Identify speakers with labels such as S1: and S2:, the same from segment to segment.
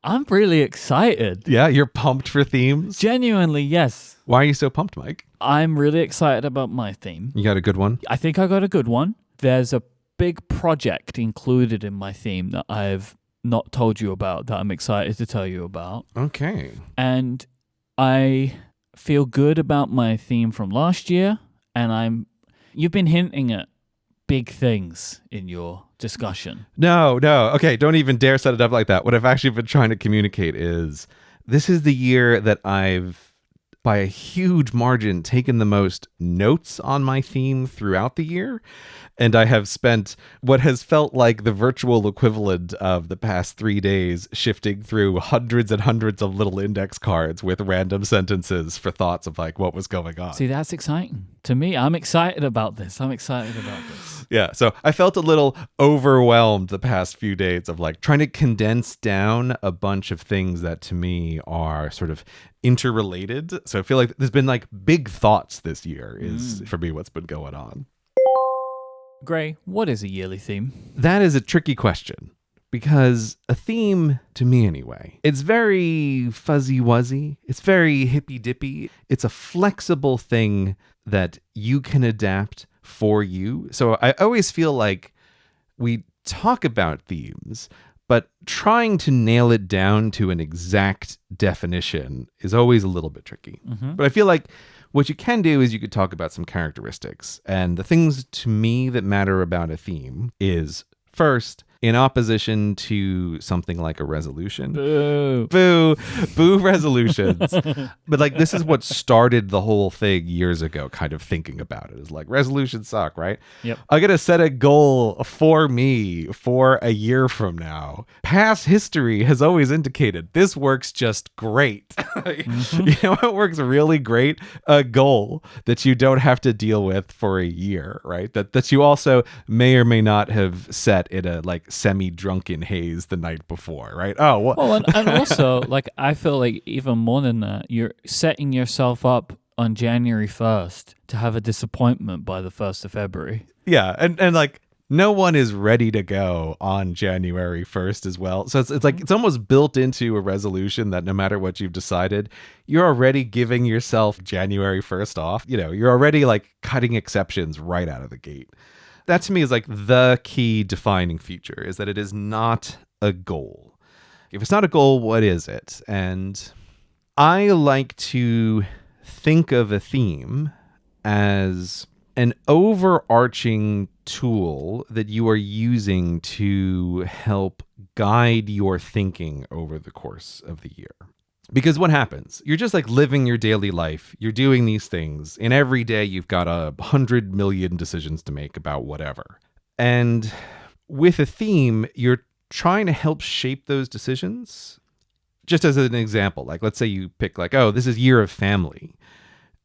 S1: I'm really excited.
S2: Yeah, you're pumped for themes?
S1: Genuinely, yes.
S2: Why are you so pumped, Myke?
S1: I'm really excited about my theme.
S2: You got a good one?
S1: I think I got a good one. There's a big project included in my theme that I've not told you about that I'm excited to tell you about.
S2: Okay.
S1: And I feel good about my theme from last year, and you've been hinting at big things in your discussion.
S2: No. Okay, don't even dare set it up like that. What I've actually been trying to communicate is this is the year that I've, by a huge margin, taken the most notes on my theme throughout the year. And I have spent what has felt like the virtual equivalent of the past 3 days shifting through hundreds and hundreds of little index cards with random sentences for thoughts of like what was going on.
S1: See, that's exciting. To me, I'm excited about this.
S2: Yeah, so I felt a little overwhelmed the past few days of like trying to condense down a bunch of things that to me are sort of interrelated. So I feel like there's been like big thoughts this year is for me what's been going on.
S1: Gray, what is a yearly theme?
S2: That is a tricky question because a theme, to me anyway, it's very fuzzy-wuzzy. It's very hippy-dippy. It's a flexible thing that you can adapt for you. So I always feel like we talk about themes, but trying to nail it down to an exact definition is always a little bit tricky.
S1: Mm-hmm.
S2: But I feel like what you can do is you could talk about some characteristics. And the things to me that matter about a theme is, first, in opposition to something like a resolution. Boo resolutions. But like this is what started the whole thing years ago, kind of thinking about it. It's like resolutions suck, right?
S1: Yep.
S2: I'm going to set a goal for me for a year from now. Past history has always indicated this works just great.
S1: Mm-hmm.
S2: You know what works really great? A goal that you don't have to deal with for a year, right? That you also may or may not have set in a like semi-drunken haze the night before, right? Oh, well.
S1: Well, and also, like, I feel like even more than that, you're setting yourself up on January 1st to have a disappointment by the 1st of February.
S2: Yeah, and like, no one is ready to go on January 1st as well. So it's like, it's almost built into a resolution that no matter what you've decided, you're already giving yourself January 1st off. You know, you're already like cutting exceptions right out of the gate. That to me is like the key defining feature, is that it is not a goal. If it's not a goal, what is it? And I like to think of a theme as an overarching tool that you are using to help guide your thinking over the course of the year. Because what happens? You're just like living your daily life. You're doing these things. And every day you've got 100 million decisions to make about whatever. And with a theme, you're trying to help shape those decisions. Just as an example, like let's say you pick like, oh, this is Year of Family.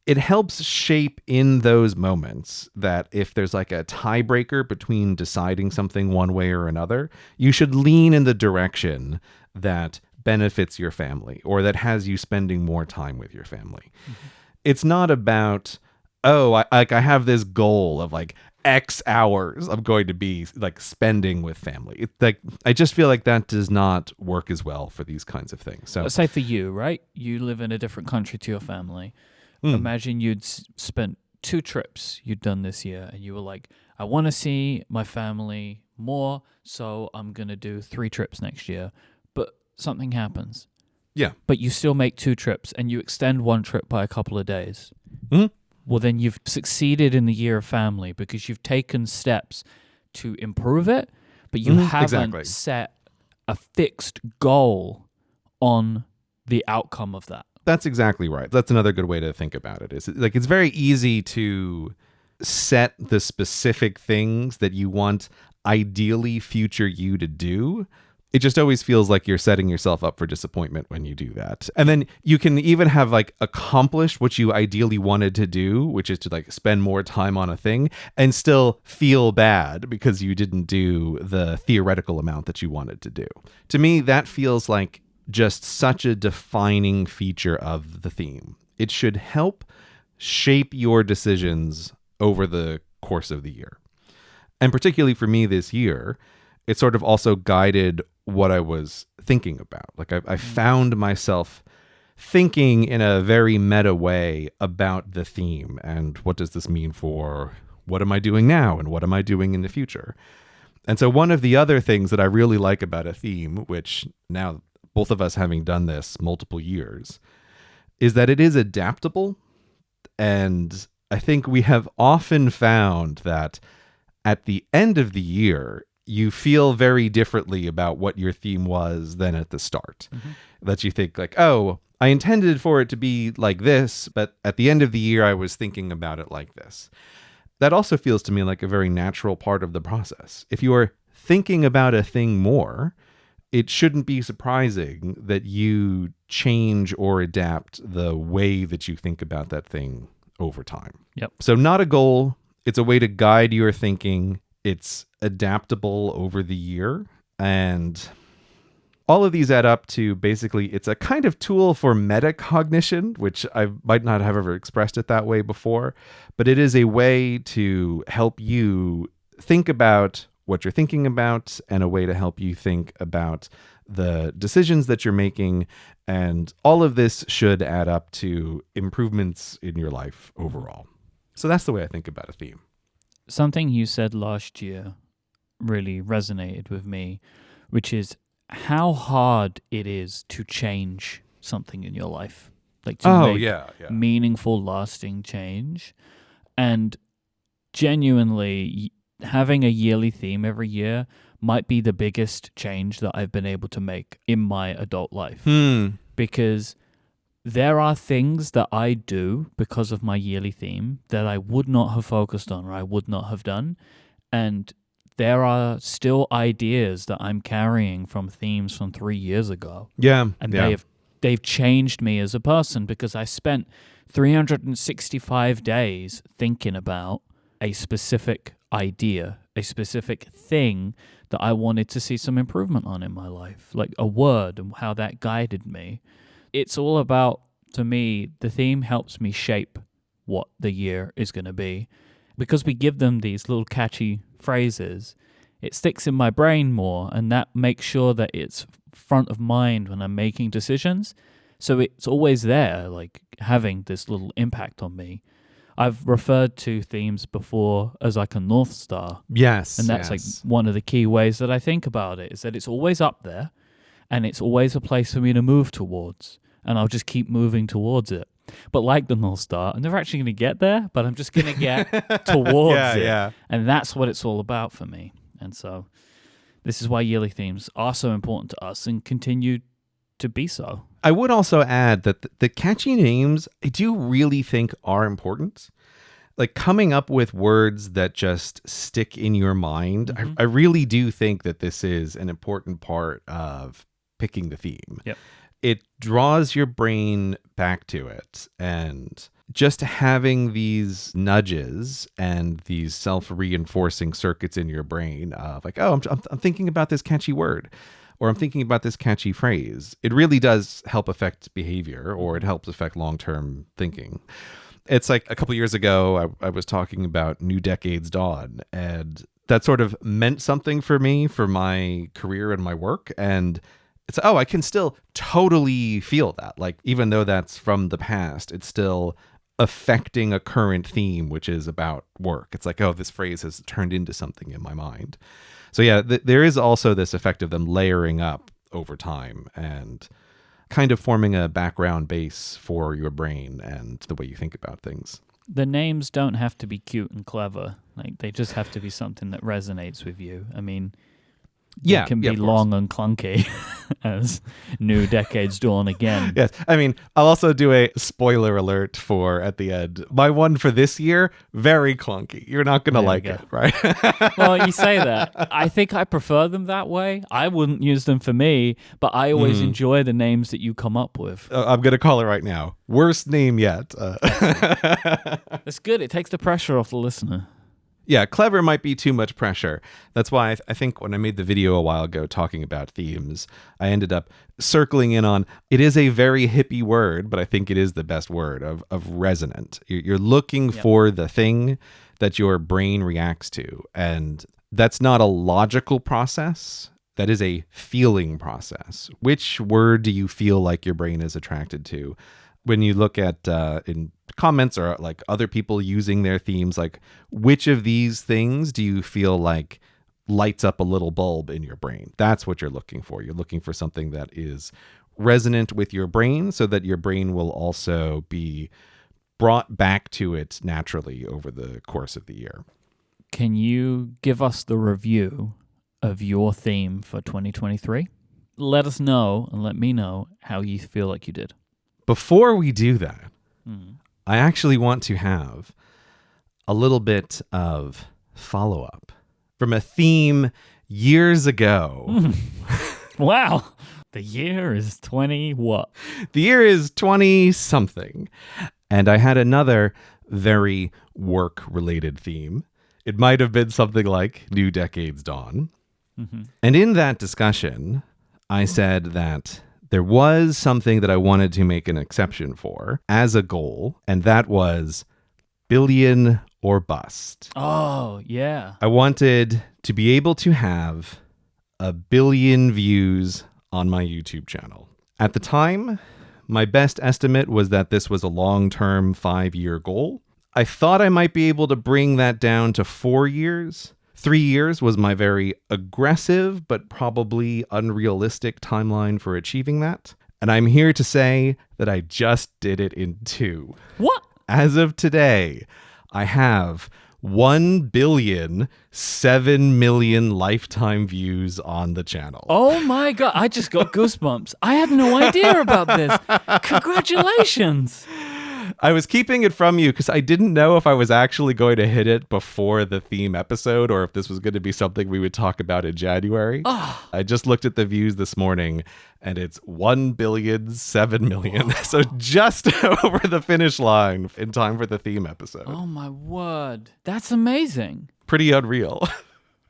S2: It helps shape in those moments that if there's like a tiebreaker between deciding something one way or another, you should lean in the direction that benefits your family or that has you spending more time with your family. Mm-hmm. It's not about, oh, I have this goal of like X hours I'm going to be like spending with family. It's like, I just feel like that does not work as well for these kinds of things. So
S1: let's say for you, right? You live in a different country to your family. Imagine you'd spent 2 trips you'd done this year and you were like, I want to see my family more, so I'm going to do 3 trips next year. But something happens.
S2: Yeah.
S1: But you still make 2 trips and you extend 1 trip by a couple of days.
S2: Mm-hmm.
S1: Well, then you've succeeded in the Year of Family because you've taken steps to improve it, but you haven't set a fixed goal on the outcome of that.
S2: That's exactly right. That's another good way to think about it. Is like it's very easy to set the specific things that you want ideally future you to do. It just always feels like you're setting yourself up for disappointment when you do that. And then you can even have like accomplished what you ideally wanted to do, which is to like spend more time on a thing and still feel bad because you didn't do the theoretical amount that you wanted to do. To me, that feels like just such a defining feature of the theme. It should help shape your decisions over the course of the year. And particularly for me this year, it sort of also guided what I was thinking about. Like I found myself thinking in a very meta way about the theme and what does this mean for what am I doing now and what am I doing in the future. And so one of the other things that I really like about a theme, which now both of us having done this multiple years, is that it is adaptable. And I think we have often found that at the end of the year, you feel very differently about what your theme was than at the start. That you think like, oh, I intended for it to be like this, but at the end of the year, I was thinking about it like this. That also feels to me like a very natural part of the process. If you are thinking about a thing more, it shouldn't be surprising that you change or adapt the way that you think about that thing over time.
S1: Yep.
S2: So not a goal. It's a way to guide your thinking. It's adaptable over the year. And all of these add up to basically, it's a kind of tool for metacognition, which I might not have ever expressed it that way before, but it is a way to help you think about what you're thinking about and a way to help you think about the decisions that you're making. And all of this should add up to improvements in your life overall. So that's the way I think about a theme.
S1: Something you said last year really resonated with me, which is how hard it is to change something in your life, like to make meaningful, lasting change. And genuinely, having a yearly theme every year might be the biggest change that I've been able to make in my adult life. Because there are things that I do because of my yearly theme that I would not have focused on or I would not have done. And there are still ideas that I'm carrying from themes from 3 years ago. And they've changed me as a person because I spent 365 days thinking about a specific idea, a specific thing that I wanted to see some improvement on in my life, like a word and how that guided me. It's all about, to me, the theme helps me shape what the year is going to be. Because we give them these little catchy phrases, it sticks in my brain more, and that makes sure that it's front of mind when I'm making decisions. So it's always there, like having this little impact on me. I've referred to themes before as like a North Star.
S2: Yes.
S1: And that's like one of the key ways that I think about it, is that it's always up there and it's always a place for me to move towards. And I'll just keep moving towards it. But like the North Star, I'm never actually going to get there, but I'm just going to get towards it. Yeah. And that's what it's all about for me. And so this is why yearly themes are so important to us and continue to be so.
S2: I would also add that the catchy names, I do really think are important. Like coming up with words that just stick in your mind. I really do think that this is an important part of picking the theme.
S1: Yep.
S2: It draws your brain back to it, and just having these nudges and these self-reinforcing circuits in your brain of like, oh, I'm thinking about this catchy word, or I'm thinking about this catchy phrase. It really does help affect behavior, or it helps affect long-term thinking. It's like a couple years ago, I was talking about New Decade's Dawn, and that sort of meant something for me, for my career and my work. And it's, I can still totally feel that. Like, even though that's from the past, it's still affecting a current theme, which is about work. It's like, this phrase has turned into something in my mind. So yeah, there is also this effect of them layering up over time and kind of forming a background base for your brain and the way you think about things.
S1: The names don't have to be cute and clever. Like, they just have to be something that resonates with you. I mean, it can be long and clunky as New Decade's Dawn again.
S2: Yes. I mean, I'll also do a spoiler alert for at the end. My one for this year, very clunky. You're not going to like it, right?
S1: Well, you say that. I think I prefer them that way. I wouldn't use them for me, but I always enjoy the names that you come up with.
S2: I'm going to call it right now. Worst name yet.
S1: That's good. It takes the pressure off the listener.
S2: Yeah, clever might be too much pressure. That's why I think when I made the video a while ago talking about themes, I ended up circling in on, it is a very hippie word, but I think it is the best word of resonant. You're looking for the thing that your brain reacts to. And that's not a logical process. That is a feeling process. Which word do you feel like your brain is attracted to? When you look at in comments or like other people using their themes, like which of these things do you feel like lights up a little bulb in your brain? That's what you're looking for. You're looking for something that is resonant with your brain so that your brain will also be brought back to it naturally over the course of the year.
S1: Can you give us the review of your theme for 2023? Let us know and let me know how you feel like you did.
S2: Before we do that, I actually want to have a little bit of follow-up from a theme years ago.
S1: Wow. The year is 20 what?
S2: The year is 20-something. And I had another very work-related theme. It might have been something like New Decade's Dawn. And in that discussion, I said that there was something that I wanted to make an exception for as a goal, and that was billion or bust.
S1: Oh, yeah.
S2: I wanted to be able to have 1 billion views on my YouTube channel. At the time, my best estimate was that this was a long-term 5-year goal. I thought I might be able to bring that down to 4 years. 3 years was my very aggressive but probably unrealistic timeline for achieving that. And I'm here to say that I just did it in 2.
S1: What?
S2: As of today, I have 1,000,000,007,000,000 lifetime views on the channel.
S1: Oh my God. I just got goosebumps. I had no idea about this. Congratulations.
S2: I was keeping it from you because I didn't know if I was actually going to hit it before the theme episode or if this was going to be something we would talk about in January. I just looked at the views this morning and it's 1,007,000,000. So just over the finish line in time for the theme episode.
S1: Oh my word. That's amazing.
S2: Pretty unreal.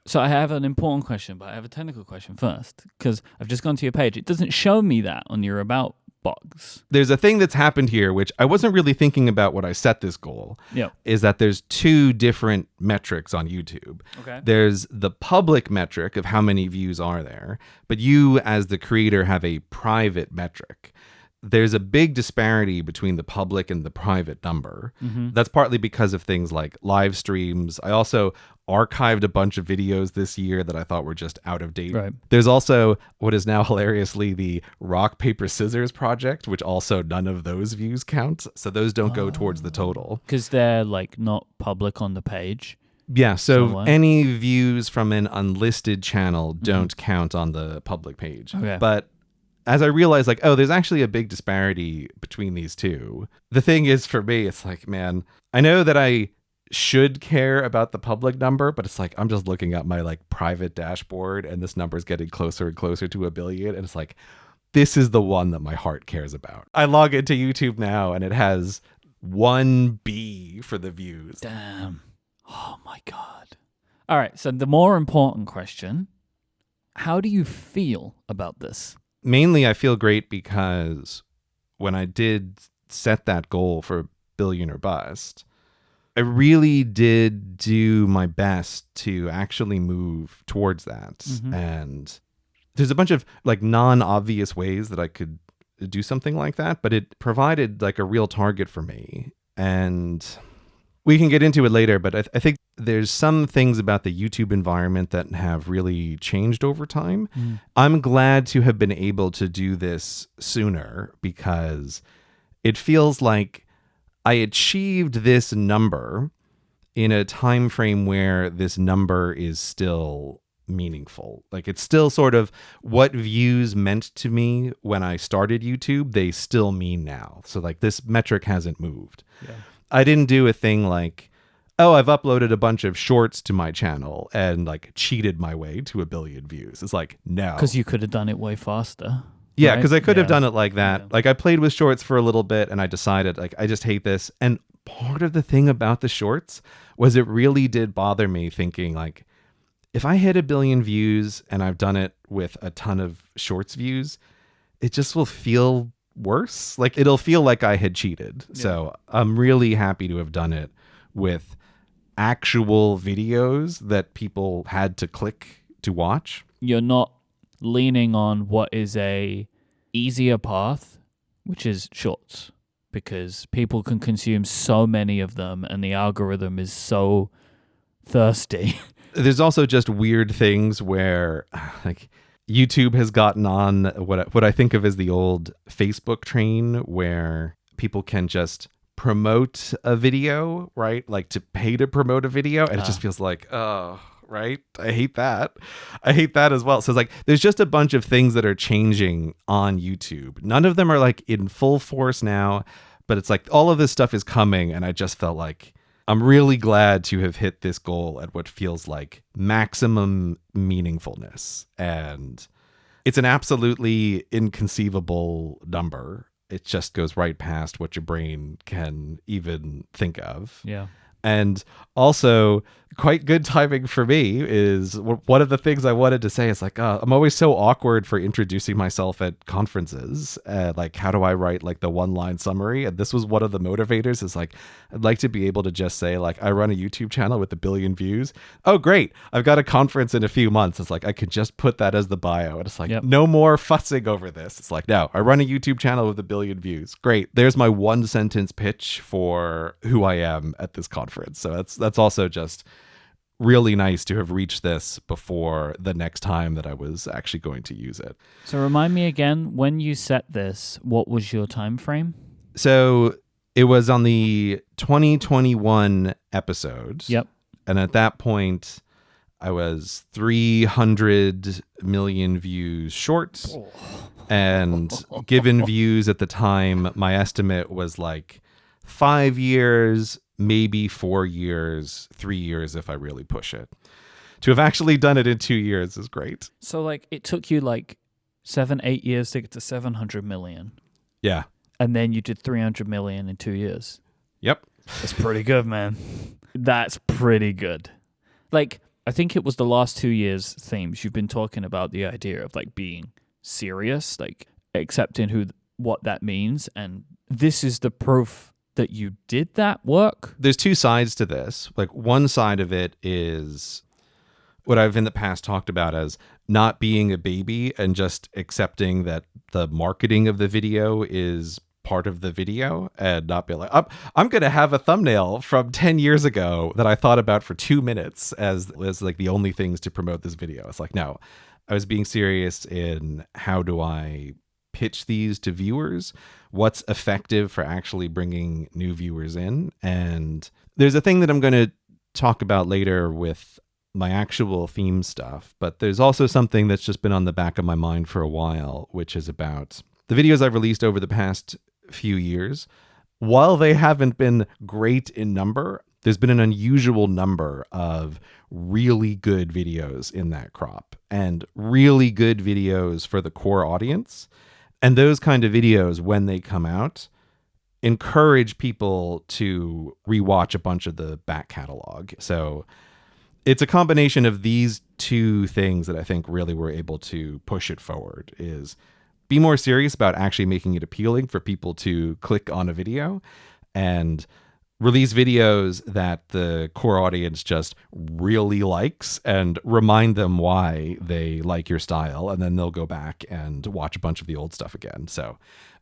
S1: So I have an important question, but I have a technical question first because I've just gone to your page. It doesn't show me that on your About box.
S2: There's a thing that's happened here, which I wasn't really thinking about when I set this goal, is that there's 2 different metrics on YouTube.
S1: Okay.
S2: There's the public metric of how many views are there, but you as the creator have a private metric. There's a big disparity between the public and the private number. That's partly because of things like live streams. I also archived a bunch of videos this year that I thought were just out of date.
S1: Right.
S2: There's also what is now hilariously the rock, paper, scissors project, which also none of those views count. So those don't go towards the total.
S1: Because they're like not public on the page.
S2: Yeah, so
S1: what?
S2: any views from an unlisted channel don't count on the public page.
S1: Okay.
S2: But as I realized, like, oh, there's actually a big disparity between these two. The thing is, for me, it's like, man, I know that I should care about the public number, but it's like, I'm just looking at my like private dashboard and this number is getting closer and closer to 1 billion. And it's like, this is the one that my heart cares about. I log into YouTube now and it has 1B for the views.
S1: Damn. Oh my God. All right. So the more important question, how do you feel about this?
S2: Mainly, I feel great because when I did set that goal for billion or bust, I really did do my best to actually move towards that. And there's a bunch of like non-obvious ways that I could do something like that, but it provided like a real target for me. And we can get into it later, but I think there's some things about the YouTube environment that have really changed over time. I'm glad to have been able to do this sooner because it feels like I achieved this number in a time frame where this number is still meaningful. Like it's still sort of what views meant to me when I started YouTube, they still mean now. So like this metric hasn't moved.
S1: Yeah.
S2: I didn't do a thing like, oh, I've uploaded a bunch of shorts to my channel and like cheated my way to 1 billion views. It's like, no.
S1: Because you could have done it way faster.
S2: Yeah,
S1: right?
S2: because I could have done it like that.
S1: Yeah.
S2: Like I played with shorts for a little bit and I decided like, I just hate this. And part of the thing about the shorts was it really did bother me thinking like, if I hit 1 billion views and I've done it with a ton of shorts views, it just will feel worse. Like it'll feel like I had cheated.
S1: Yeah.
S2: So I'm really happy to have done it with actual videos that people had to click to watch.
S1: You're not leaning on what is a easier path, which is shorts, because people can consume so many of them and the algorithm is so thirsty.
S2: There's also just weird things where like YouTube has gotten on what I think of as the old Facebook train, where people can just promote a video, right? Like to pay to promote a video, and it just feels like, oh, right? I hate that. I hate that as well. So it's like there's just a bunch of things that are changing on YouTube. None of them are like in full force now, but it's like all of this stuff is coming, and I just felt like I'm really glad to have hit this goal at what feels like maximum meaningfulness. And it's an absolutely inconceivable number. It just goes right past what your brain can even think of.
S1: Yeah.
S2: And also, quite good timing for me is one of the things I wanted to say is like, I'm always so awkward for introducing myself at conferences. Like, how do I write like the one-line summary? And this was one of the motivators is like, I'd like to be able to just say like, I run a YouTube channel with 1 billion views. Oh, great. I've got a conference in a few months. It's like, I could just put that as the bio. And it's like, no more fussing over this. It's like, no, I run a YouTube channel with 1 billion views. Great. There's my 1-sentence pitch for who I am at this conference. So that's also just really nice to have reached this before the next time that I was actually going to use it.
S1: So remind me again, when you set this, what was your time frame?
S2: So it was on the 2021 episode.
S1: Yep.
S2: And at that point, I was 300 million views short. And given views at the time, my estimate was like 5 years, maybe 4 years, 3 years if I really push it. To have actually done it in 2 years is great.
S1: So like it took you like 7-8 years to get to 700 million.
S2: Yeah.
S1: And then you did 300 million in 2 years.
S2: Yep.
S1: That's pretty good, man. That's pretty good. Like, I think it was the last 2 years' themes. You've been talking about the idea of like being serious, like accepting what that means. And this is the proof that you did that work.
S2: There's two sides to this. Like one side of it is what I've in the past talked about as not being a baby and just accepting that the marketing of the video is part of the video and not be like, I'm going to have a thumbnail from 10 years ago that I thought about for 2 minutes as like the only things to promote this video. It's like, no, I was being serious in how do I pitch these to viewers? What's effective for actually bringing new viewers in? And there's a thing that I'm going to talk about later with my actual theme stuff, but there's also something that's just been on the back of my mind for a while, which is about the videos I've released over the past few years. While they haven't been great in number, there's been an unusual number of really good videos in that crop and really good videos for the core audience. And those kind of videos, when they come out, encourage people to rewatch a bunch of the back catalog. So it's a combination of these two things that I think really were able to push it forward is be more serious about actually making it appealing for people to click on a video and release videos that the core audience just really likes and remind them why they like your style. And then they'll go back and watch a bunch of the old stuff again. So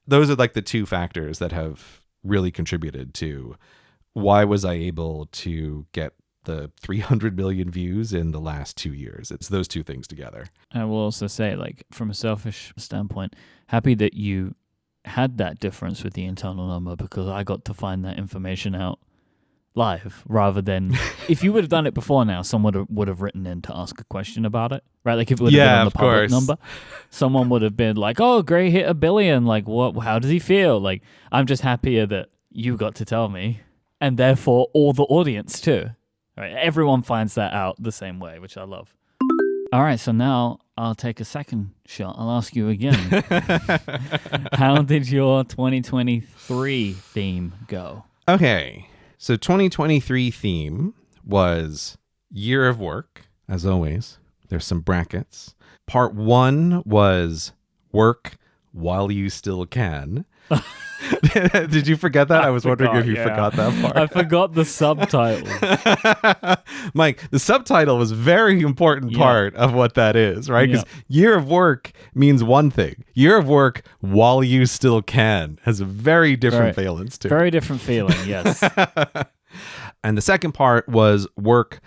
S2: those are like the two factors that have really contributed to why was I able to get the 300 million views in the last 2 years. It's those two things together.
S1: I will also say, like, from a selfish standpoint, happy that you had that difference with the internal number because I got to find that information out live rather than if you would have done it before now, someone would have written in to ask a question about it, right? Like if it would have been on the public number, someone would have been like, oh, Gray hit 1 billion. Like, what? How does he feel? Like, I'm just happier that you got to tell me and therefore all the audience too. Right? Everyone finds that out the same way, which I love. All right, so now I'll take a second shot. I'll ask you again. How did your 2023 theme go?
S2: Okay, so 2023 theme was year of work, as always. There's some brackets. Part 1 was work while you still can. Did you forget that? I was wondering if you forgot that part.
S1: I forgot the subtitles.
S2: Myke, the subtitle was a very important part of what that is, right? Because year of work means one thing. Year of work while you still can has a very different valence to it.
S1: Very different feeling, yes.
S2: And the second part was work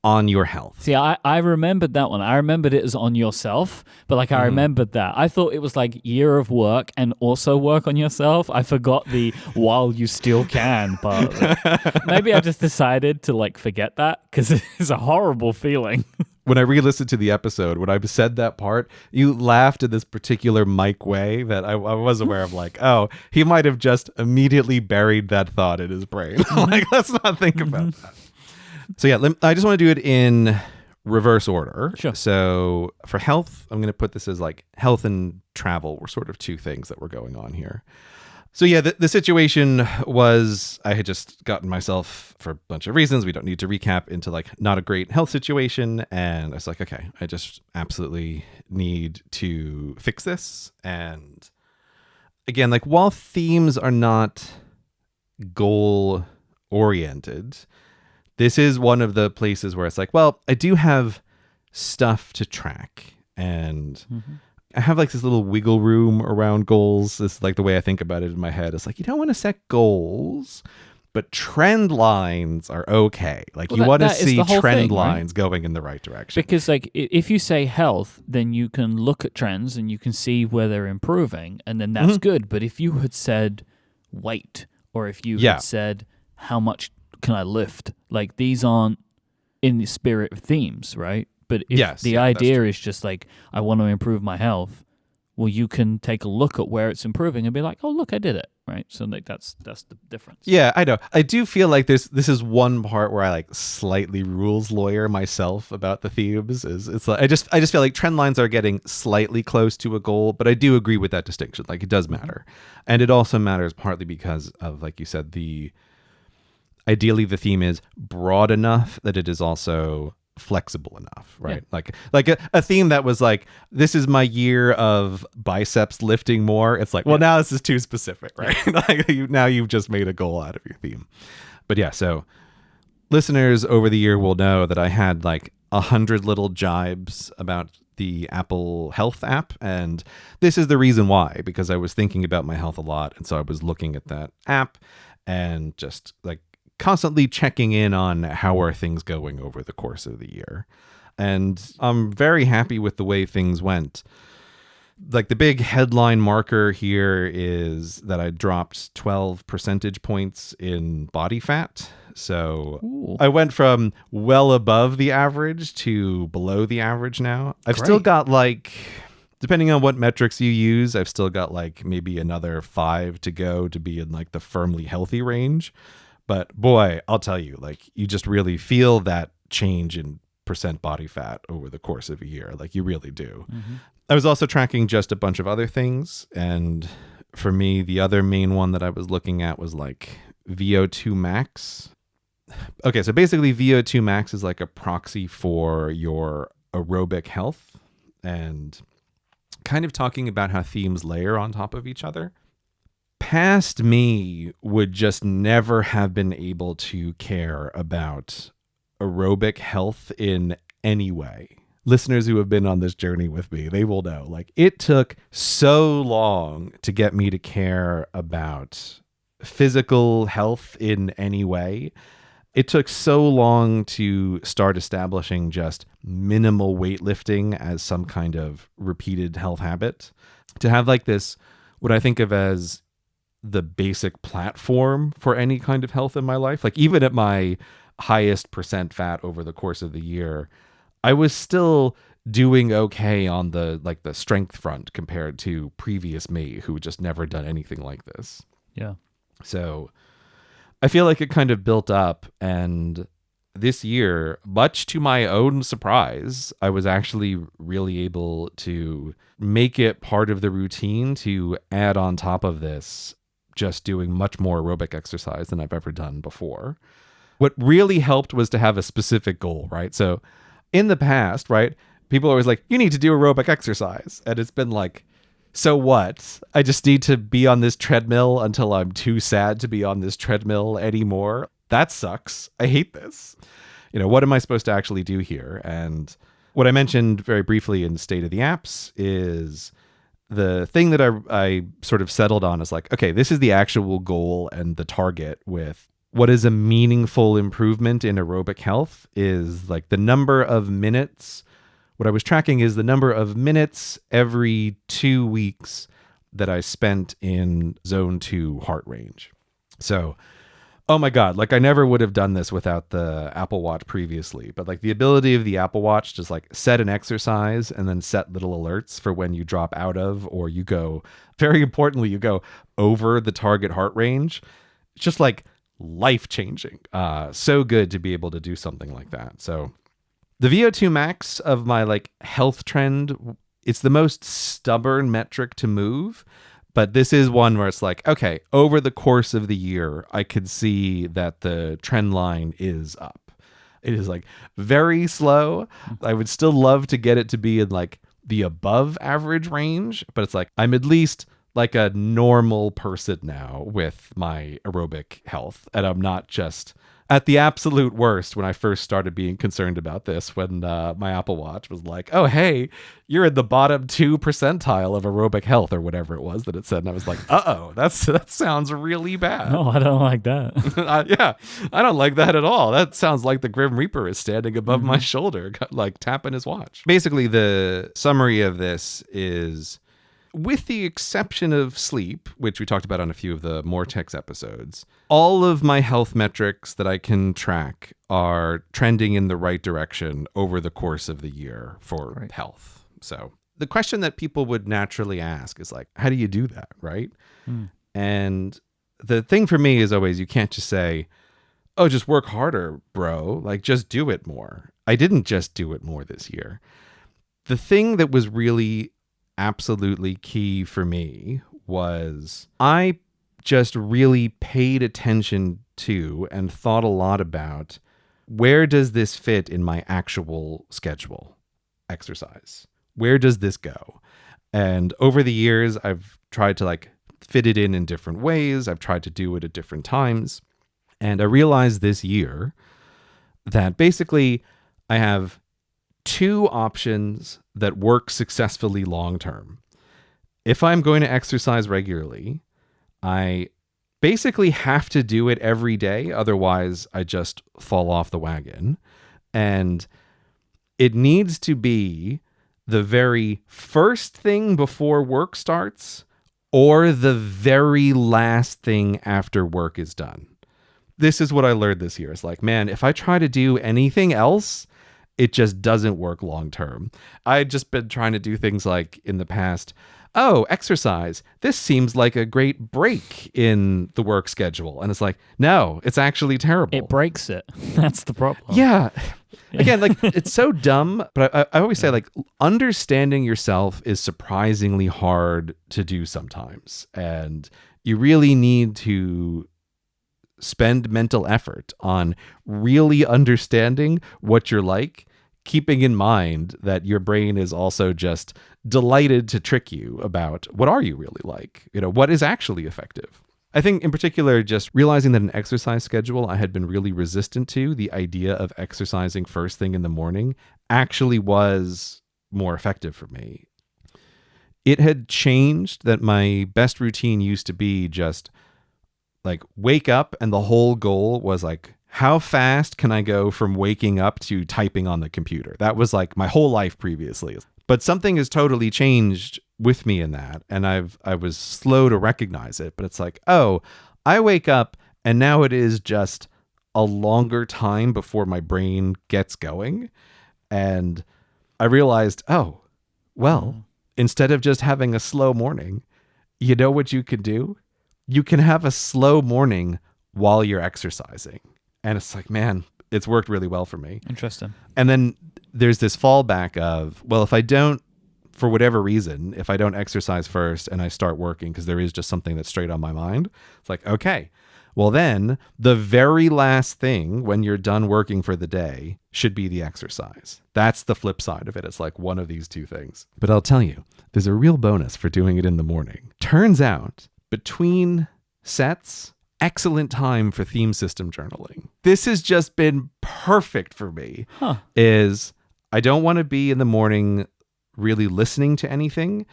S2: on your health.
S1: See, I remembered that one. I remembered it as on yourself, but like I remembered that. I thought it was like year of work and also work on yourself. I forgot the while you still can part of it. Maybe I just decided to like forget that because it's a horrible feeling.
S2: When I re-listened to the episode, when I said that part, you laughed in this particular Myke way that I was aware of, like, oh, he might have just immediately buried that thought in his brain. Like, let's not think about that. So yeah, I just want to do it in reverse order.
S1: Sure.
S2: So for health, I'm going to put this as like health and travel were sort of two things that were going on here. So yeah, the situation was I had just gotten myself, for a bunch of reasons, we don't need to recap, into like not a great health situation. And I was like, okay, I just absolutely need to fix this. And again, like while themes are not goal oriented, this is one of the places where it's like, well, I do have stuff to track, and I have like this little wiggle room around goals. This is like the way I think about it in my head. It's like, you don't want to set goals, but trend lines are okay. Like you want to see trend lines going in the right direction.
S1: Because like if you say health, then you can look at trends and you can see where they're improving, and then that's good. But if you had said weight, or if you had said how much can I lift, like these aren't in the spirit of themes, right? But if the idea is just like, I want to improve my health, well, you can take a look at where it's improving and be like, oh, look, I did it, right? So like that's the difference.
S2: Yeah, I know. I do feel like this is one part where I like slightly rules lawyer myself about the themes. It's like I just feel like trend lines are getting slightly close to a goal, but I do agree with that distinction. Like it does matter. And it also matters partly because of, like you said, ideally the theme is broad enough that it is also flexible enough, right? Like a theme that was like, this is my year of biceps lifting more. It's like, well, now this is too specific, right? Like now you've just made a goal out of your theme. But yeah, so listeners over the year will know that I had like 100 little jibes about the Apple Health app, and this is the reason why, because I was thinking about my health a lot, and so I was looking at that app and just like constantly checking in on how are things going over the course of the year. And I'm very happy with the way things went. Like the big headline marker here is that I dropped 12 percentage points in body fat. So I went from well above the average to below the average now. I've still got like, depending on what metrics you use, I've still got like maybe another 5 to go to be in like the firmly healthy range. But boy, I'll tell you, like you just really feel that change in percent body fat over the course of a year. Like you really do. I was also tracking just a bunch of other things. And for me, the other main one that I was looking at was like VO2 max. Okay, so basically VO2 max is like a proxy for your aerobic health, and kind of talking about how themes layer on top of each other. Past me would just never have been able to care about aerobic health in any way. Listeners who have been on this journey with me, they will know, like it took so long to get me to care about physical health in any way. It took so long to start establishing just minimal weightlifting as some kind of repeated health habit, to have like this, what I think of as the basic platform for any kind of health in my life. Like even at my highest percent fat over the course of the year, I was still doing okay on the strength front compared to previous me who just never done anything like this.
S1: Yeah.
S2: So I feel like it kind of built up, and this year, much to my own surprise, I was actually really able to make it part of the routine to add on top of this just doing much more aerobic exercise than I've ever done before. What really helped was to have a specific goal, right? So in the past, right, people are always like, you need to do aerobic exercise. And it's been like So what? I just need to be on this treadmill until I'm too sad to be on this treadmill anymore. That sucks. I hate this. What am I supposed to actually do here? And what I mentioned very briefly in State of the Apps is the thing that I sort of settled on is like, okay, this is the actual goal and the target with what is a meaningful improvement in aerobic health is like the number of minutes. What I was tracking is the number of minutes every 2 weeks that I spent in zone 2 heart range. So, oh my God, like I never would have done this without the Apple Watch previously, but like the ability of the Apple Watch to like set an exercise and then set little alerts for when you drop out of, or you go, very importantly, you go over the target heart range. It's just like life changing. So good to be able to do something like that. So the VO2 max of my like health trend, it's the most stubborn metric to move, but this is one where it's like, okay, over the course of the year, I could see that the trend line is up. It is like very slow. I would still love to get it to be in like the above average range, but it's like I'm at least like a normal person now with my aerobic health, and I'm not just at the absolute worst when I first started being concerned about this, when my Apple Watch was like, oh, hey, you're in the bottom 2 percentile of aerobic health or whatever it was that it said. And I was like, uh-oh, that sounds really bad.
S1: No, I don't like that.
S2: Yeah, I don't like that at all. That sounds like the Grim Reaper is standing above my shoulder, like tapping his watch. Basically, the summary of this is, with the exception of sleep, which we talked about on a few of the Mortex episodes, all of my health metrics that I can track are trending in the right direction over the course of the year for health. So the question that people would naturally ask is like, how do you do that, right? And the thing for me is always, you can't just say, oh, just work harder, bro. Like, just do it more. I didn't just do it more this year. The thing that was really absolutely key for me was I just really paid attention to and thought a lot about, where does this fit in my actual schedule exercise? Where does this go? And over the years, I've tried to like fit it in different ways. I've tried to do it at different times. And I realized this year that basically I have 2 options that work successfully long term. If I'm going to exercise regularly, I basically have to do it every day. Otherwise, I just fall off the wagon. And it needs to be the very first thing before work starts or the very last thing after work is done. This is what I learned this year. It's like, man, if I try to do anything else, it just doesn't work long term. I had just been trying to do things like in the past, oh, exercise. This seems like a great break in the work schedule. And it's like, no, it's actually terrible.
S1: It breaks it. That's the problem.
S2: Yeah. Again, like it's so dumb, but I always say like understanding yourself is surprisingly hard to do sometimes. And you really need to spend mental effort on really understanding what you're like, keeping in mind that your brain is also just delighted to trick you about what are you really like, what is actually effective. I think in particular, just realizing that an exercise schedule I had been really resistant to, the idea of exercising first thing in the morning, actually was more effective for me. It had changed that my best routine used to be just like wake up, and the whole goal was like, how fast can I go from waking up to typing on the computer? That was like my whole life previously. But something has totally changed with me in that. And I was slow to recognize it, but it's like, oh, I wake up and now it is just a longer time before my brain gets going. And I realized, oh, well, instead of just having a slow morning, you know what you can do? You can have a slow morning while you're exercising. And it's like, man, it's worked really well for me.
S1: Interesting.
S2: And then there's this fallback of, well, if I don't, for whatever reason, if I don't exercise first and I start working because there is just something that's straight on my mind, it's like, okay, Well, then the very last thing when you're done working for the day should be the exercise. That's the flip side of it. It's like one of these two things. But I'll tell you, there's a real bonus for doing it in the morning. Turns out, between sets, excellent time for theme system journaling. This has just been perfect for me. Is I don't want to be in the morning really listening to anything.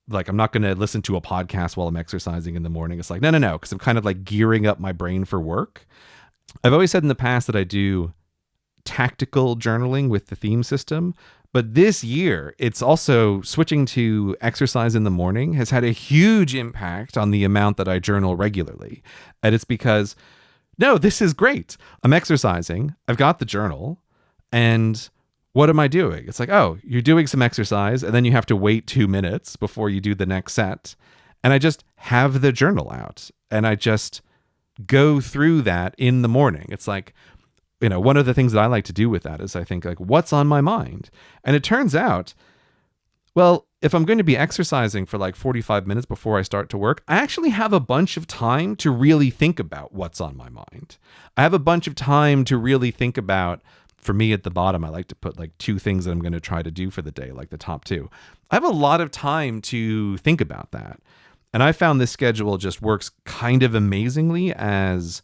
S2: Like, I'm not going to listen to a podcast while I'm exercising in the morning. It's like, no, because I'm kind of like gearing up my brain for work. I've always said in the past that I do tactical journaling with the theme system. But this year, it's also switching to exercise in the morning has had a huge impact on the amount that I journal regularly. And it's because, no, this is great. I'm exercising. I've got the journal. And what am I doing? It's like, oh, you're doing some exercise and then you have to wait 2 minutes before you do the next set. And I just have the journal out and I just go through that in the morning. It's like, you know, one of the things that I like to do with that is I think like, what's on my mind? And it turns out, well, if I'm going to be exercising for like 45 minutes before I start to work, I actually have a bunch of time to really think about what's on my mind. I have a bunch of time to really think about. For me at the bottom, I like to put like 2 things that I'm going to try to do for the day, like the top 2. I have a lot of time to think about that. And I found this schedule just works kind of amazingly as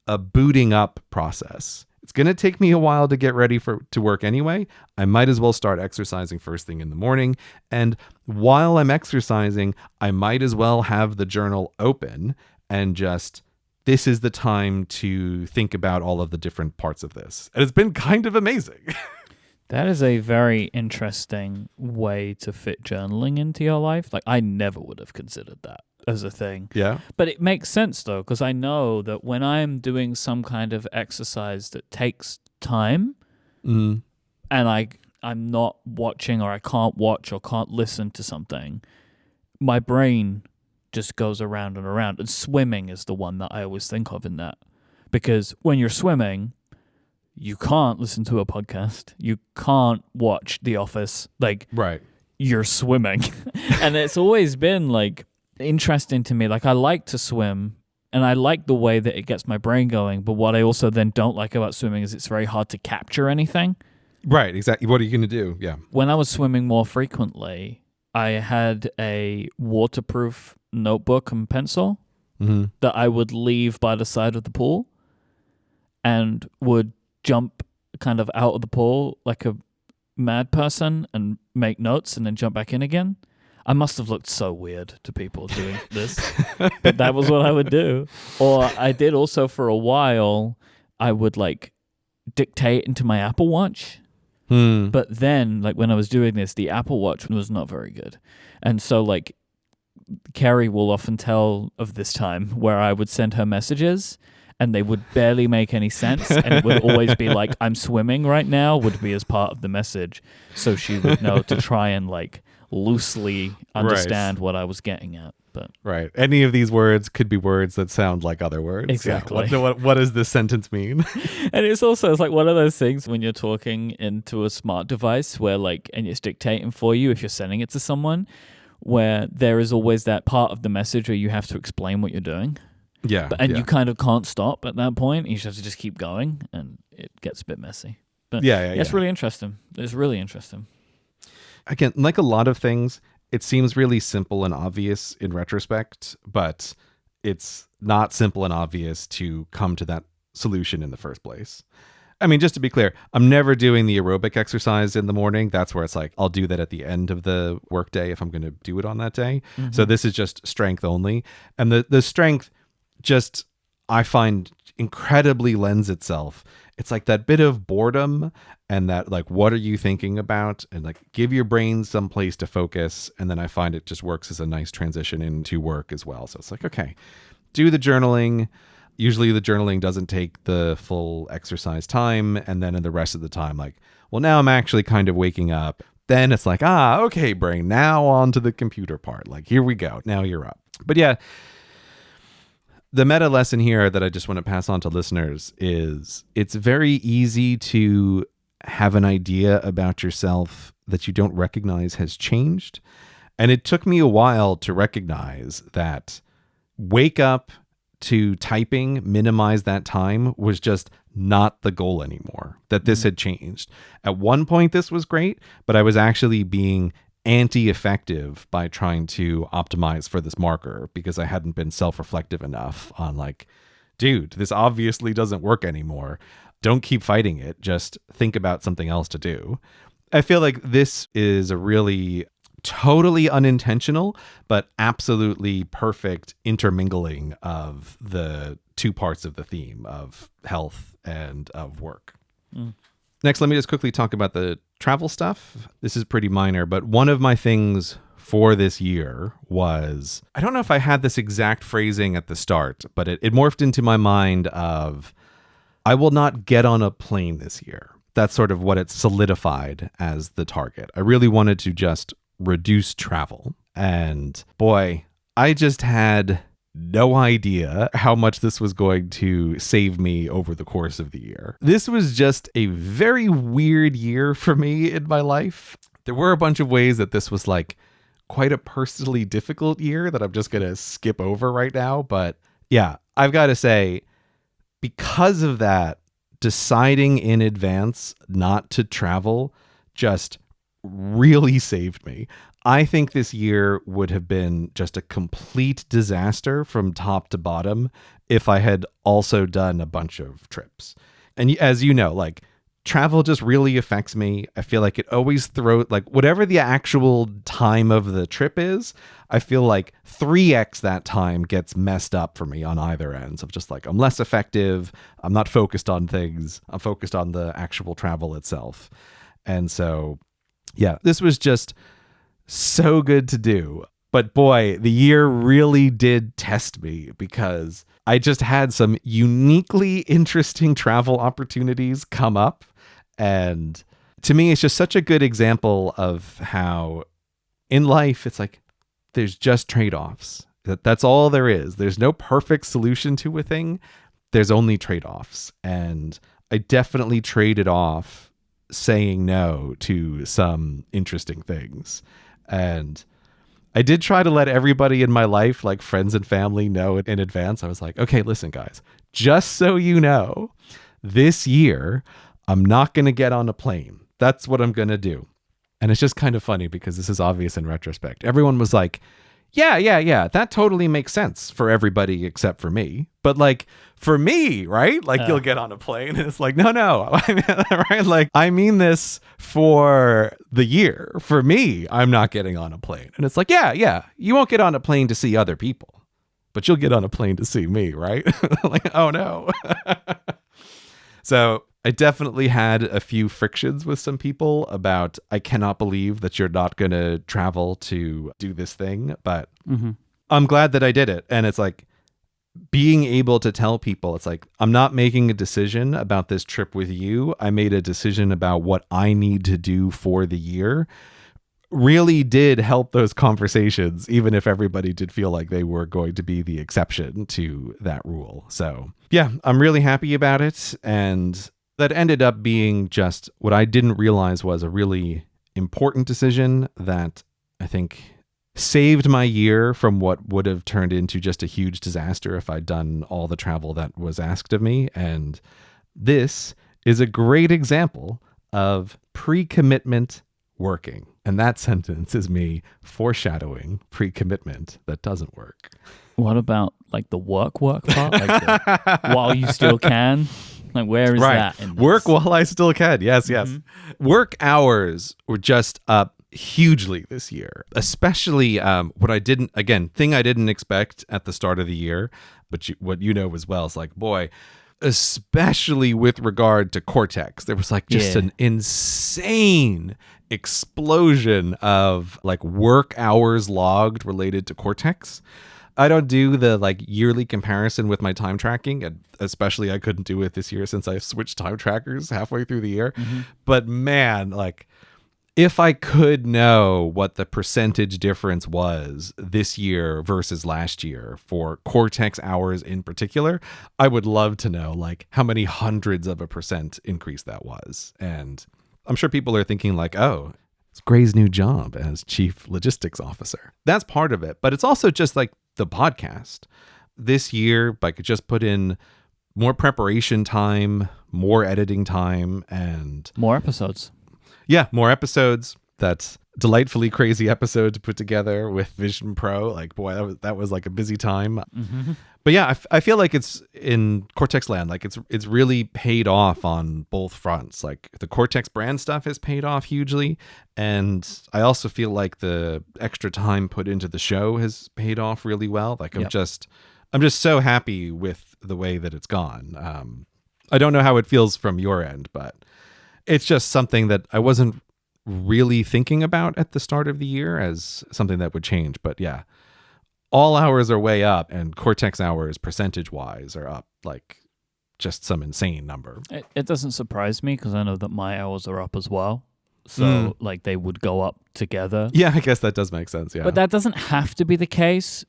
S2: a booting up process. It's going to take me a while to get ready to work anyway. I might as well start exercising first thing in the morning. And while I'm exercising, I might as well have the journal open and just, this is the time to think about all of the different parts of this. And it's been kind of amazing.
S1: That is a very interesting way to fit journaling into your life. Like, I never would have considered that as a thing.
S2: Yeah.
S1: But it makes sense, though, because I know that when I'm doing some kind of exercise that takes time and I'm not watching or I can't watch or can't listen to something, my brain just goes around and around. And swimming is the one that I always think of in that. Because when you're swimming, you can't listen to a podcast. You can't watch The Office. Like,
S2: right.
S1: You're swimming. And it's always been like interesting to me. Like, I like to swim and I like the way that it gets my brain going. But what I also then don't like about swimming is it's very hard to capture anything.
S2: Right. Exactly. What are you going to do? Yeah.
S1: When I was swimming more frequently, I had a waterproof notebook and pencil that I would leave by the side of the pool and would jump kind of out of the pool like a mad person and make notes and then jump back in again. I must have looked so weird to people doing this, but that was what I would do. Or I did also for a while, I would like dictate into my Apple Watch. But then, like when I was doing this, the Apple Watch was not very good. And so like Carrie will often tell of this time where I would send her messages and they would barely make any sense. And it would always be like, I'm swimming right now would be as part of the message. So she would know to try and like loosely understand what I was getting at. But
S2: right. Any of these words could be words that sound like other words.
S1: Exactly.
S2: Yeah. What does this sentence mean?
S1: And it's like one of those things when you're talking into a smart device where like, and it's dictating for you if you're sending it to someone, where there is always that part of the message where you have to explain what you're doing.
S2: Yeah.
S1: And you kind of can't stop at that point. You just have to just keep going and it gets a bit messy. But it's really interesting. It's really interesting.
S2: Again, like a lot of things, it seems really simple and obvious in retrospect, but it's not simple and obvious to come to that solution in the first place. I mean, just to be clear, I'm never doing the aerobic exercise in the morning. That's where it's like, I'll do that at the end of the workday if I'm going to do it on that day. So this is just strength only. And the strength just, I find incredibly lends itself. It's like that bit of boredom and that like, what are you thinking about? And like, give your brain some place to focus. And then I find it just works as a nice transition into work as well. So it's like, okay, do the journaling. Usually the journaling doesn't take the full exercise time. And then in the rest of the time, like, well, now I'm actually kind of waking up. Then it's like, okay, brain, now on to the computer part. Like, here we go. Now you're up. But yeah, the meta lesson here that I just want to pass on to listeners is it's very easy to have an idea about yourself that you don't recognize has changed. And it took me a while to recognize that wake up, to typing, minimize that time, was just not the goal anymore, that this had changed. At one point, this was great, but I was actually being anti-effective by trying to optimize for this marker because I hadn't been self-reflective enough on like, dude, this obviously doesn't work anymore. Don't keep fighting it. Just think about something else to do. I feel like this is a really totally unintentional, but absolutely perfect intermingling of the two parts of the theme of health and of work. Next, let me just quickly talk about the travel stuff. This is pretty minor, but one of my things for this year was, I don't know if I had this exact phrasing at the start, but it morphed into my mind of, I will not get on a plane this year. That's sort of what it solidified as the target. I really wanted to just reduce travel. And boy, I just had no idea how much this was going to save me over the course of the year. This was just a very weird year for me in my life. There were a bunch of ways that this was like quite a personally difficult year that I'm just going to skip over right now. But yeah, I've got to say, because of that, deciding in advance not to travel just really saved me. I think this year would have been just a complete disaster from top to bottom if I had also done a bunch of trips. And as you know, like, travel just really affects me. I feel like it always throws, like, whatever the actual time of the trip is, I feel like 3x that time gets messed up for me on either ends of just like, I'm less effective. I'm not focused on things. I'm focused on the actual travel itself. And so, yeah, this was just so good to do. But boy, the year really did test me because I just had some uniquely interesting travel opportunities come up. And to me, it's just such a good example of how in life, it's like, there's just trade-offs. That's all there is. There's no perfect solution to a thing. There's only trade-offs. And I definitely traded off saying no to some interesting things. And I did try to let everybody in my life, like friends and family, know in advance. I was like, okay, listen, guys, just so you know, this year, I'm not going to get on a plane. That's what I'm going to do. And it's just kind of funny because this is obvious in retrospect. Everyone was like, yeah, that totally makes sense for everybody except for me. But like, for me, right? Like, you'll get on a plane and it's like, no. Right? Like, I mean this for the year. For me, I'm not getting on a plane. And it's like, yeah, you won't get on a plane to see other people, but you'll get on a plane to see me, right? Like, oh no. So I definitely had a few frictions with some people about, I cannot believe that you're not going to travel to do this thing, but I'm glad that I did it. And it's like being able to tell people, it's like, I'm not making a decision about this trip with you. I made a decision about what I need to do for the year. Really did help those conversations, even if everybody did feel like they were going to be the exception to that rule. So yeah, I'm really happy about it. And that ended up being just what I didn't realize was a really important decision that I think saved my year from what would have turned into just a huge disaster if I'd done all the travel that was asked of me. And this is a great example of pre-commitment working. And that sentence is me foreshadowing pre-commitment that doesn't work.
S1: What about like the work part? Like while you still can? Like, where is that in this?
S2: Work while I still can. Yes. Work hours were just up hugely this year, especially thing I didn't expect at the start of the year, but what you know as well is like, boy, especially with regard to Cortex, there was like just an insane explosion of like work hours logged related to Cortex. I don't do the like yearly comparison with my time tracking, and especially I couldn't do it this year since I switched time trackers halfway through the year. But man, like, if I could know what the percentage difference was this year versus last year for Cortex hours in particular, I would love to know like how many hundreds of a percent increase that was. And I'm sure people are thinking like, oh, it's Gray's new job as chief logistics officer. That's part of it. But it's also just like the podcast. this year, like, just put in more preparation time, more editing time, and
S1: More episodes.
S2: yeah, more episodes. That's delightfully crazy episode to put together with Vision Pro. Like, boy, that was like a busy time.
S1: Mm-hmm.
S2: But yeah, I feel like it's in Cortex land. Like it's really paid off on both fronts. Like the Cortex brand stuff has paid off hugely, and I also feel like the extra time put into the show has paid off really well. Like I'm just so happy with the way that it's gone. I don't know how it feels from your end, but it's just something that I wasn't really thinking about at the start of the year as something that would change. But yeah, all hours are way up, and Cortex hours percentage wise are up like just some insane number.
S1: It doesn't surprise me because I know that my hours are up as well. So like they would go up together.
S2: Yeah, I guess that does make sense. Yeah.
S1: But that doesn't have to be the case.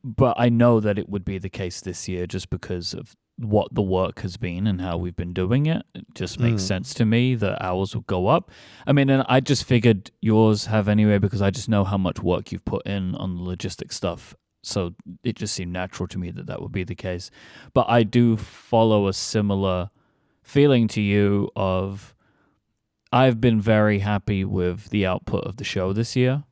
S1: But I know that it would be the case this year just because of what the work has been and how we've been doing it. It just makes sense to me that ours will go up. I mean, and I just figured yours have anyway because I just know how much work you've put in on the logistic stuff. So it just seemed natural to me that would be the case. But I do follow a similar feeling to you of I've been very happy with the output of the show this year.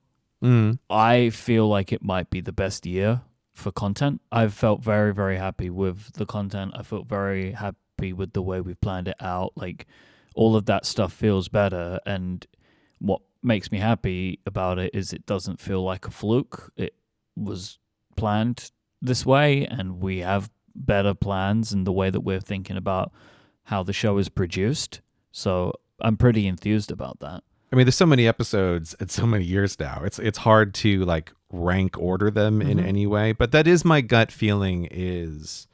S1: I feel like it might be the best year for content. I've felt very, very happy with the content. I felt very happy with the way we've planned it out. Like all of that stuff feels better. And what makes me happy about it is it doesn't feel like a fluke. It was planned this way, and we have better plans in the way that we're thinking about how the show is produced. So I'm pretty enthused about that.
S2: I mean, there's so many episodes and so many years now. It's hard to like rank order them in any way, but that is my gut feeling is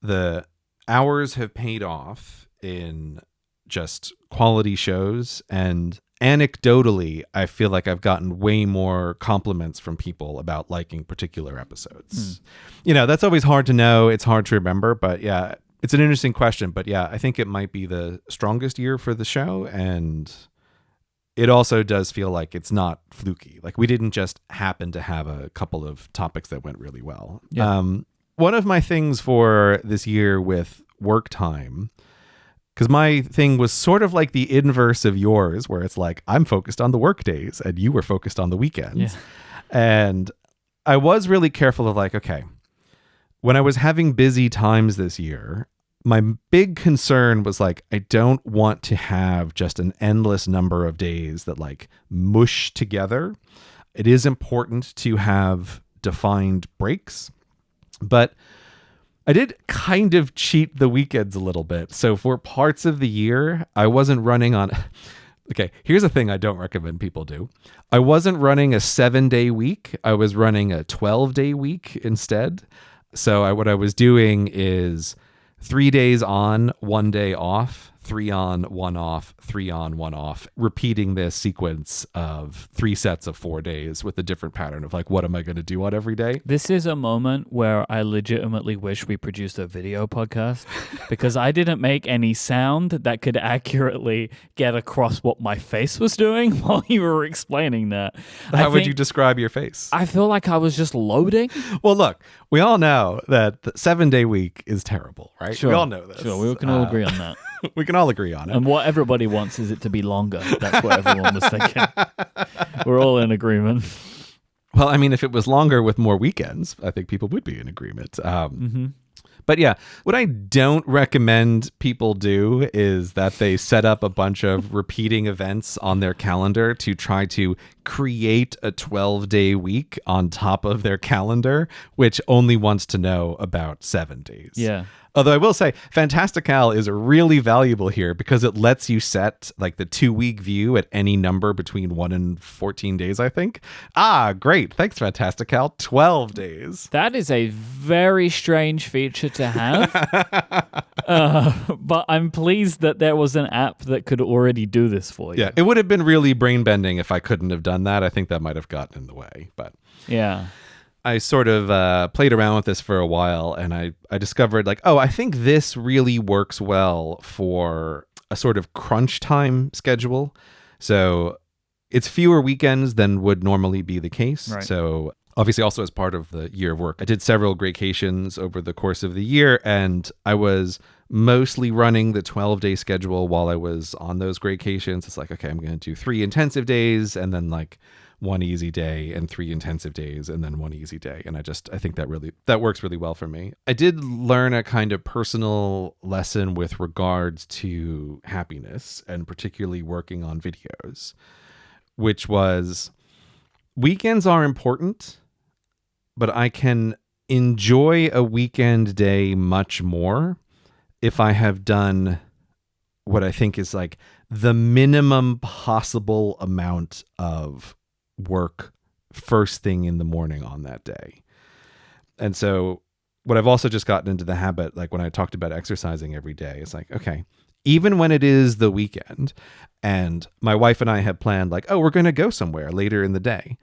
S2: the hours have paid off in just quality shows, and anecdotally, I feel like I've gotten way more compliments from people about liking particular episodes. You know, that's always hard to know. It's hard to remember, but yeah, it's an interesting question. But yeah, I think it might be the strongest year for the show, and it also does feel like it's not fluky. Like we didn't just happen to have a couple of topics that went really well.
S1: Yeah.
S2: One of my things for this year with work time, because my thing was sort of like the inverse of yours, where it's like I'm focused on the work days and you were focused on the weekends.
S1: Yeah.
S2: And I was really careful of like, okay, when I was having busy times this year, my big concern was like, I don't want to have just an endless number of days that like mush together. It is important to have defined breaks, but I did kind of cheat the weekends a little bit. So for parts of the year, I wasn't running on... Okay, here's a thing I don't recommend people do. I wasn't running a 7-day week. I was running a 12-day week instead. So what I was doing is 3 days on, 1 day off, 3 on, 1 off, 3 on, 1 off, repeating this sequence of 3 sets of 4 days with a different pattern of like, what am I going to do on every day?
S1: This is a moment where I legitimately wish we produced a video podcast because I didn't make any sound that could accurately get across what my face was doing while you were explaining that.
S2: How would you describe your face?
S1: I feel like I was just loading.
S2: Well, look, we all know that the 7-day week is terrible, right?
S1: Sure.
S2: We all know this.
S1: Sure, we can all agree on that.
S2: We can all agree on it.
S1: And what everybody wants is it to be longer. That's what everyone was thinking. We're all in agreement.
S2: Well, I mean, if it was longer with more weekends, I think people would be in agreement. But yeah, what I don't recommend people do is that they set up a bunch of repeating events on their calendar to try to create a 12-day week on top of their calendar, which only wants to know about 7 days.
S1: Yeah.
S2: Although I will say, Fantastical is really valuable here because it lets you set like the 2-week view at any number between 1 and 14 days, I think. Ah, great. Thanks, Fantastical. 12 days.
S1: That is a very strange feature to have. But I'm pleased that there was an app that could already do this for you.
S2: Yeah, it would have been really brain-bending if I couldn't have done that. I think that might have gotten in the way, but...
S1: Yeah.
S2: I sort of played around with this for a while, and I discovered like, oh, I think this really works well for a sort of crunch time schedule. So it's fewer weekends than would normally be the case.
S1: Right.
S2: So obviously also as part of the year of work. I did several greycations over the course of the year, and I was mostly running the 12-day schedule while I was on those greycations. It's like, okay, I'm going to do 3 intensive days and then like 1 easy day and 3 intensive days and then 1 easy day. And I think that works really well for me. I did learn a kind of personal lesson with regards to happiness and particularly working on videos, which was weekends are important, but I can enjoy a weekend day much more if I have done what I think is like the minimum possible amount of work first thing in the morning on that day. And so what I've also just gotten into the habit, like when I talked about exercising every day, it's like, okay, even when it is the weekend and my wife and I have planned like, oh, we're going to go somewhere later in the day,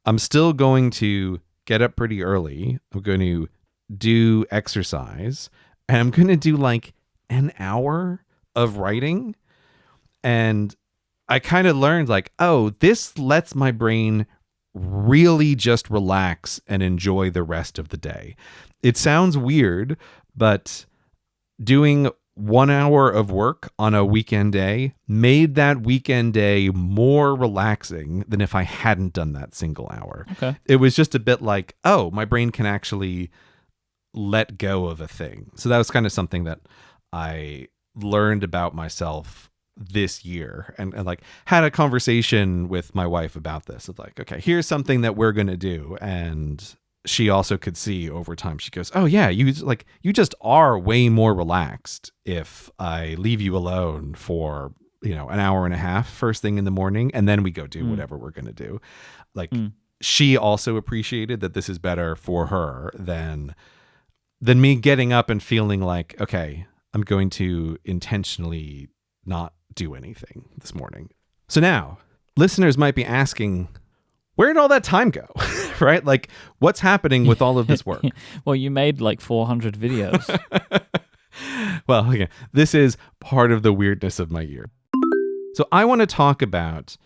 S2: I'm still going to get up pretty early. I'm going to do exercise, and I'm going to do like an hour of writing. And I kind of learned like, oh, this lets my brain really just relax and enjoy the rest of the day. It sounds weird, but doing 1 hour of work on a weekend day made that weekend day more relaxing than if I hadn't done that single hour.
S1: Okay.
S2: It was just a bit like, oh, my brain can actually let go of a thing. So that was kind of something that I learned about myself this year, and like had a conversation with my wife about this of like, okay, here's something that we're going to do. And she also could see over time, she goes, oh yeah, you just are way more relaxed if I leave you alone for, an hour and a half first thing in the morning. And then we go do whatever we're going to do. Like she also appreciated that this is better for her than me getting up and feeling like, okay, I'm going to intentionally not do anything this morning. So now listeners might be asking, where did all that time go? Right? Like, what's happening with all of this work?
S1: Well, you made like 400 videos.
S2: Well, okay, this is part of the weirdness of my year. So I want to talk about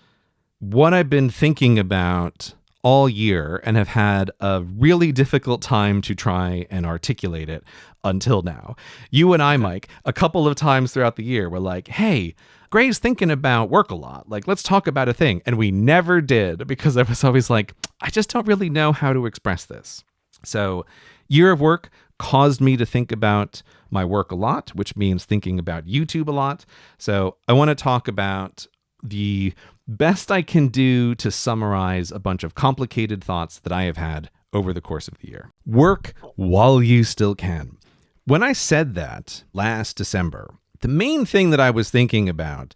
S2: what I've been thinking about all year and have had a really difficult time to try and articulate it until now. You and I, Myke, a couple of times throughout the year were like, hey, Gray's thinking about work a lot. Like, let's talk about a thing. And we never did, because I was always like, I just don't really know how to express this. So year of work caused me to think about my work a lot, which means thinking about YouTube a lot. So I want to talk about the best I can do to summarize a bunch of complicated thoughts that I have had over the course of the year. Work while you still can. When I said that last December, the main thing that I was thinking about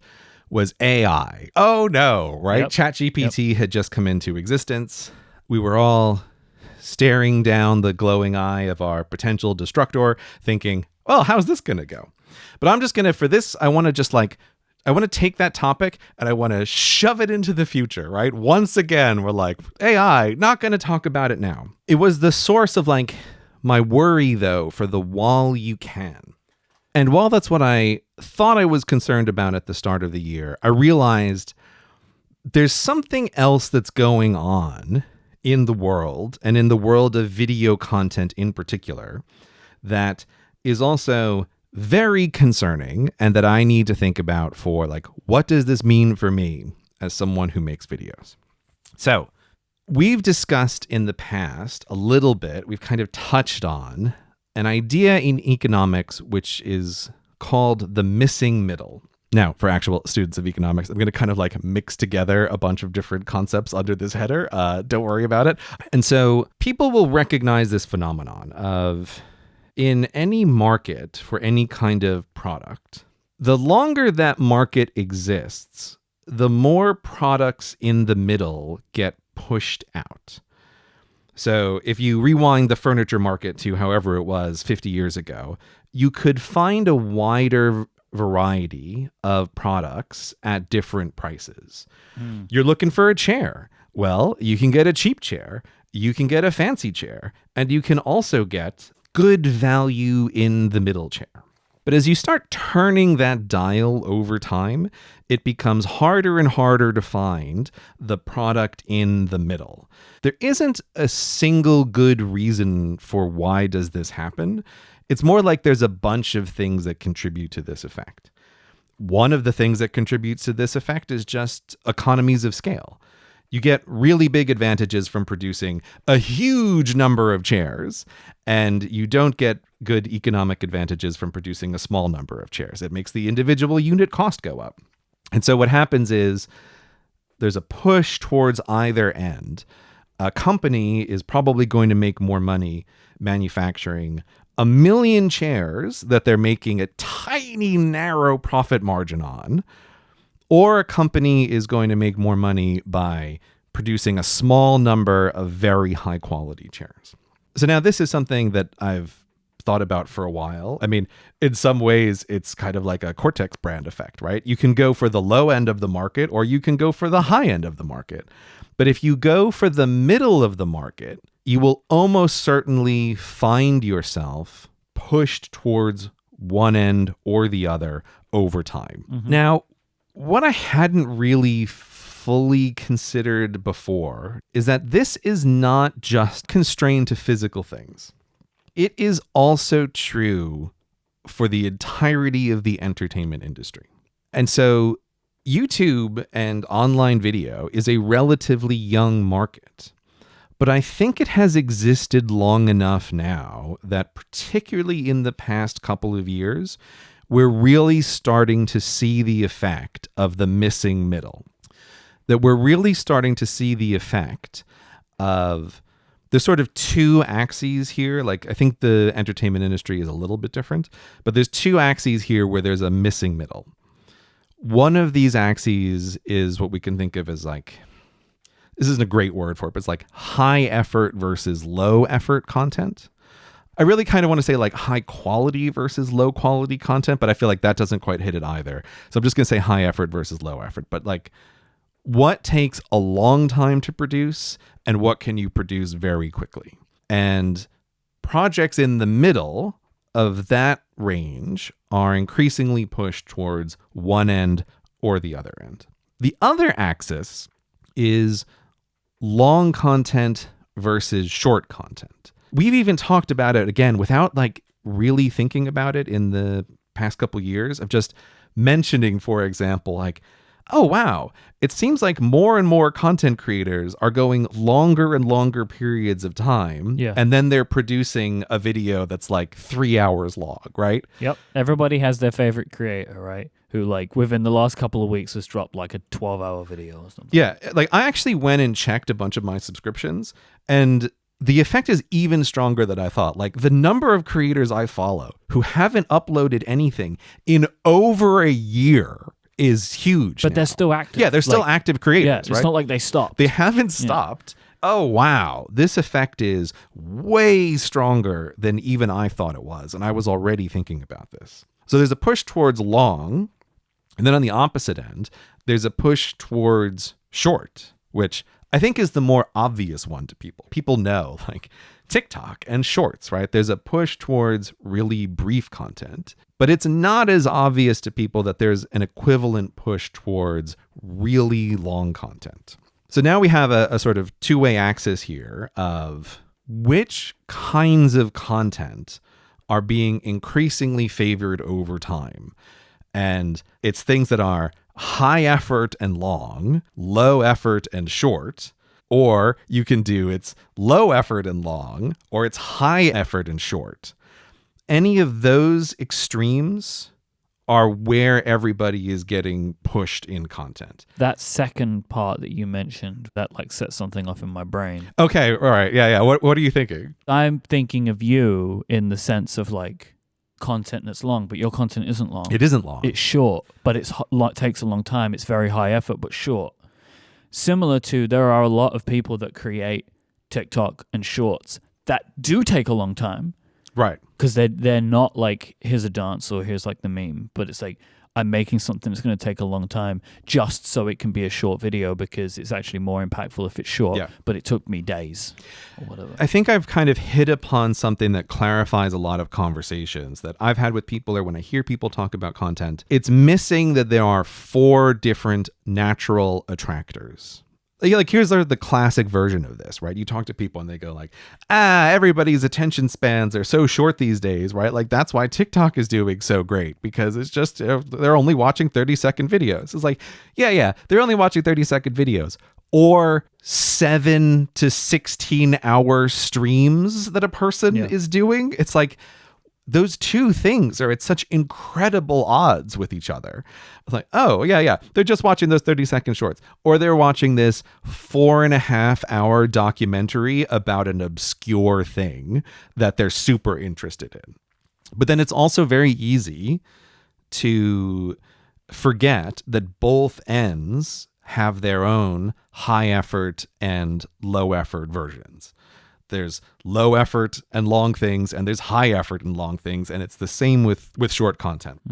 S2: was AI. Oh no, right?
S1: Yep.
S2: ChatGPT had just come into existence. We were all staring down the glowing eye of our potential destructor thinking, well, how's this going to go? But I'm just going to, for this, I want to take that topic and I want to shove it into the future, right? Once again, we're like, AI, not going to talk about it now. It was the source of like my worry though for the while you can. And while that's what I thought I was concerned about at the start of the year, I realized there's something else that's going on in the world, and in the world of video content in particular, that is also very concerning and that I need to think about for like, what does this mean for me as someone who makes videos? So we've discussed in the past a little bit, we've kind of touched on an idea in economics, which is called the missing middle. Now, for actual students of economics, I'm going to kind of like mix together a bunch of different concepts under this header. Don't worry about it. And so people will recognize this phenomenon of, in any market for any kind of product, the longer that market exists, the more products in the middle get pushed out. So if you rewind the furniture market to however it was 50 years ago, you could find a wider variety of products at different prices. You're looking for a chair. Well, you can get a cheap chair, you can get a fancy chair, and you can also get good value in the middle chair. But as you start turning that dial over time, it becomes harder and harder to find the product in the middle. There isn't a single good reason for why does this happen. It's more like there's a bunch of things that contribute to this effect. One of the things that contributes to this effect is just economies of scale. You get really big advantages from producing a huge number of chairs, and you don't get good economic advantages from producing a small number of chairs. It makes the individual unit cost go up. And so what happens is there's a push towards either end. A company is probably going to make more money manufacturing 1 million chairs that they're making a tiny, narrow profit margin on, or a company is going to make more money by producing a small number of very high quality chairs. So now this is something that I've thought about for a while. I mean, in some ways, it's kind of like a Cortex brand effect, right? You can go for the low end of the market or you can go for the high end of the market. But if you go for the middle of the market, you will almost certainly find yourself pushed towards one end or the other over time. Mm-hmm. Now, what I hadn't really fully considered before is that this is not just constrained to physical things. It is also true for the entirety of the entertainment industry. And so YouTube and online video is a relatively young market. But I think it has existed long enough now that particularly in the past couple of years, we're really starting to see the effect of the missing middle. That we're really starting to see the effect of there's sort of two axes here. Like I think the entertainment industry is a little bit different, but there's two axes here where there's a missing middle. One of these axes is what we can think of as like, this isn't a great word for it, but it's like high effort versus low effort content. I really kind of want to say like high quality versus low quality content, but I feel like that doesn't quite hit it either. So I'm just going to say high effort versus low effort. But like what takes a long time to produce and what can you produce very quickly? And projects in the middle of that range are increasingly pushed towards one end or the other end. The other axis is long content versus short content. We've even talked about it again without like really thinking about it in the past couple years of just mentioning, for example, like, oh, wow, it seems like more and more content creators are going longer and longer periods of time.
S1: Yeah.
S2: And then they're producing a video that's like 3 hours long, right?
S1: Yep. Everybody has their favorite creator, right? Who like within the last couple of weeks has dropped like a 12-hour video or something.
S2: Yeah. Like I actually went and checked a bunch of my subscriptions and the effect is even stronger than I thought. Like the number of creators I follow who haven't uploaded anything in over a year is huge.
S1: But
S2: now.
S1: They're still active.
S2: Yeah, they're still active creators.
S1: Yeah, it's
S2: right?
S1: not like they stopped.
S2: They haven't stopped. Yeah. Oh, wow. This effect is way stronger than even I thought it was. And I was already thinking about this. So there's a push towards long. And then on the opposite end, there's a push towards short, which I think is the more obvious one to people. People know like TikTok and shorts, right? There's a push towards really brief content, but it's not as obvious to people that there's an equivalent push towards really long content. So now we have a sort of two-way axis here of which kinds of content are being increasingly favored over time. And it's things that are high effort and long, low effort and short, or you can do it's low effort and long, or it's high effort and short. Any of those extremes are where everybody is getting pushed in content.
S1: That second part that you mentioned, that like set something off in my brain.
S2: Okay, all right. Yeah. What are you thinking?
S1: I'm thinking of you in the sense of like content that's long, but your content isn't long.
S2: It isn't long.
S1: It's short, but it takes a long time. It's very high effort, but short. Similar to, there are a lot of people that create TikTok and shorts that do take a long time.
S2: Right.
S1: Because they're not like, here's a dance or here's like the meme, but it's like, I'm making something that's going to take a long time just so it can be a short video because it's actually more impactful if it's short, but it took me days or whatever.
S2: I think I've kind of hit upon something that clarifies a lot of conversations that I've had with people, or when I hear people talk about content. It's missing that there are 4 different natural attractors. Like, here's the classic version of this, right? You talk to people and they go like, everybody's attention spans are so short these days, right? Like, that's why TikTok is doing so great, because it's just, they're only watching 30-second videos. It's like, yeah, they're only watching 30-second videos. Or 7 to 16 hour streams that a person is doing. It's like, those two things are at such incredible odds with each other. It's like, oh, yeah. They're just watching those 30-second shorts. Or they're watching this 4.5-hour documentary about an obscure thing that they're super interested in. But then it's also very easy to forget that both ends have their own high effort and low effort versions. There's low effort and long things, and there's high effort and long things, and it's the same with short content.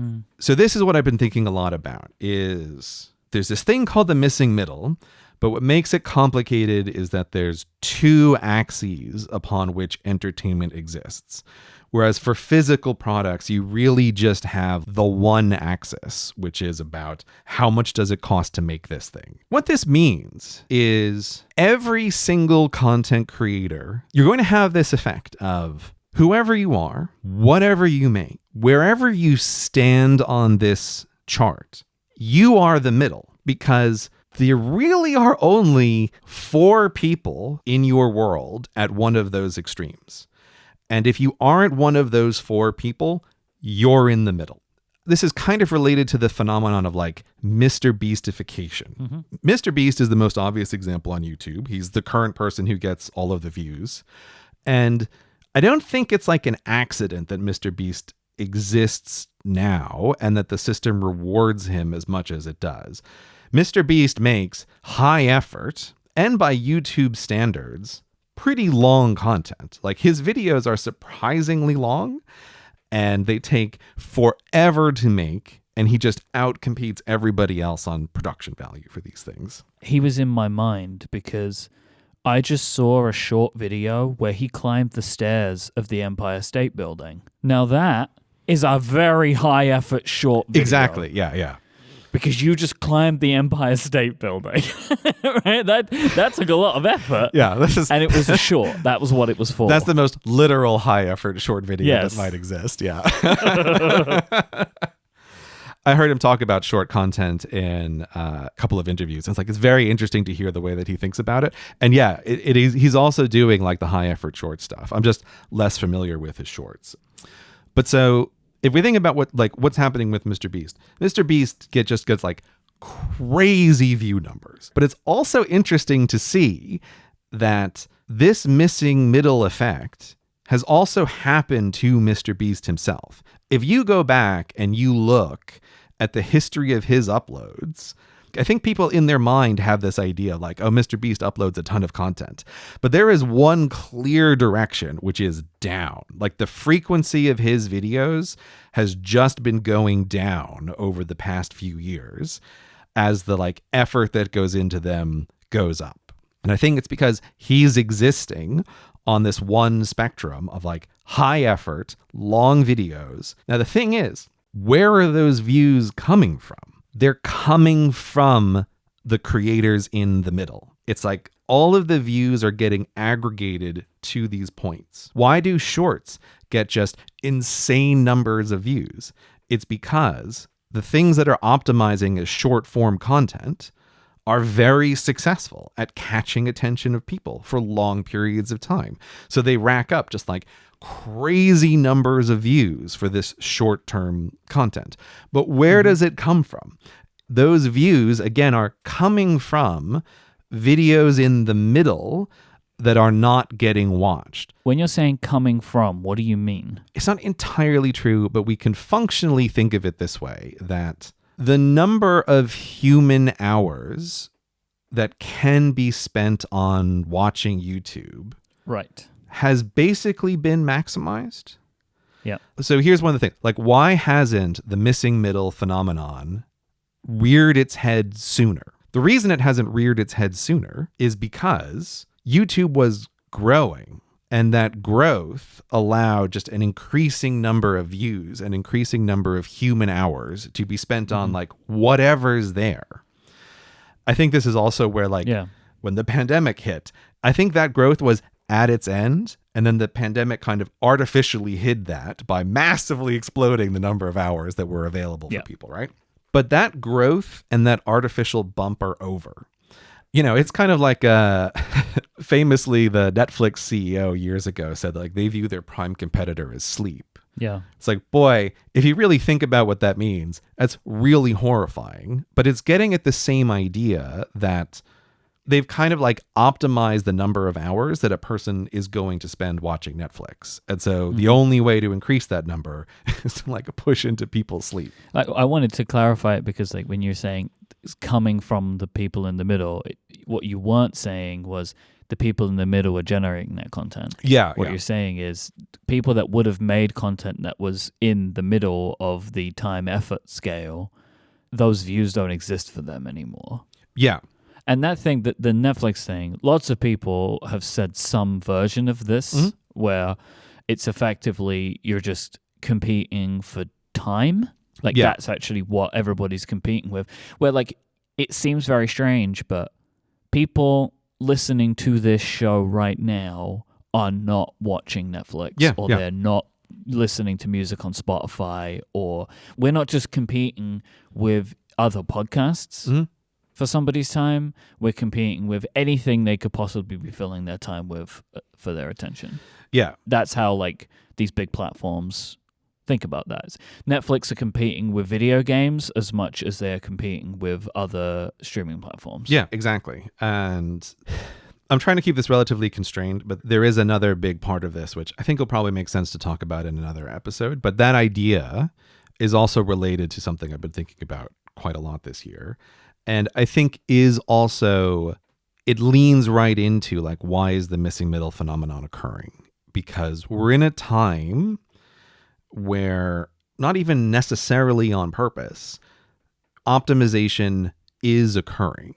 S2: So this is what I've been thinking a lot about, is there's this thing called the missing middle, but what makes it complicated is that there's 2 axes upon which entertainment exists. Whereas for physical products, you really just have the one axis, which is about how much does it cost to make this thing. What this means is every single content creator, you're going to have this effect of whoever you are, whatever you make, wherever you stand on this chart, you are the middle, because there really are only 4 people in your world at one of those extremes. And if you aren't one of those 4 people, you're in the middle. This is kind of related to the phenomenon of like Mr. Beastification. Mr. Beast is the most obvious example on YouTube. He's the current person who gets all of the views. And I don't think it's like an accident that Mr. Beast exists now and that the system rewards him as much as it does. Mr. Beast makes high effort, and by YouTube standards, pretty long content. Like, his videos are surprisingly long and they take forever to make, and he just outcompetes everybody else on production value for these things.
S1: He was in my mind because I just saw a short video where he climbed the stairs of the Empire State Building. Now that is a very high effort short video.
S2: Exactly. Yeah.
S1: Because you just climbed the Empire State Building, right? That took a lot of effort.
S2: Yeah,
S1: and it was a short. That was what it was for.
S2: That's the most literal high effort short video that might exist. Yeah. I heard him talk about short content in a couple of interviews. And it's very interesting to hear the way that he thinks about it. And yeah, he's also doing like the high effort short stuff. I'm just less familiar with his shorts. But so if we think about what's happening with Mr. Beast just gets like crazy view numbers. But it's also interesting to see that this missing middle effect has also happened to Mr. Beast himself. If you go back and you look at the history of his uploads, I think people in their mind have this idea like, oh, Mr. Beast uploads a ton of content. But there is one clear direction, which is down. Like, the frequency of his videos has just been going down over the past few years as the effort that goes into them goes up. And I think it's because he's existing on this one spectrum of high effort, long videos. Now, the thing is, where are those views coming from? They're coming from the creators in the middle. It's like all of the views are getting aggregated to these points. Why do shorts get just insane numbers of views? It's because the things that are optimizing as short form content are very successful at catching attention of people for long periods of time. So they rack up just crazy numbers of views for this short-term content. But where does it come from? Those views, again, are coming from videos in the middle that are not getting watched.
S1: When you're saying coming from, what do you mean?
S2: It's not entirely true, but we can functionally think of it this way, that the number of human hours that can be spent on watching YouTube
S1: right.
S2: has basically been maximized.
S1: Yeah.
S2: So here's one of the things. Like, why hasn't the missing middle phenomenon reared its head sooner? The reason it hasn't reared its head sooner is because YouTube was growing, and that growth allowed just an increasing number of views, an increasing number of human hours to be spent on like whatever's there. I think this is also where like when the pandemic hit, I think that growth was at its end, and then the pandemic kind of artificially hid that by massively exploding the number of hours that were available for people, right? But that growth and that artificial bump are over. You know, it's kind of like famously the Netflix CEO years ago said like they view their prime competitor as sleep.
S1: Yeah.
S2: It's like, boy, if you really think about what that means, that's really horrifying. But it's getting at the same idea that they've kind of like optimized the number of hours that a person is going to spend watching Netflix. And so the only way to increase that number is to like push into people's sleep.
S1: I wanted to clarify it because like when you're saying it's coming from the people in the middle, what you weren't saying was the people in the middle are generating that content.
S2: Yeah.
S1: What you're saying is people that would have made content that was in the middle of the time effort scale, those views don't exist for them anymore.
S2: Yeah.
S1: And that thing, the Netflix thing, lots of people have said some version of this where it's effectively you're just competing for time. Like that's actually what everybody's competing with. Where like it seems very strange, but people listening to this show right now are not watching Netflix or they're not listening to music on Spotify, or we're not just competing with other podcasts. For somebody's time, we're competing with anything they could possibly be filling their time with for their attention.
S2: Yeah.
S1: That's how like these big platforms think about that. Netflix are competing with video games as much as they're competing with other streaming platforms.
S2: Yeah, exactly. And I'm trying to keep this relatively constrained, but there is another big part of this, which I think will probably make sense to talk about in another episode. But that idea is also related to something I've been thinking about quite a lot this year. And I think is also, it leans right into like, why is the missing middle phenomenon occurring? Because we're in a time where, not even necessarily on purpose, optimization is occurring.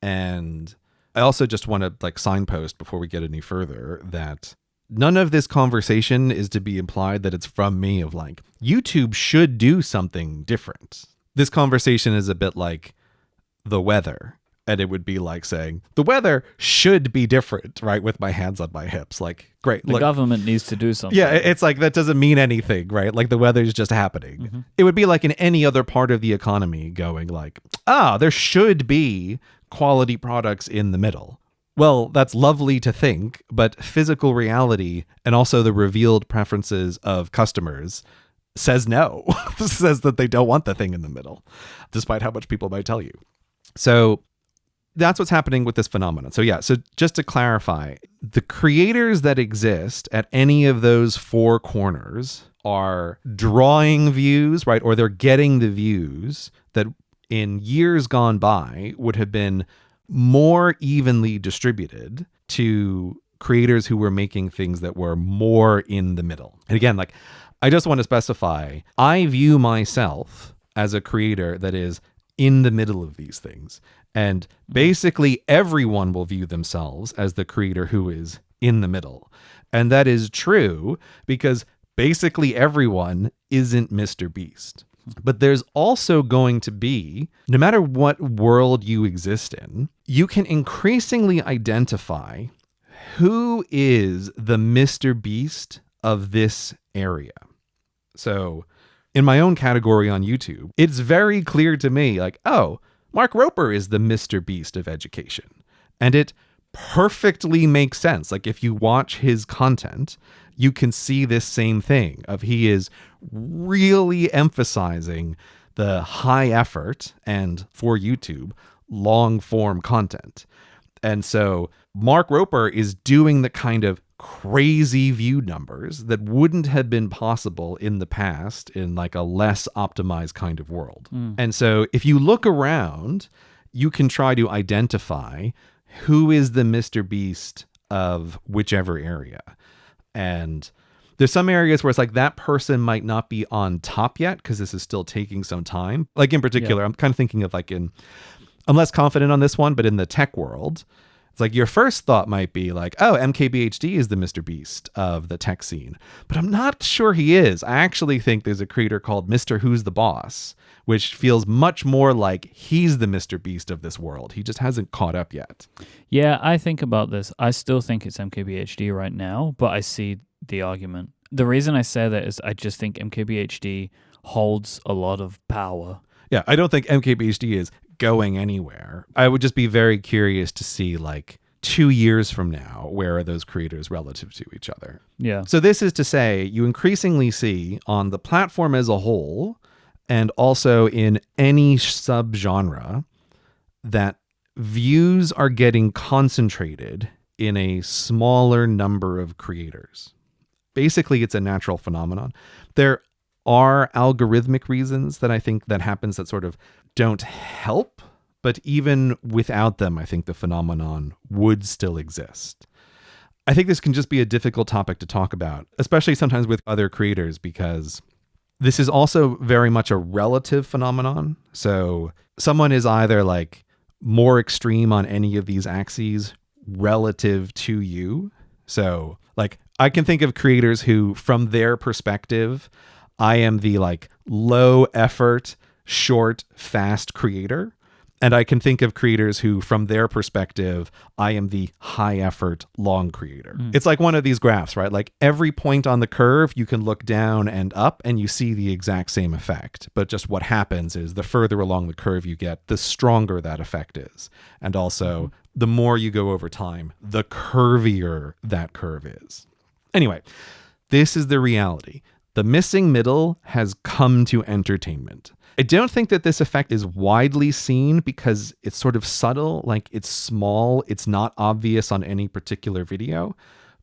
S2: And I also just want to like signpost before we get any further that none of this conversation is to be implied that it's from me of like, YouTube should do something different. This conversation is a bit like the weather, and it would be like saying the weather should be different, right? With my hands on my hips, like, great,
S1: the government needs to do something.
S2: Yeah, it's like that doesn't mean anything, right? Like the weather is just happening. It would be like in any other part of the economy going like, there should be quality products in the middle. Well, that's lovely to think, but physical reality and also the revealed preferences of customers says no. Says that they don't want the thing in the middle, despite how much people might tell you. So that's what's happening with this phenomenon. So so just to clarify, the creators that exist at any of those four corners are drawing views, right? Or they're getting the views that in years gone by would have been more evenly distributed to creators who were making things that were more in the middle. And again, like, I just want to specify, I view myself as a creator that is in the middle of these things. And basically everyone will view themselves as the creator who is in the middle. And that is true because basically everyone isn't Mr. Beast. But there's also going to be, no matter what world you exist in, you can increasingly identify who is the Mr. Beast of this area. So in my own category on YouTube, it's very clear to me, like, Mark Roper is the Mr. Beast of education. And it perfectly makes sense. Like, if you watch his content, you can see this same thing of he is really emphasizing the high effort and, for YouTube, long form content. And so Mark Roper is doing the kind of crazy view numbers that wouldn't have been possible in the past in like a less optimized kind of world. And so if you look around, you can try to identify who is the Mr. Beast of whichever area. And There's some areas where it's like that person might not be on top yet because this is still taking some time. Like in particular, I'm kind of thinking of I'm less confident on this one, but in the tech world, it's like your first thought might be like, oh, MKBHD is the Mr. Beast of the tech scene. But I'm not sure he is. I actually think there's a creator called Mr. Who's the Boss, which feels much more like he's the Mr. Beast of this world. He just hasn't caught up yet.
S1: Yeah, I think about this. I still think it's MKBHD right now, but I see the argument. The reason I say that is I just think MKBHD holds a lot of power.
S2: Yeah, I don't think MKBHD is going anywhere. I would just be very curious to see 2 years from now, where are those creators relative to each other?
S1: Yeah.
S2: So this is to say you increasingly see on the platform as a whole and also in any subgenre that views are getting concentrated in a smaller number of creators. Basically, it's a natural phenomenon. There are algorithmic reasons that I think that happens that sort of don't help, but even without them, I think the phenomenon would still exist. I think this can just be a difficult topic to talk about, especially sometimes with other creators, because this is also very much a relative phenomenon. So someone is either more extreme on any of these axes relative to you. So I can think of creators who, from their perspective, I am the low effort, short, fast creator. And I can think of creators who, from their perspective, I am the high effort, long creator. It's like one of these graphs, right? Every point on the curve, you can look down and up and you see the exact same effect. But just what happens is the further along the curve you get, the stronger that effect is. And also, the more you go over time, the curvier that curve is. Anyway, this is the reality. The missing middle has come to entertainment. I don't think that this effect is widely seen because it's sort of subtle, it's small, it's not obvious on any particular video,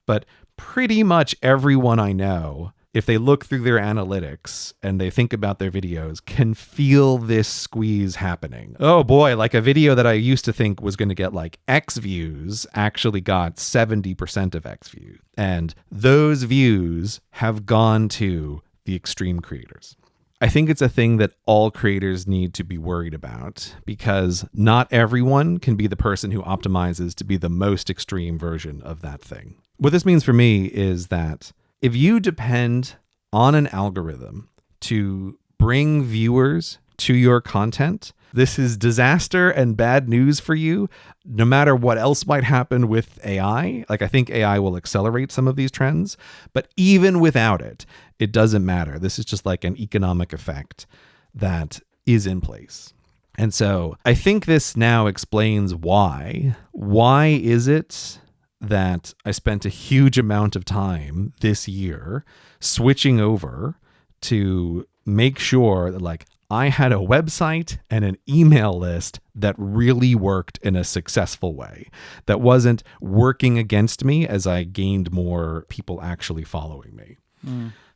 S2: but pretty much everyone I know, if they look through their analytics and they think about their videos, can feel this squeeze happening. Oh boy, a video that I used to think was going to get X views actually got 70% of X views. And those views have gone to the extreme creators. I think it's a thing that all creators need to be worried about because not everyone can be the person who optimizes to be the most extreme version of that thing. What this means for me is that if you depend on an algorithm to bring viewers to your content, this is disaster and bad news for you, no matter what else might happen with AI. I think AI will accelerate some of these trends, but even without it, it doesn't matter. This is just an economic effect that is in place. And so I think this now explains why. Why is it that I spent a huge amount of time this year switching over to make sure that I had a website and an email list that really worked in a successful way, that wasn't working against me as I gained more people actually following me.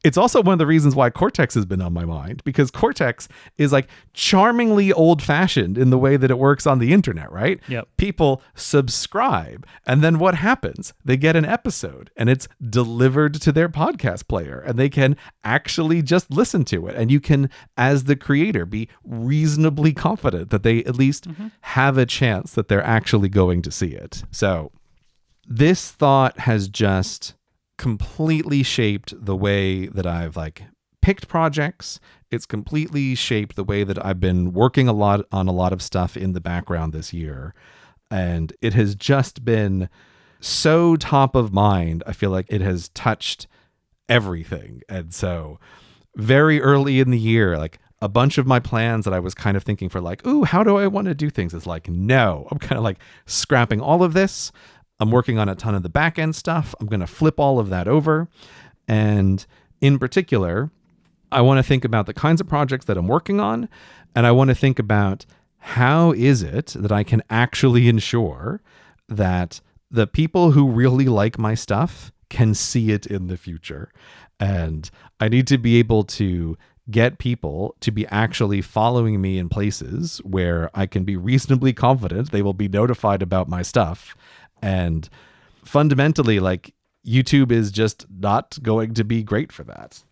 S2: It's also one of the reasons why Cortex has been on my mind, because Cortex is charmingly old-fashioned in the way that it works on the internet, right?
S1: Yep.
S2: People subscribe, and then what happens? They get an episode, and it's delivered to their podcast player, and they can actually just listen to it. And you can, as the creator, be reasonably confident that they at least have a chance that they're actually going to see it. So this thought has just completely shaped the way that I've picked projects. It's completely shaped the way that I've been working on a lot of stuff in the background this year. And it has just been so top of mind. I feel like it has touched everything. And so very early in the year, a bunch of my plans that I was kind of thinking for ooh, how do I want to do things? It's no, I'm kind of scrapping all of this. I'm working on a ton of the back end stuff. I'm going to flip all of that over. And in particular, I want to think about the kinds of projects that I'm working on. And I want to think about how is it that I can actually ensure that the people who really like my stuff can see it in the future. And I need to be able to get people to be actually following me in places where I can be reasonably confident they will be notified about my stuff. And fundamentally, YouTube is just not going to be great for that.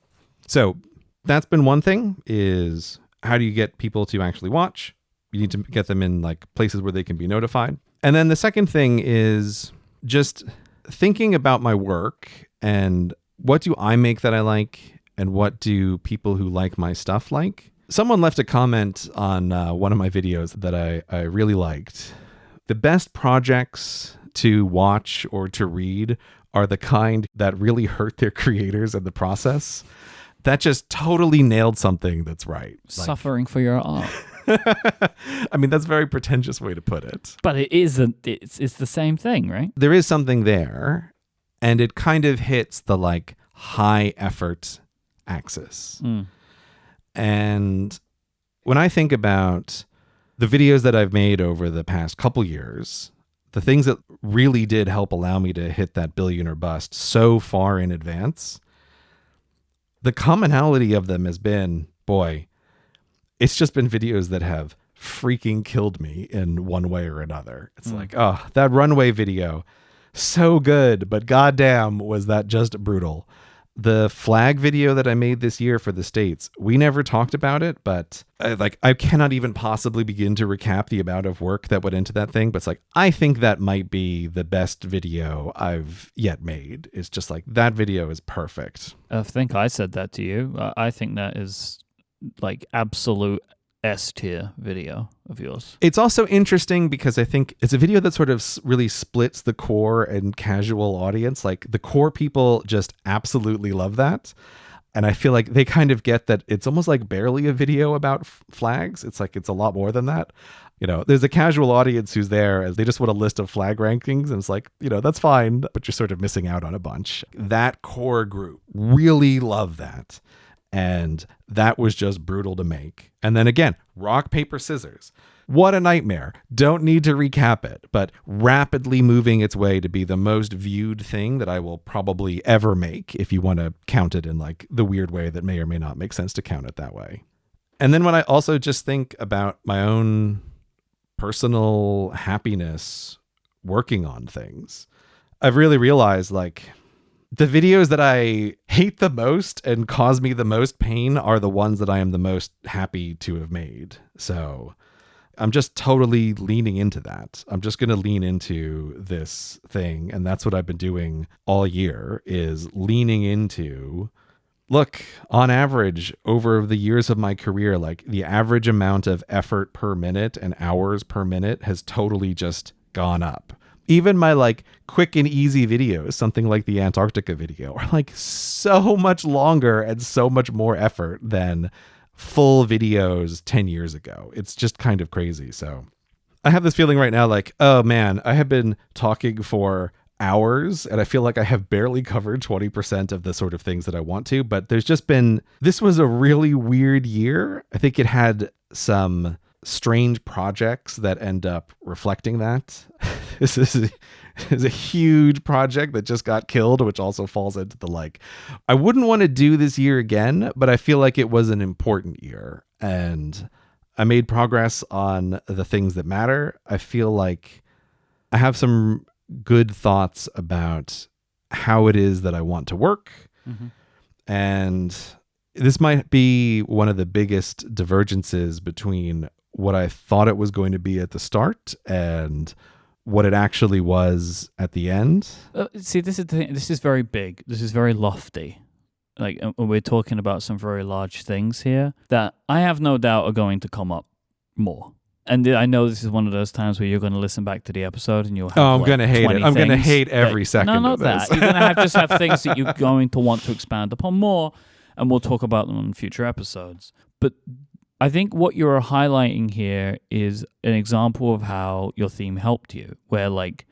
S2: So that's been one thing, is how do you get people to actually watch? You need to get them in like places where they can be notified. And then the second thing is just thinking about my work and what do I make that I like and what do people who like my stuff like. Someone left a comment on one of my videos that I really liked. The best projects to watch or to read are the kind that really hurt their creators in the process. That just totally nailed something that's right.
S1: Suffering for your art.
S2: I mean, that's a very pretentious way to put it.
S1: But it's the same thing, right?
S2: There is something there, and it kind of hits the like high effort axis. And when I think about the videos that I've made over the past couple years, the things that really did help allow me to hit that billion or bust so far in advance, the commonality of them has been, boy, it's just been videos that have freaking killed me in one way or another. It's like, oh, that runway video, so good, but goddamn, was that just brutal. The flag video that I made this year for the States, we never talked about it, but I cannot even possibly begin to recap the amount of work that went into that thing. But it's like, I think that might be the best video I've yet made. It's just like, that video is perfect.
S1: I think I said that to you. I think that is like absolute S tier video of yours.
S2: It's also interesting because I think it's a video that sort of really splits the core and casual audience. Like the core people just absolutely love that. And I feel like they kind of get that it's almost like barely a video about flags. It's like, it's a lot more than that. You know, there's a casual audience who's there as they just want a list of flag rankings. And it's like, you know, that's fine, but you're sort of missing out on a bunch. That core group really love that. And that was just brutal to make. And then again, rock, paper, scissors. What a nightmare. Don't need to recap it, but rapidly moving its way to be the most viewed thing that I will probably ever make, if you want to count it in like the weird way that may or may not make sense to count it that way. And then when I also just think about my own personal happiness working on things, I've really realized like, the videos that I hate the most and cause me the most pain are the ones that I am the most happy to have made. So I'm just totally leaning into that. I'm just going to lean into this thing. And that's what I've been doing all year, is leaning into, look, on average, over the years of my career, like the average amount of effort per minute and hours per minute has totally just gone up. Even my like quick and easy videos, something like the Antarctica video, are like so much longer and so much more effort than full videos 10 years ago. It's just kind of crazy. So I have this feeling right now like, oh man, I have been talking for hours and I feel like I have barely covered 20% of the sort of things that I want to, but there's just been, this was a really weird year. I think it had some strange projects that end up reflecting that. This is a huge project that just got killed, which also falls into the like, I wouldn't want to do this year again, but I feel like it was an important year and I made progress on the things that matter. I feel like I have some good thoughts about how it is that I want to work. Mm-hmm. And this might be one of the biggest divergences between what I thought it was going to be at the start and what it actually was at the end.
S1: See, this is the thing. This is very big. This is very lofty. Like, we're talking about some very large things here that I have no doubt are going to come up more. And I know this is one of those times where you're going to listen back to the episode and you'll have
S2: I'm going to hate it. I'm going to hate every second
S1: of this. No, not that. You're going to just have things that you're going to want to expand upon more, and we'll talk about them on future episodes. But I think what you're highlighting here is an example of how your theme helped you, where like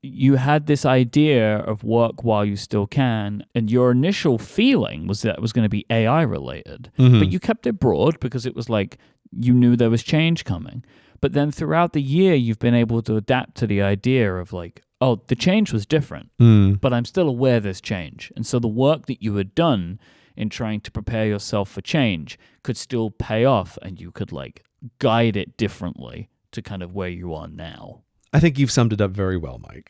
S1: you had this idea of work while you still can, and your initial feeling was that it was going to be AI related, but you kept it broad because it was like you knew there was change coming. But then throughout the year, you've been able to adapt to the idea of like, oh, the change was different, but I'm still aware there's change. And so the work that you had done in trying to prepare yourself for change could still pay off, and you could like guide it differently to kind of where you are now.
S2: I think you've summed it up very well, Myke.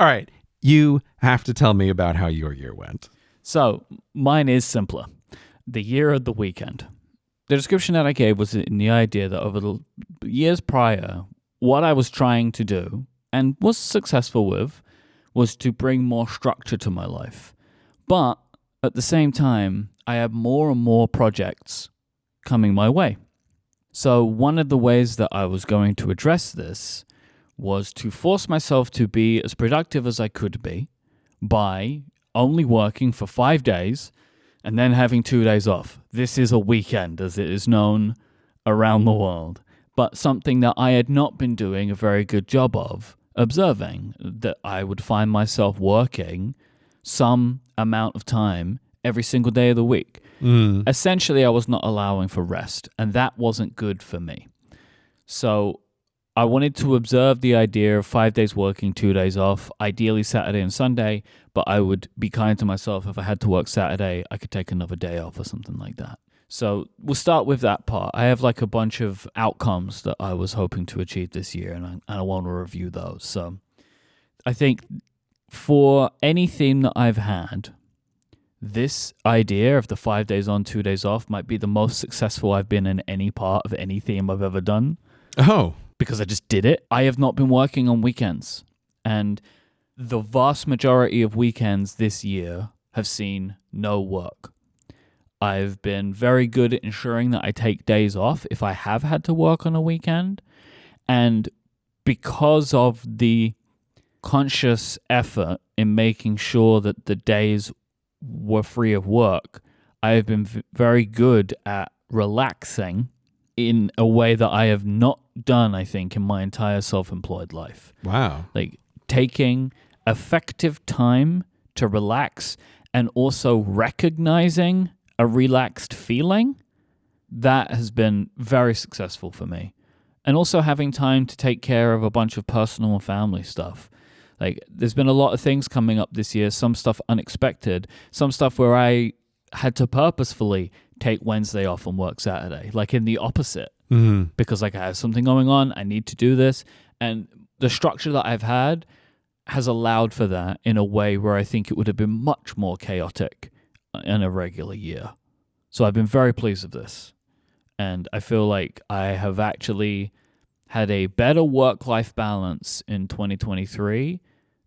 S2: All right. You have to tell me about how your year went.
S1: So mine is simpler. The year of the weekend. The description that I gave was in the idea that over the years prior, what I was trying to do and was successful with was to bring more structure to my life. But at the same time, I have more and more projects coming my way. So one of the ways that I was going to address this was to force myself to be as productive as I could be by only working for 5 days and then having 2 days off. This is a weekend, as it is known around the world, but something that I had not been doing a very good job of observing, that I would find myself working some amount of time every single day of the week. Essentially, I was not allowing for rest, and that wasn't good for me. So I wanted to observe the idea of 5 days working, 2 days off, ideally Saturday and Sunday, but I would be kind to myself. If I had to work Saturday, I could take another day off or something like that. So we'll start with that part. I have like a bunch of outcomes that I was hoping to achieve this year, and I want to review those. So I think for any theme that I've had, this idea of the 5 days on, 2 days off might be the most successful I've been in any part of any theme I've ever done.
S2: Oh.
S1: Because I just did it. I have not been working on weekends. And the vast majority of weekends this year have seen no work. I've been very good at ensuring that I take days off if I have had to work on a weekend. And because of the conscious effort in making sure that the days were free of work, I have been very good at relaxing in a way that I have not done, I think, in my entire self-employed life.
S2: Wow.
S1: Like taking effective time to relax and also recognizing a relaxed feeling, that has been very successful for me. And also having time to take care of a bunch of personal and family stuff. Like, there's been a lot of things coming up this year, some stuff unexpected, some stuff where I had to purposefully take Wednesday off and work Saturday, like in the opposite, because like I have something going on, I need to do this. And the structure that I've had has allowed for that in a way where I think it would have been much more chaotic in a regular year. So I've been very pleased with this. And I feel like I have actually had a better work-life balance in 2023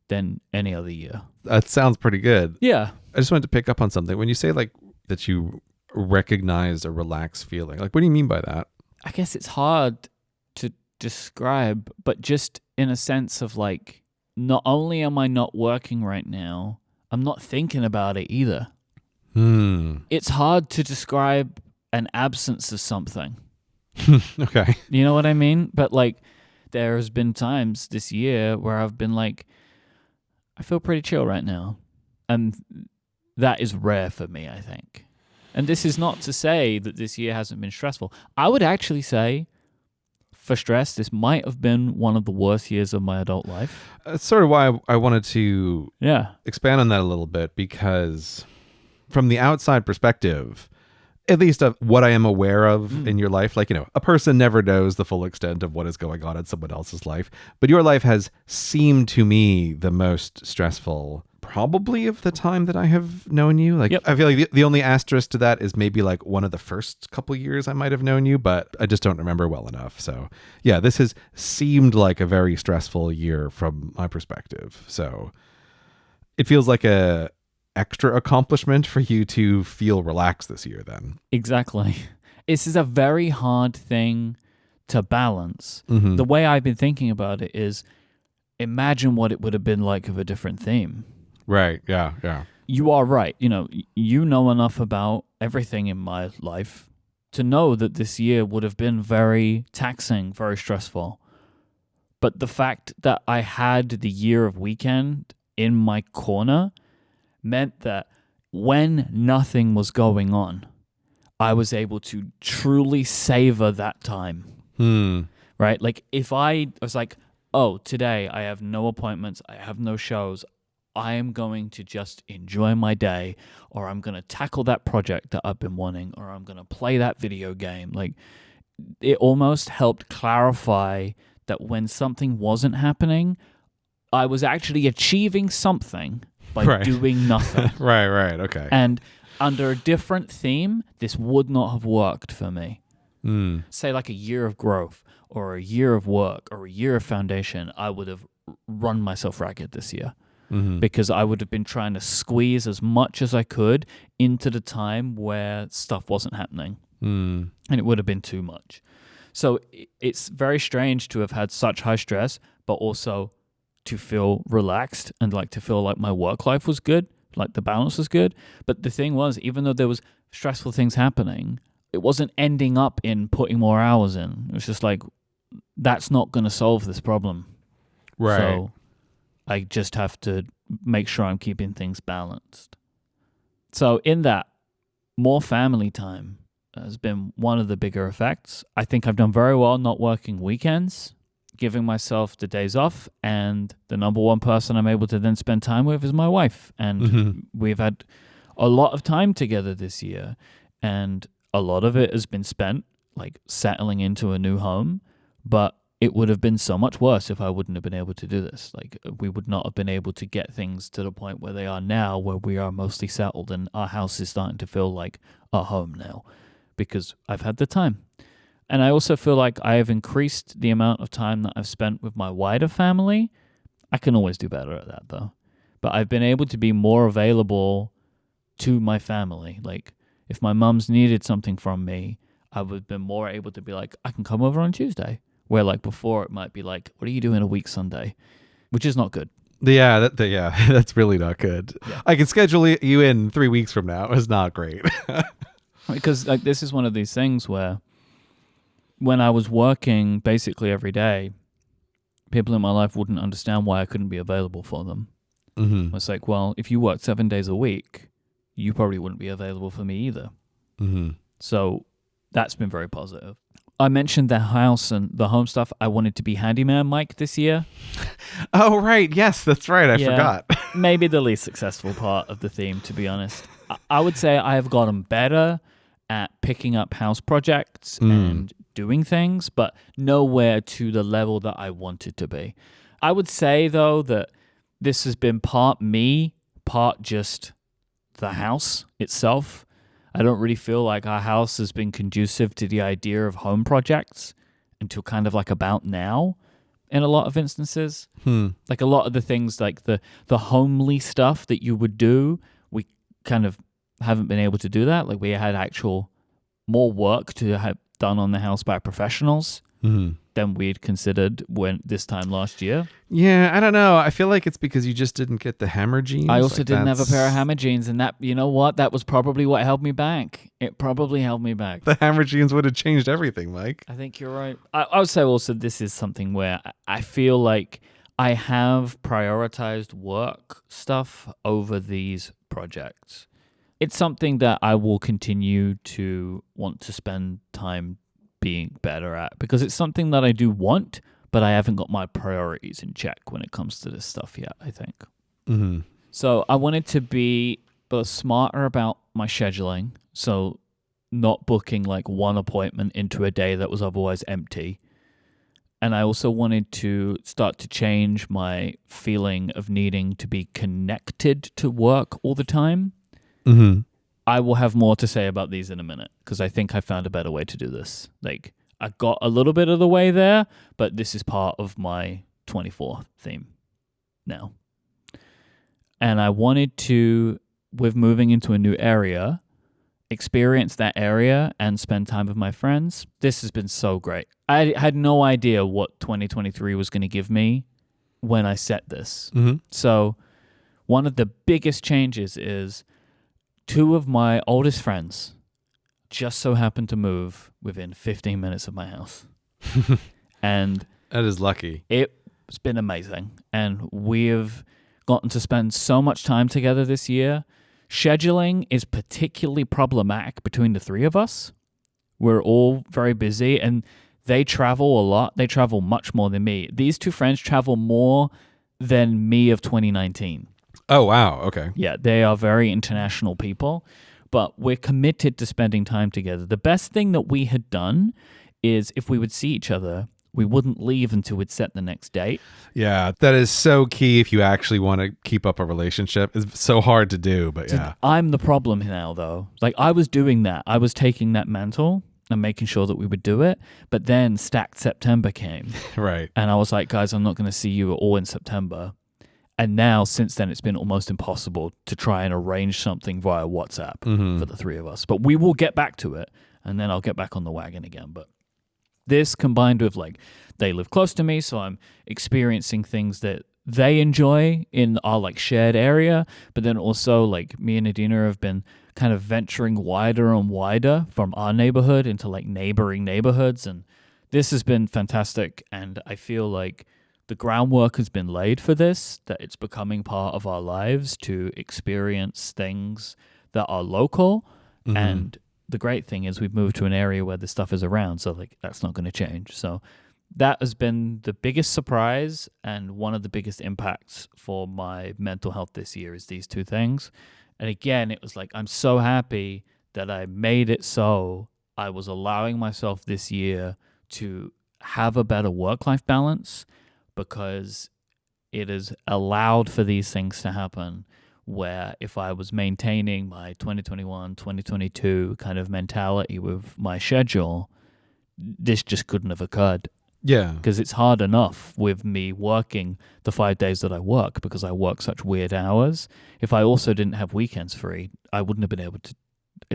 S1: than any other year.
S2: That sounds pretty good.
S1: Yeah.
S2: I just wanted to pick up on something. When you say like that you recognize a relaxed feeling, like what do you mean by that?
S1: I guess it's hard to describe, but just in a sense of like, not only am I not working right now, I'm not thinking about it either. It's hard to describe an absence of something.
S2: Okay.
S1: You know what I mean? But like, there has been times this year where I've been like, I feel pretty chill right now. And that is rare for me, I think. And this is not to say that this year hasn't been stressful. I would actually say, for stress, this might have been one of the worst years of my adult life.
S2: That's sort of why I wanted to expand on that a little bit, because from the outside perspective, at least of what I am aware of in your life, like, you know, a person never knows the full extent of what is going on in someone else's life, but your life has seemed to me the most stressful probably of the time that I have known you. Like, I feel like the only asterisk to that is maybe like one of the first couple years I might have known you, but I just don't remember well enough. So yeah, this has seemed like a very stressful year from my perspective. So it feels like a extra accomplishment for you to feel relaxed this year then.
S1: Exactly. This is a very hard thing to balance. The way I've been thinking about it is, imagine what it would have been like of a different theme.
S2: Right. Yeah.
S1: You are right. You know enough about everything in my life to know that this year would have been very taxing, very stressful. But the fact that I had the year of weekend in my corner meant that when nothing was going on, I was able to truly savor that time. Right? Like, if I was like, oh, today I have no appointments, I have no shows, I am going to just enjoy my day, or I'm going to tackle that project that I've been wanting, or I'm going to play that video game. Like, it almost helped clarify that when something wasn't happening, I was actually achieving something by
S2: Right.
S1: doing nothing.
S2: Right. Okay.
S1: And under a different theme, this would not have worked for me. Say like a year of growth or a year of work or a year of foundation, I would have run myself ragged this year because I would have been trying to squeeze as much as I could into the time where stuff wasn't happening. And it would have been too much. So it's very strange to have had such high stress, but also to feel relaxed and like to feel like my work life was good, like the balance was good. But the thing was, even though there was stressful things happening, it wasn't ending up in putting more hours in. It was just like, that's not going to solve this problem.
S2: Right.
S1: So I just have to make sure I'm keeping things balanced. So in that, more family time has been one of the bigger effects. I think I've done very well not working weekends, giving myself the days off, and the number one person I'm able to then spend time with is my wife. And we've had a lot of time together this year, and a lot of it has been spent like settling into a new home, but it would have been so much worse if I wouldn't have been able to do this. Like, we would not have been able to get things to the point where they are now, where we are mostly settled and our house is starting to feel like a home now, because I've had the time. And I also feel like I have increased the amount of time that I've spent with my wider family. I can always do better at that, though. But I've been able to be more available to my family. Like, if my mum's needed something from me, I would have been more able to be like, I can come over on Tuesday. Where like before it might be like, what are you doing a week Sunday? Which is not good.
S2: Yeah, that's really not good.
S1: Yeah.
S2: I can schedule you in 3 weeks from now. It's not great.
S1: Because like this is one of these things where when I was working basically every day, people in my life wouldn't understand why I couldn't be available for them. It's like, well, if you worked 7 days a week, you probably wouldn't be available for me either. So that's been very positive. I mentioned the house and the home stuff. I wanted to be handyman Myke this year.
S2: Oh, right. Yes, that's right. I forgot.
S1: Maybe the least successful part of the theme, to be honest. I would say I have gotten better at picking up house projects and doing things, but nowhere to the level that I wanted to be. I would say, though, that this has been part me, part just the house itself. I don't really feel like our house has been conducive to the idea of home projects until kind of like about now in a lot of instances. Like a lot of the things like the homely stuff that you would do, we kind of haven't been able to do that. Like we had actual more work to have done on the house by professionals than we'd considered when this time last year.
S2: Yeah, I don't know. I feel like it's because you just didn't get the hammer jeans.
S1: I also
S2: like
S1: didn't have a pair of hammer jeans, and that, you know what? That was probably what held me back. It probably held me back.
S2: The hammer jeans would have changed everything, Myke.
S1: I think you're right. I would say also this is something where I feel like I have prioritized work stuff over these projects. It's something that I will continue to want to spend time being better at, because it's something that I do want, but I haven't got my priorities in check when it comes to this stuff yet, I think. So I wanted to be both smarter about my scheduling, so not booking like one appointment into a day that was otherwise empty. And I also wanted to start to change my feeling of needing to be connected to work all the time. I will have more to say about these in a minute, because I think I found a better way to do this. Like, I got a little bit of the way there, but this is part of my 24 theme now. And I wanted to, with moving into a new area, experience that area and spend time with my friends. This has been so great. I had no idea what 2023 was going to give me when I set this. So one of the biggest changes is 2 of my oldest friends just so happened to move within 15 minutes of my house. And
S2: that is lucky.
S1: It's been amazing. And we have gotten to spend so much time together this year. Scheduling is particularly problematic between the 3 of us. We're all very busy, and they travel a lot. They travel much more than me. These 2 friends travel more than me of 2019.
S2: Oh, wow. Okay.
S1: Yeah, they are very international people, but we're committed to spending time together. The best thing that we had done is if we would see each other, we wouldn't leave until we'd set the next date.
S2: Yeah, that is so key if you actually want to keep up a relationship. It's so hard to do, but yeah.
S1: I'm the problem now, though. Like, I was doing that. I was taking that mantle and making sure that we would do it. But then stacked September came.
S2: Right.
S1: And I was like, guys, I'm not going to see you at all in September. And now, since then, it's been almost impossible to try and arrange something via WhatsApp for the three of us. But we will get back to it, and then I'll get back on the wagon again. But this combined with, like, they live close to me, so I'm experiencing things that they enjoy in our, like, shared area. But then also, like, me and Adina have been kind of venturing wider and wider from our neighborhood into, like, neighboring neighborhoods. And this has been fantastic. And I feel like the groundwork has been laid for this, that it's becoming part of our lives to experience things that are local. And the great thing is we've moved to an area where this stuff is around, so like that's not going to change. So that has been the biggest surprise and one of the biggest impacts for my mental health this year is these two things. And again, it was like, I'm so happy that I made it so I was allowing myself this year to have a better work-life balance, because it has allowed for these things to happen, where if I was maintaining my 2021, 2022 kind of mentality with my schedule, this just couldn't have occurred.
S2: Yeah.
S1: Because it's hard enough with me working the 5 days that I work, because I work such weird hours. If I also didn't have weekends free, I wouldn't have been able to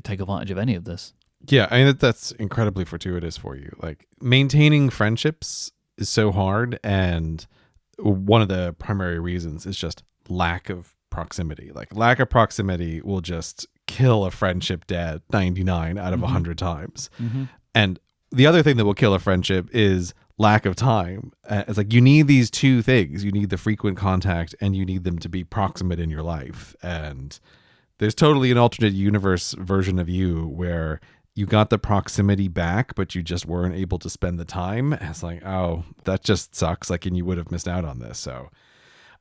S1: take advantage of any of this.
S2: Yeah, I mean, that's incredibly fortuitous for you. Like, maintaining friendships is so hard, and one of the primary reasons is just lack of proximity. Like, lack of proximity will just kill a friendship dead 99 out of 100 times. And the other thing that will kill a friendship is lack of time. It's like, you need these two things. You need the frequent contact, and you need them to be proximate in your life. And there's totally an alternate universe version of you where you got the proximity back, but you just weren't able to spend the time. It's like, oh, that just sucks. Like, and you would have missed out on this. So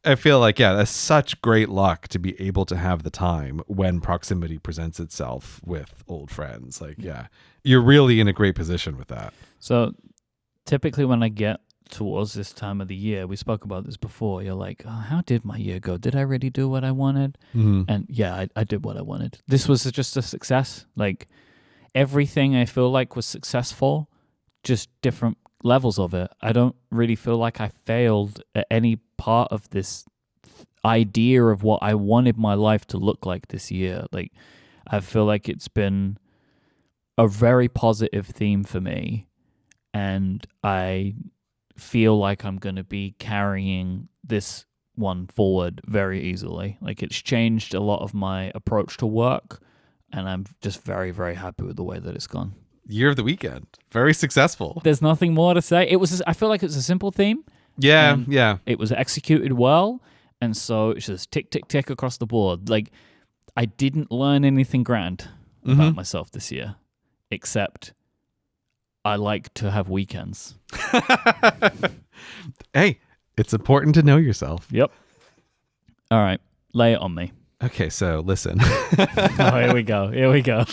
S2: I feel like, yeah, that's such great luck to be able to have the time when proximity presents itself with old friends. Like, yeah, you're really in a great position with that.
S1: So typically when I get towards this time of the year, we spoke about this before, you're like, oh, how did my year go? Did I really do what I wanted? And yeah, I did what I wanted. This was just a success. Like, everything I feel like was successful, just different levels of it. I don't really feel like I failed at any part of this idea of what I wanted my life to look like this year. Like, I feel like it's been a very positive theme for me, and I feel like I'm going to be carrying this one forward very easily. Like, it's changed a lot of my approach to work, and I'm just very, very happy with the way that it's gone.
S2: Year of the weekend. Very successful.
S1: There's nothing more to say. I feel like it's a simple theme.
S2: Yeah, yeah.
S1: It was executed well, and so it's just tick, tick, tick across the board. Like, I didn't learn anything grand about myself this year, except I like to have weekends.
S2: Hey, it's important to know yourself.
S1: Yep. All right. Lay it on me.
S2: Okay, so listen.
S1: Oh, here we go. Here we go.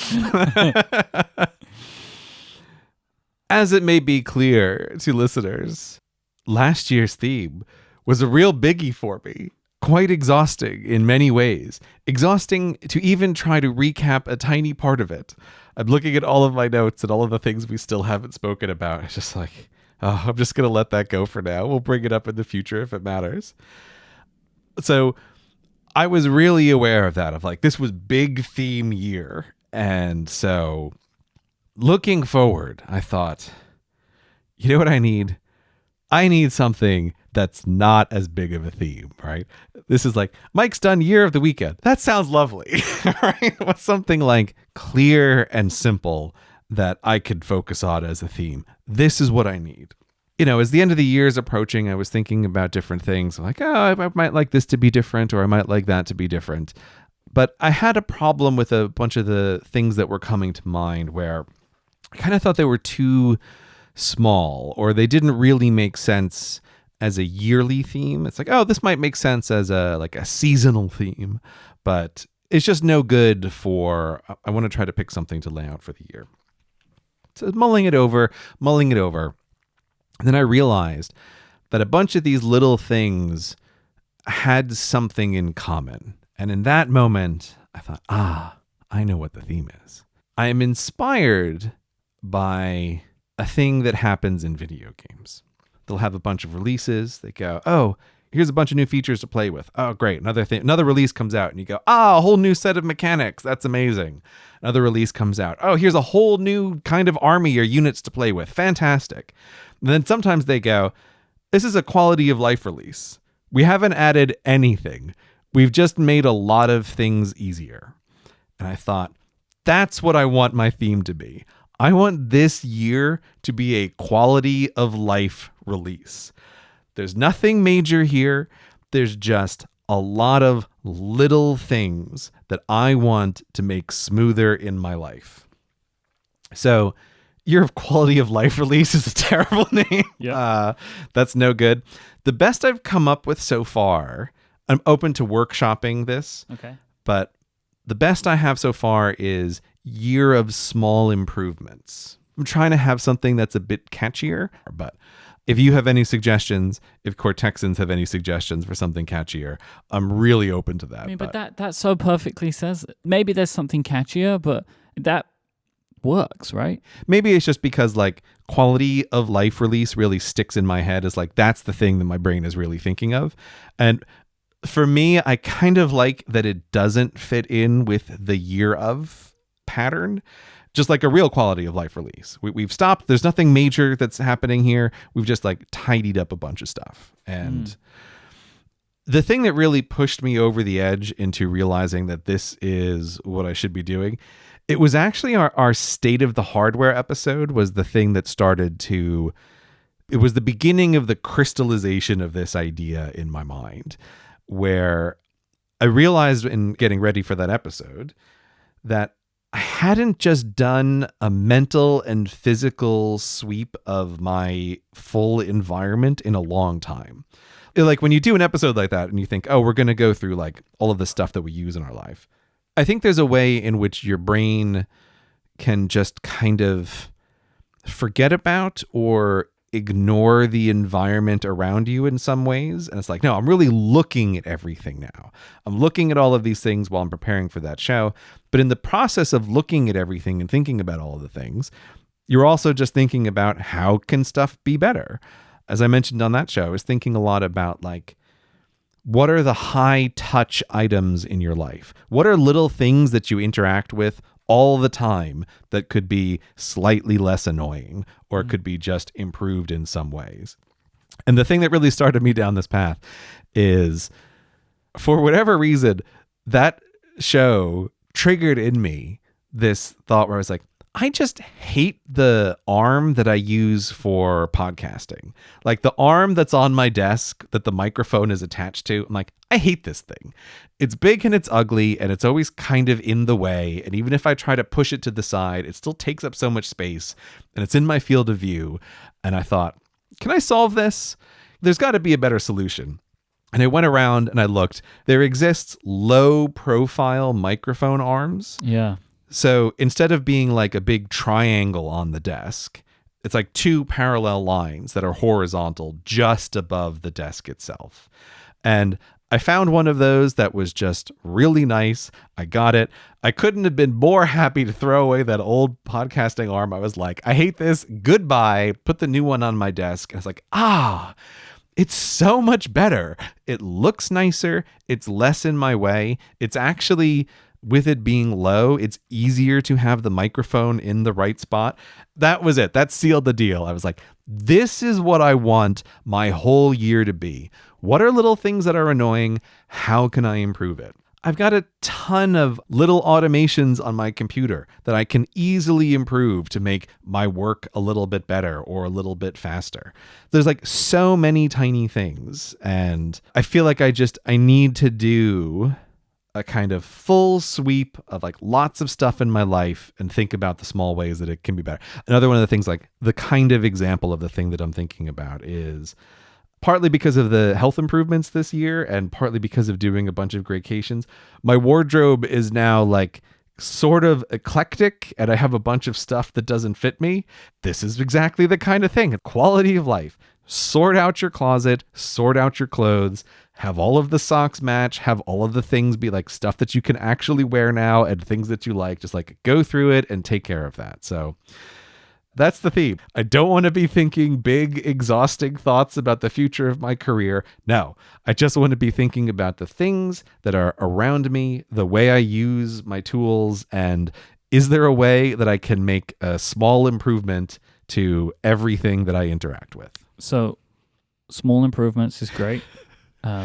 S2: As it may be clear to listeners, last year's theme was a real biggie for me. Quite exhausting in many ways. Exhausting to even try to recap a tiny part of it. I'm looking at all of my notes and all of the things we still haven't spoken about. It's just like, oh, I'm just going to let that go for now. We'll bring it up in the future if it matters. So I was really aware of that, of like, this was big theme year. And so looking forward, I thought, you know what I need? I need something that's not as big of a theme, right? This is like, Myke's done year of the weekend. That sounds lovely, right? What's something like clear and simple that I could focus on as a theme? This is what I need. You know, as the end of the year is approaching, I was thinking about different things. Like, oh, I might like this to be different, or I might like that to be different. But I had a problem with a bunch of the things that were coming to mind where I kind of thought they were too small, or they didn't really make sense as a yearly theme. It's like, oh, this might make sense as a seasonal theme, but it's just no good for, I want to try to pick something to lay out for the year. So mulling it over, And then I realized that a bunch of these little things had something in common. And in that moment, I thought, I know what the theme is. I am inspired by a thing that happens in video games. They'll have a bunch of releases. They go, oh, here's a bunch of new features to play with. Oh, great. Another release comes out and you go, a whole new set of mechanics. That's amazing. Another release comes out. Oh, here's a whole new kind of army or units to play with. Fantastic. And then sometimes they go, this is a quality of life release. We haven't added anything. We've just made a lot of things easier. And I thought, that's what I want my theme to be. I want this year to be a quality of life release. There's nothing major here. There's just a lot of little things that I want to make smoother in my life. So, Year of Quality of Life release is a terrible name.
S1: Yeah.
S2: That's no good. The best I've come up with so far, I'm open to workshopping this.
S1: Okay.
S2: But the best I have so far is Year of Small Improvements. I'm trying to have something that's a bit catchier, but if you have any suggestions, if Cortexans have any suggestions for something catchier, I'm really open to that.
S1: I mean, but that so perfectly says it. Maybe there's something catchier, but that works, right?
S2: Maybe it's just because like quality of life release really sticks in my head as like that's the thing that my brain is really thinking of. And for me, I kind of like that it doesn't fit in with the year of pattern. Just like a real quality of life release. We've stopped. There's nothing major that's happening here. We've just like tidied up a bunch of stuff. And the thing that really pushed me over the edge into realizing that this is what I should be doing, it was actually our State of the Hardware episode was the thing that started to, it was the beginning of the crystallization of this idea in my mind, where I realized in getting ready for that episode that I hadn't just done a mental and physical sweep of my full environment in a long time. Like when you do an episode like that and you think, oh, we're going to go through like all of the stuff that we use in our life. I think there's a way in which your brain can just kind of forget about or ignore the environment around you in some ways. And it's like, no, I'm really looking at everything now. I'm looking at all of these things while I'm preparing for that show. But in the process of looking at everything and thinking about all of the things, you're also just thinking about how can stuff be better? As I mentioned on that show, I was thinking a lot about like, what are the high touch items in your life? What are little things that you interact with all the time that could be slightly less annoying or could be just improved in some ways? And the thing that really started me down this path is, for whatever reason, that show triggered in me this thought where I was like, I just hate the arm that I use for podcasting. Like the arm that's on my desk that the microphone is attached to. I'm like, I hate this thing. It's big and it's ugly and it's always kind of in the way. And even if I try to push it to the side, it still takes up so much space and it's in my field of view. And I thought, can I solve this? There's got to be a better solution. And I went around and I looked. There exists low profile microphone arms.
S1: Yeah.
S2: So instead of being like a big triangle on the desk, it's like two parallel lines that are horizontal just above the desk itself. And I found one of those that was just really nice. I got it. I couldn't have been more happy to throw away that old podcasting arm. I was like, I hate this. Goodbye. Put the new one on my desk. And I was like, it's so much better. It looks nicer. It's less in my way. It's actually, with it being low, it's easier to have the microphone in the right spot. That was it. That sealed the deal. I was like, this is what I want my whole year to be. What are little things that are annoying? How can I improve it? I've got a ton of little automations on my computer that I can easily improve to make my work a little bit better or a little bit faster. There's like so many tiny things. And I feel like I need to do a kind of full sweep of like lots of stuff in my life and think about the small ways that it can be better. Another one of the things, like the kind of example of the thing that I'm thinking about is partly because of the health improvements this year and partly because of doing a bunch of vacations. My wardrobe is now like sort of eclectic and I have a bunch of stuff that doesn't fit me, this is exactly the kind of thing. Quality of life. Sort out your closet, sort out your clothes, have all of the socks match, have all of the things be like stuff that you can actually wear now and things that you like. Just like go through it and take care of that. So that's the theme. I don't want to be thinking big, exhausting thoughts about the future of my career. No, I just want to be thinking about the things that are around me, the way I use my tools, and is there a way that I can make a small improvement to everything that I interact with?
S1: So, small improvements is great.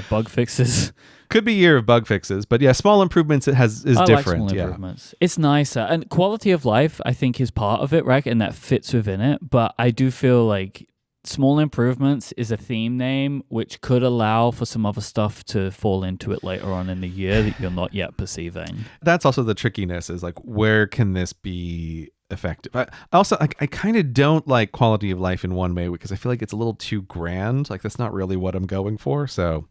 S1: Bug fixes.
S2: Could be year of bug fixes, but yeah, small improvements is
S1: I
S2: different.
S1: like small improvements. It's nicer. And quality of life, I think, is part of it, right? And that fits within it. But I do feel like small improvements is a theme name which could allow for some other stuff to fall into it later on in the year that you're not yet perceiving.
S2: That's also the trickiness is like, where can this be effective? I also, I kind of don't like quality of life in one way because I feel like it's a little too grand. Like that's not really what I'm going for. So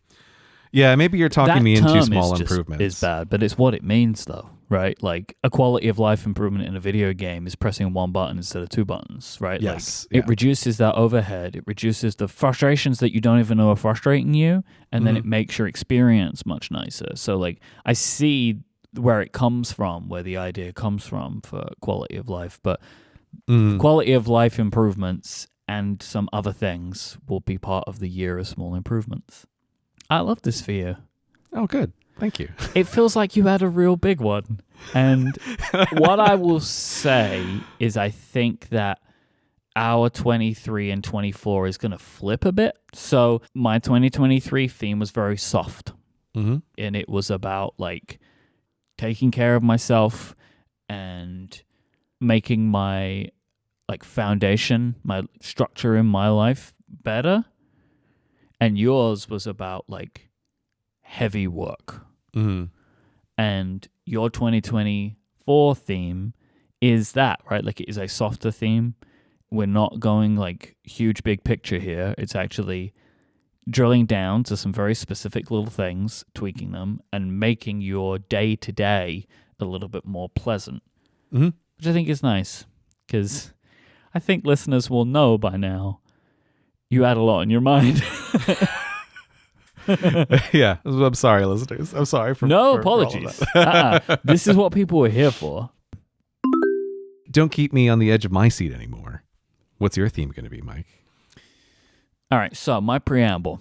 S2: yeah, maybe you're talking me into small improvements.
S1: Is bad, but it's what it means though, right? Like a quality of life improvement in a video game is pressing one button instead of two buttons, right?
S2: Yes.
S1: Like, it reduces that overhead. It reduces the frustrations that you don't even know are frustrating you. And then it makes your experience much nicer. So like I see where it comes from, where the idea comes from for quality of life, but quality of life improvements and some other things will be part of the year of small improvements. I love this for you.
S2: Oh, good. Thank you.
S1: It feels like you had a real big one. And what I will say is I think that our 23 and 24 is going to flip a bit. So my 2023 theme was very soft. And it was about like taking care of myself and making my like foundation, my structure in my life better. And yours was about like heavy work. And your 2024 theme is that, right? Like it is a softer theme. We're not going like huge big picture here. It's actually drilling down to some very specific little things, tweaking them, and making your day to day a little bit more pleasant, which I think is nice because I think listeners will know by now you had a lot on your mind.
S2: Yeah, I'm sorry, listeners. I'm sorry for
S1: no
S2: for
S1: apologies.
S2: all of that.
S1: This is what people were here for.
S2: Don't keep me on the edge of my seat anymore. What's your theme going to be, Myke?
S1: All right, so my preamble.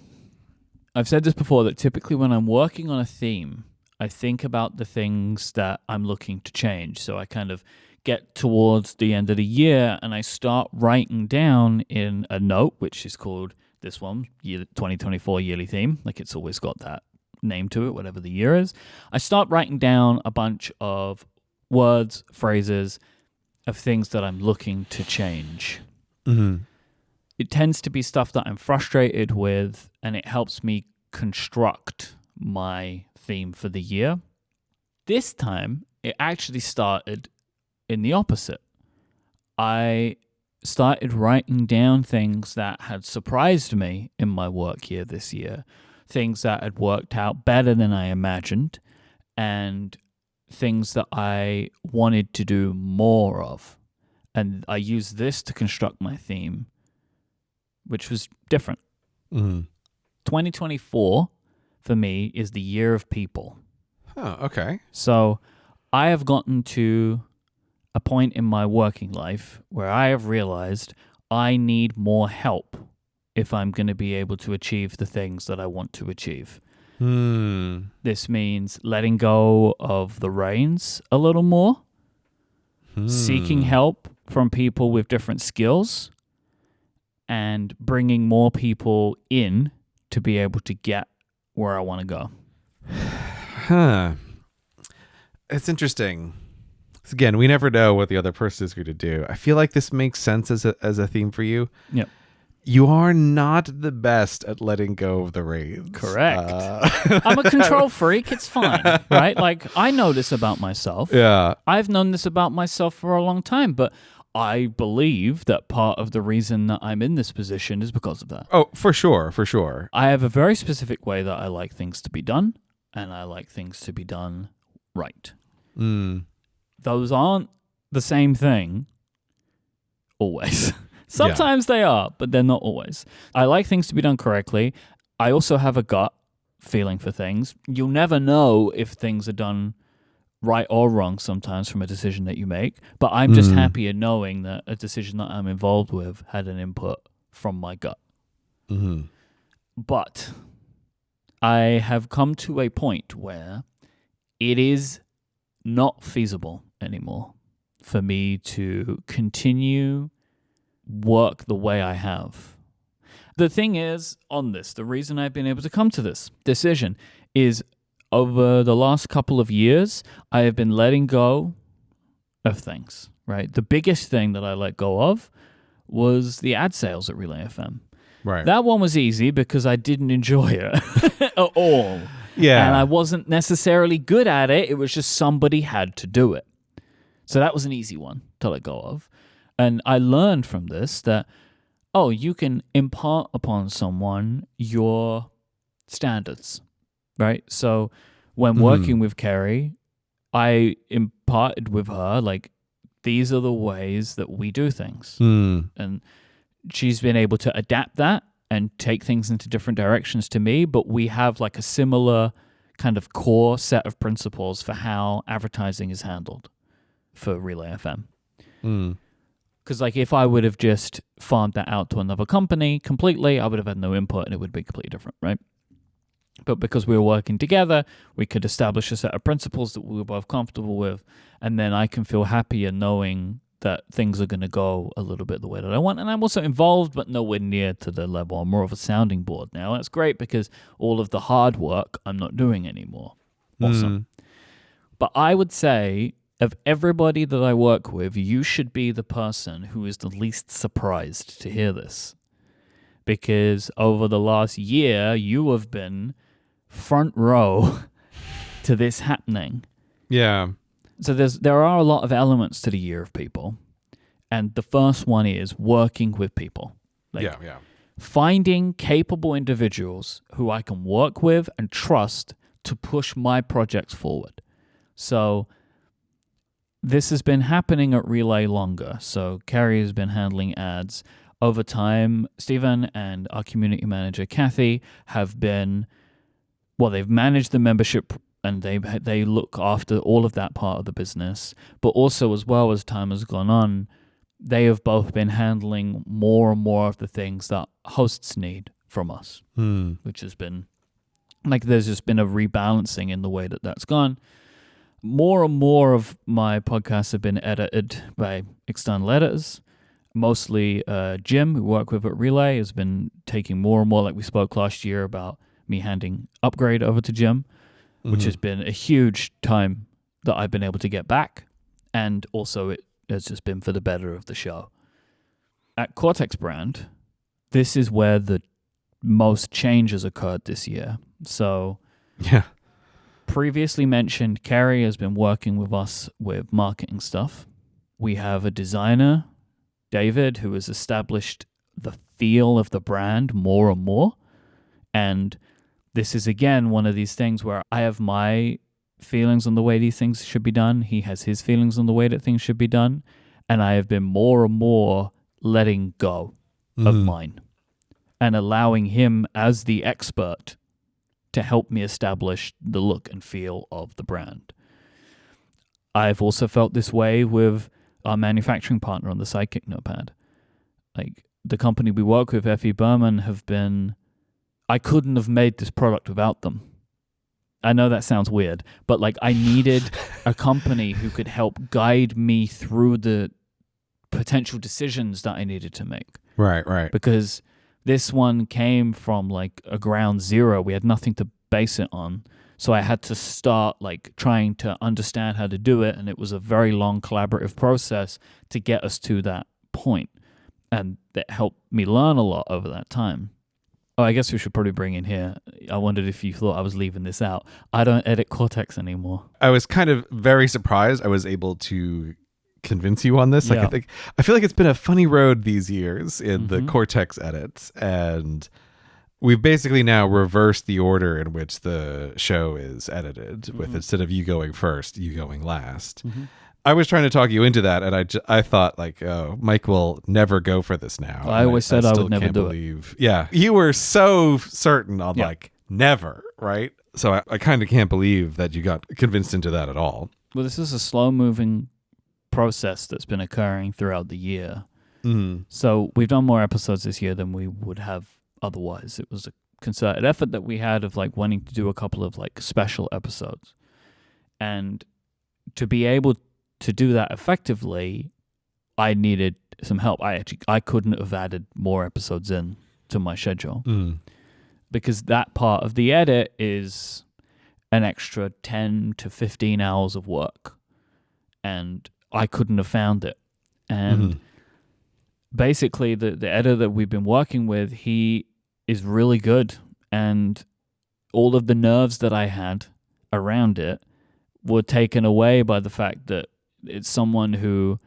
S1: I've said this before that typically when I'm working on a theme, I think about the things that I'm looking to change. So I kind of get towards the end of the year and I start writing down in a note, which is called this one, 2024 yearly theme. Like it's always got that name to it, whatever the year is. I start writing down a bunch of words, phrases, of things that I'm looking to change. It tends to be stuff that I'm frustrated with, and it helps me construct my theme for the year. This time, it actually started in the opposite. I started writing down things that had surprised me in my work year this year, things that had worked out better than I imagined, and things that I wanted to do more of. And I used this to construct my theme, which was different. 2024, for me, is the year of people.
S2: Oh, okay.
S1: So I have gotten to a point in my working life where I have realized I need more help if I'm going to be able to achieve the things that I want to achieve. This means letting go of the reins a little more, seeking help from people with different skills, and bringing more people in to be able to get where I want to go.
S2: It's interesting. Again, we never know what the other person is going to do. I feel like this makes sense as a theme for you.
S1: Yep.
S2: You are not the best at letting go of the reins.
S1: Correct. I'm a control freak. It's fine, right? Like, I know this about myself.
S2: Yeah.
S1: I've known this about myself for a long time, but I believe that part of the reason that I'm in this position is because of that.
S2: Oh, for sure. For sure.
S1: I have a very specific way that I like things to be done, and I like things to be done right. those aren't the same thing always. Sometimes they are, but they're not always. I like things to be done correctly. I also have a gut feeling for things. You'll never know if things are done right or wrong sometimes from a decision that you make, but I'm just happier knowing that a decision that I'm involved with had an input from my gut.
S2: Mm-hmm.
S1: But I have come to a point where it is not feasible anymore for me to continue work the way I have. The thing is, on this, the reason I've been able to come to this decision is over the last couple of years, I have been letting go of things, right? The biggest thing that I let go of was the ad sales at Relay FM.
S2: Right.
S1: That one was easy because I didn't enjoy it at all.
S2: Yeah.
S1: And I wasn't necessarily good at it. It was just somebody had to do it. So that was an easy one to let go of. And I learned from this that, you can impart upon someone your standards, right? So when working with Carrie, I imparted with her, like, these are the ways that we do things. And she's been able to adapt that and take things into different directions to me, but we have like a similar kind of core set of principles for how advertising is handled for Relay FM. Because like if I would have just farmed that out to another company completely, I would have had no input and it would be completely different, right? But because we were working together, we could establish a set of principles that we were both comfortable with, and then I can feel happier knowing that things are going to go a little bit the way that I want. And I'm also involved, but nowhere near to the level. I'm more of a sounding board now. That's great because all of the hard work I'm not doing anymore. Awesome. But I would say, of everybody that I work with, you should be the person who is the least surprised to hear this. Because over the last year, you have been front row to this happening.
S2: Yeah.
S1: So there are a lot of elements to the year of people. And the first one is working with people. Like finding capable individuals who I can work with and trust to push my projects forward. So this has been happening at Relay longer. So Carrie has been handling ads. Over time, Stephen and our community manager, Kathy, have been, they've managed the membership and they look after all of that part of the business. But also, as well as time has gone on, they have both been handling more and more of the things that hosts need from us, which has been, like, there's just been a rebalancing in the way that that's gone. More and more of my podcasts have been edited by external editors. Mostly Jim, who work with at Relay, has been taking more and more, like we spoke last year about me handing Upgrade over to Jim, which has been a huge time that I've been able to get back. And also it has just been for the better of the show. At Cortex Brand, this is where the most change has occurred this year. So previously mentioned, Carrie has been working with us with marketing stuff. We have a designer, David, who has established the feel of the brand more and more. And this is, again, one of these things where I have my feelings on the way these things should be done. He has his feelings on the way that things should be done. And I have been more and more letting go of mine and allowing him as the expert to help me establish the look and feel of the brand. I've also felt this way with our manufacturing partner on the Sidekick Notepad. Like, the company we work with, F.E. Berman, I couldn't have made this product without them. I know that sounds weird, but like, I needed a company who could help guide me through the potential decisions that I needed to make.
S2: Right.
S1: Because this one came from like a ground zero. We had nothing to base it on. So I had to start like trying to understand how to do it. And it was a very long collaborative process to get us to that point. And that helped me learn a lot over that time. Oh, I guess we should probably bring in here. I wondered if you thought I was leaving this out. I don't edit Cortex anymore.
S2: I was kind of very surprised I was able to convince you on this. Like, I feel like it's been a funny road these years in the Cortex edits, and we've basically now reversed the order in which the show is edited, with instead of you going first, you going last. I was trying to talk you into that, and I thought like, oh, Myke will never go for this now.
S1: I always said I
S2: still
S1: would never
S2: can't
S1: do
S2: believe. Yeah, you were so certain on like never, right? So I kind of can't believe that you got convinced into that at all.
S1: Well, this is a slow-moving process that's been occurring throughout the year.
S2: Mm-hmm.
S1: So we've done more episodes this year than we would have otherwise. It was a concerted effort that we had of like wanting to do a couple of like special episodes. And to be able to do that effectively, I needed some help. I couldn't have added more episodes in to my schedule because that part of the edit is an extra 10 to 15 hours of work, and I couldn't have found it. And basically the editor that we've been working with, he is really good, and all of the nerves that I had around it were taken away by the fact that it's someone who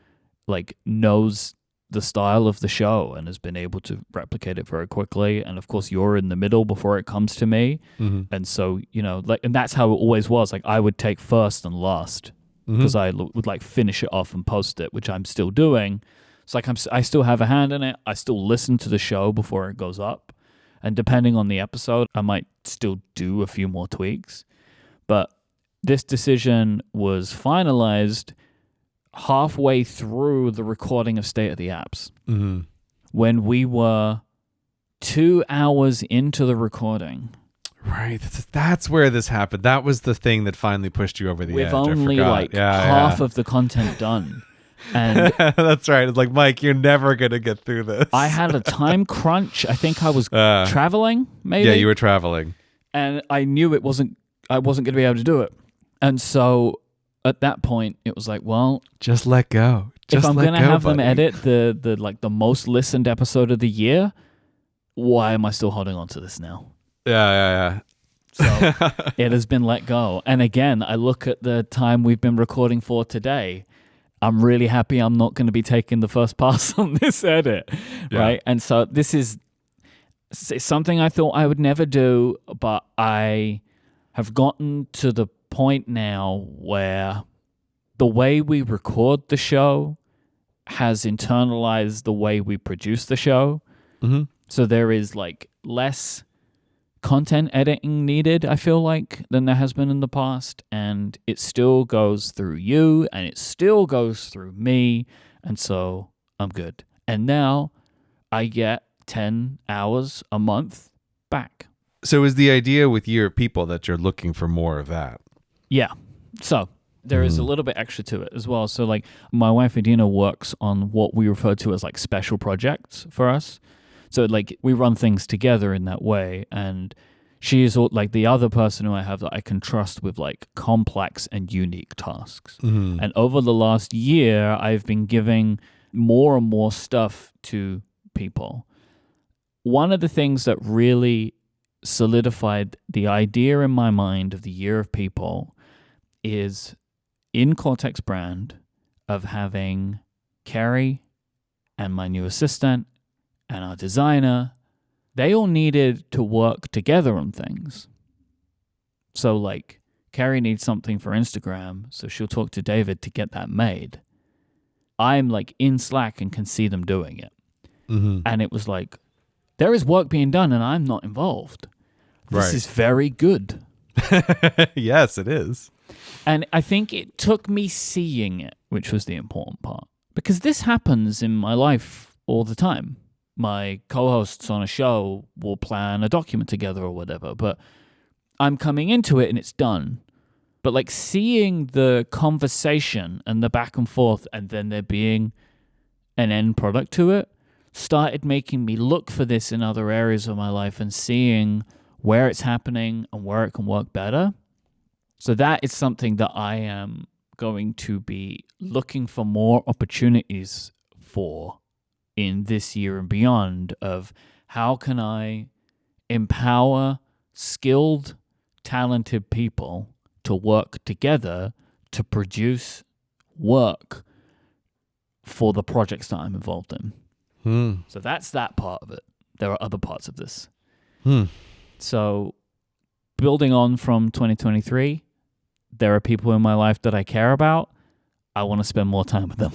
S1: like knows the style of the show and has been able to replicate it very quickly. And of course you're in the middle before it comes to me. And so, you know, like, and that's how it always was. Like I would take first and last because I would like finish it off and post it, which I'm still doing. It's like I still have a hand in it. I still listen to the show before it goes up. And depending on the episode, I might still do a few more tweaks. But this decision was finalized halfway through the recording of State of the Apps. When we were 2 hours into the recording.
S2: Right. That's where this happened. That was the thing that finally pushed you over the edge.
S1: With only like half of the content done. And
S2: that's right. It's like, Myke, you're never going to get through this.
S1: I had a time crunch. I think I was traveling, maybe.
S2: Yeah, you were traveling.
S1: And I knew I wasn't going to be able to do it. And so at that point, it was like, well,
S2: just let go.
S1: If I'm going to have them edit the like the most listened episode of the year, why am I still holding on to this now?
S2: Yeah.
S1: So it has been let go. And again, I look at the time we've been recording for today. I'm really happy I'm not going to be taking the first pass on this edit, right? And so this is something I thought I would never do, but I have gotten to the point now where the way we record the show has internalized the way we produce the show. So there is like less content editing needed, I feel like, than there has been in the past. And it still goes through you and it still goes through me. And so I'm good. And now I get 10 hours a month back.
S2: So is the idea with your people that you're looking for more of that?
S1: Yeah. So there is a little bit extra to it as well. So like my wife Adina works on what we refer to as like special projects for us. So like we run things together in that way. And she is like the other person who I have that I can trust with like complex and unique tasks. And over the last year, I've been giving more and more stuff to people. One of the things that really solidified the idea in my mind of the Year of People is in Cortex brand of having Carrie and my new assistant and our designer, they all needed to work together on things. So like Carrie needs something for Instagram, so she'll talk to David to get that made. I'm like in Slack and can see them doing it. And it was like, there is work being done and I'm not involved. This is very good.
S2: Yes, it is.
S1: And I think it took me seeing it, which was the important part. Because this happens in my life all the time. My co-hosts on a show will plan a document together or whatever, but I'm coming into it and it's done. But like seeing the conversation and the back and forth and then there being an end product to it started making me look for this in other areas of my life and seeing where it's happening and where it can work better. So that is something that I am going to be looking for more opportunities for in this year and beyond of how can I empower skilled, talented people to work together to produce work for the projects that I'm involved in. So that's that part of it. There are other parts of this. So building on from 2023, there are people in my life that I care about. I want to spend more time with them,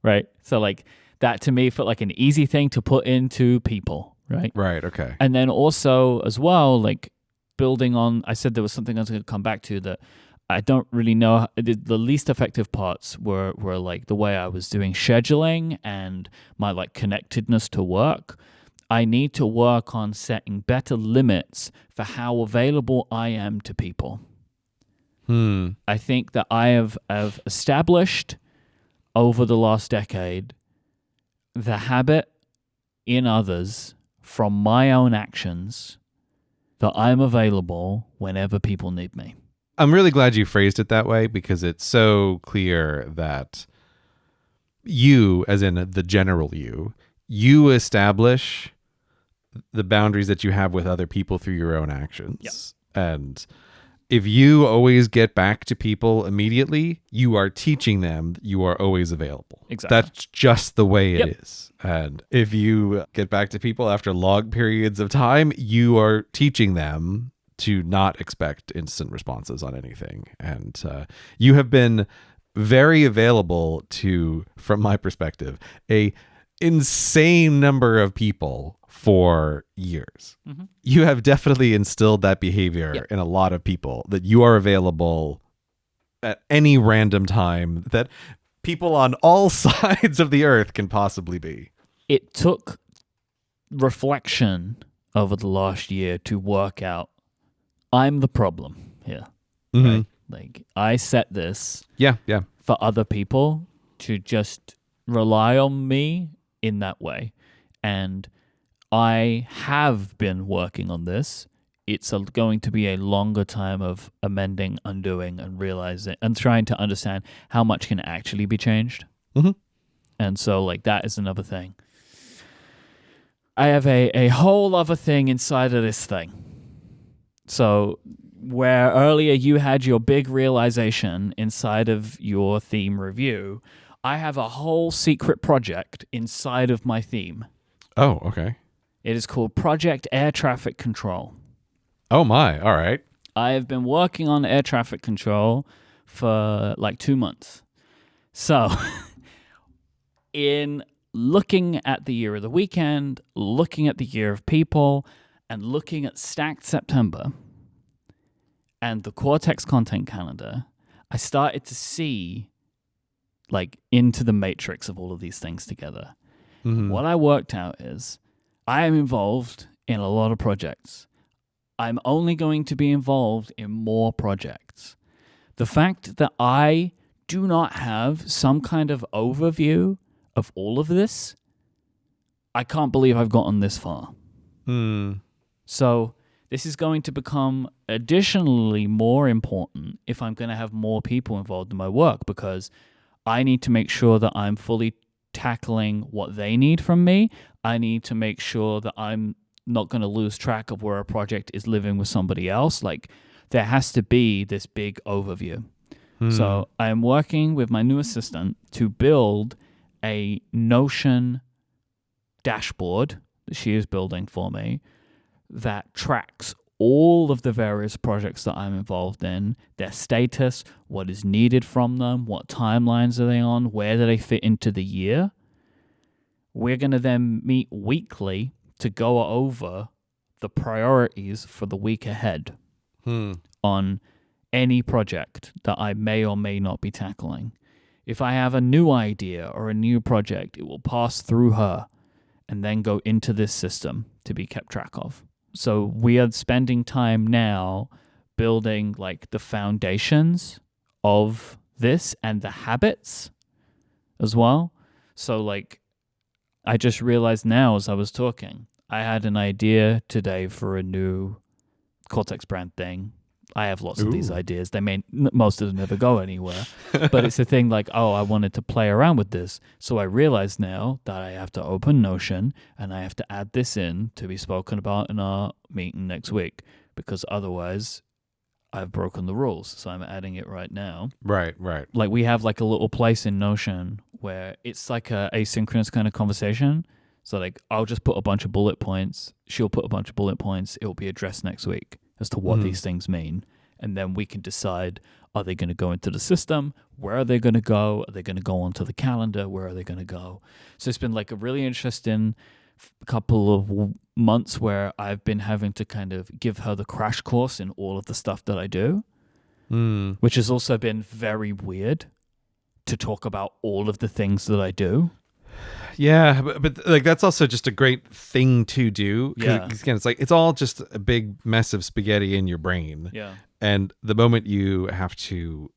S1: right? So like that to me felt like an easy thing to put into people, right?
S2: Right. Okay.
S1: And then also as well, like building on, I said there was something I was going to come back to that I don't really know. The least effective parts were like the way I was doing scheduling and my like connectedness to work. I need to work on setting better limits for how available I am to people. I think that I have established over the last decade the habit in others from my own actions that I'm available whenever people need me.
S2: I'm really glad you phrased it that way because it's so clear that you, as in the general you establish the boundaries that you have with other people through your own actions.
S1: Yep.
S2: And if you always get back to people immediately, you are teaching them you are always available.
S1: Exactly.
S2: That's just the way it
S1: Yep.
S2: is. And if you get back to people after long periods of time, you are teaching them to not expect instant responses on anything. And you have been very available to, from my perspective, a insane number of people for years.
S1: Mm-hmm.
S2: You have definitely instilled that behavior in a lot of people, that you are available at any random time that people on all sides of the earth can possibly be.
S1: It took reflection over the last year to work out I'm the problem here.
S2: Mm-hmm.
S1: Right? Like I set this
S2: Yeah.
S1: for other people to just rely on me in that way. And I have been working on this. It's going to be a longer time of amending, undoing, and realizing and trying to understand how much can actually be changed.
S2: Mm-hmm.
S1: And so, like, that is another thing. I have a whole other thing inside of this thing. So, where earlier you had your big realization inside of your theme review, I have a whole secret project inside of my theme.
S2: Oh, okay.
S1: It is called Project Air Traffic Control.
S2: Oh my, all right.
S1: I have been working on air traffic control for like 2 months. So, in looking at the year of the weekend, looking at the year of people, and looking at Stacked September and the Cortex content calendar, I started to see like into the matrix of all of these things together.
S2: Mm-hmm.
S1: What I worked out is I am involved in a lot of projects. I'm only going to be involved in more projects. The fact that I do not have some kind of overview of all of this, I can't believe I've gotten this far. So this is going to become additionally more important if I'm going to have more people involved in my work, because I need to make sure that I'm fully tackling what they need from me. I need to make sure that I'm not going to lose track of where a project is living with somebody else. Like, there has to be this big overview. So I am working with my new assistant to build a Notion dashboard that she is building for me that tracks all of the various projects that I'm involved in, their status, what is needed from them, what timelines are they on, where do they fit into the year. We're going to then meet weekly to go over the priorities for the week ahead on any project that I may or may not be tackling. If I have a new idea or a new project, it will pass through her and then go into this system to be kept track of. So we are spending time now building like the foundations of this and the habits as well. So like, I just realized now as I was talking, I had an idea today for a new Cortex brand thing. I have lots of these ideas. Most of them never go anywhere. But it's a thing like, I wanted to play around with this. So I realize now that I have to open Notion and I have to add this in to be spoken about in our meeting next week, because otherwise I've broken the rules. So I'm adding it right now.
S2: Right.
S1: Like, we have like a little place in Notion where it's like a asynchronous kind of conversation. So like, I'll just put a bunch of bullet points. She'll put a bunch of bullet points. It will be addressed next week as to what these things mean. And then we can decide, are they going to go into the system? Where are they going to go? Are they going to go onto the calendar? Where are they going to go? So it's been like a really interesting couple of months where I've been having to kind of give her the crash course in all of the stuff that I do, which has also been very weird to talk about all of the things that I do.
S2: Yeah, but like that's also just a great thing to do.
S1: Yeah.
S2: Again, it's like it's all just a big mess of spaghetti in your brain.
S1: Yeah.
S2: And the moment you have to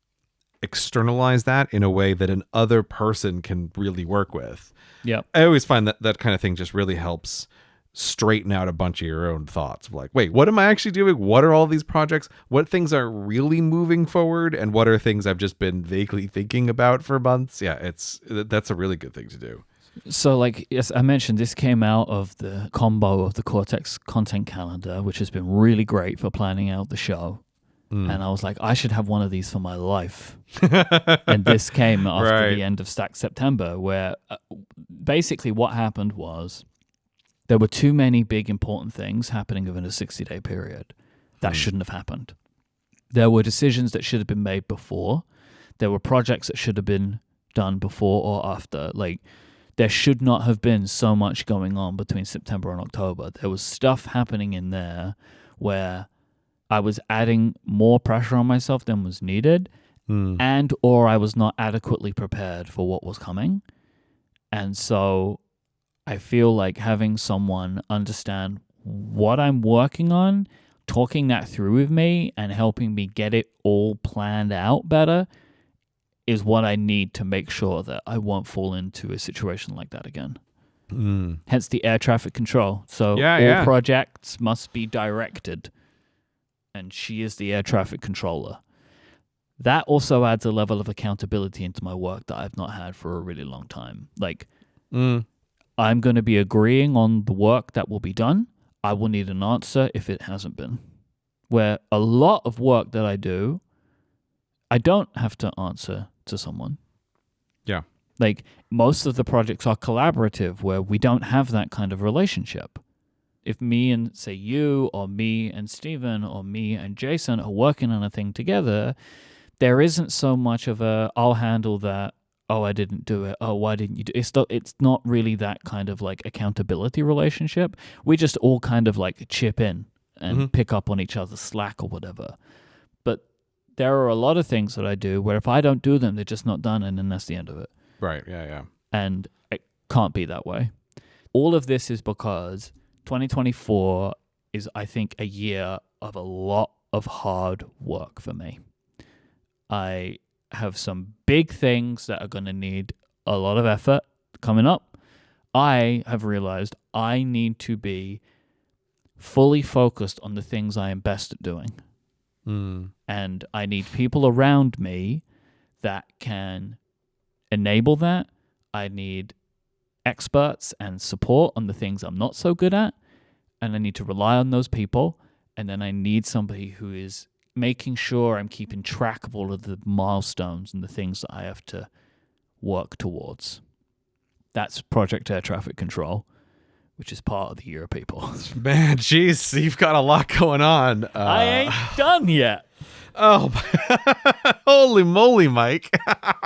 S2: externalize that in a way that an other person can really work with.
S1: Yeah.
S2: I always find that that kind of thing just really helps straighten out a bunch of your own thoughts. Like, wait, what am I actually doing? What are all these projects? What things are really moving forward? And what are things I've just been vaguely thinking about for months? Yeah, that's a really good thing to do.
S1: So, like, yes, I mentioned this came out of the combo of the Cortex content calendar, which has been really great for planning out the show. And I was like, I should have one of these for my life. And this came after the end of Stack September, where basically what happened was there were too many big important things happening within a 60-day period that shouldn't have happened. There were decisions that should have been made before. There were projects that should have been done before or after. Like, there should not have been so much going on between September and October. There was stuff happening in there where I was adding more pressure on myself than was needed, and or I was not adequately prepared for what was coming. And so I feel like having someone understand what I'm working on, talking that through with me, and helping me get it all planned out better is what I need to make sure that I won't fall into a situation like that again. Hence the air traffic control. So all projects must be directed, and she is the air traffic controller. That also adds a level of accountability into my work that I've not had for a really long time. Like, I'm going to be agreeing on the work that will be done. I will need an answer if it hasn't been. Where a lot of work that I do, I don't have to answer to someone.
S2: Yeah.
S1: Like, most of the projects are collaborative where we don't have that kind of relationship. If me and, say, you or me and Steven or me and Jason are working on a thing together, there isn't so much of a, I'll handle that, oh, I didn't do it, oh, why didn't you do it? It's not really that kind of like accountability relationship. We just all kind of like chip in and pick up on each other's slack or whatever. But there are a lot of things that I do where if I don't do them, they're just not done, and then that's the end of it.
S2: Right, yeah.
S1: And it can't be that way. All of this is because 2024 is, I think, a year of a lot of hard work for me. I have some big things that are going to need a lot of effort coming up. I have realized I need to be fully focused on the things I am best at doing. And I need people around me that can enable that. I need experts and support on the things I'm not so good at, and I need to rely on those people. And then I need somebody who is making sure I'm keeping track of all of the milestones and the things that I have to work towards. That's Project Air Traffic Control, which is part of the Year of People.
S2: Man, jeez, you've got a lot going on.
S1: I ain't done yet.
S2: Oh, holy moly, Myke.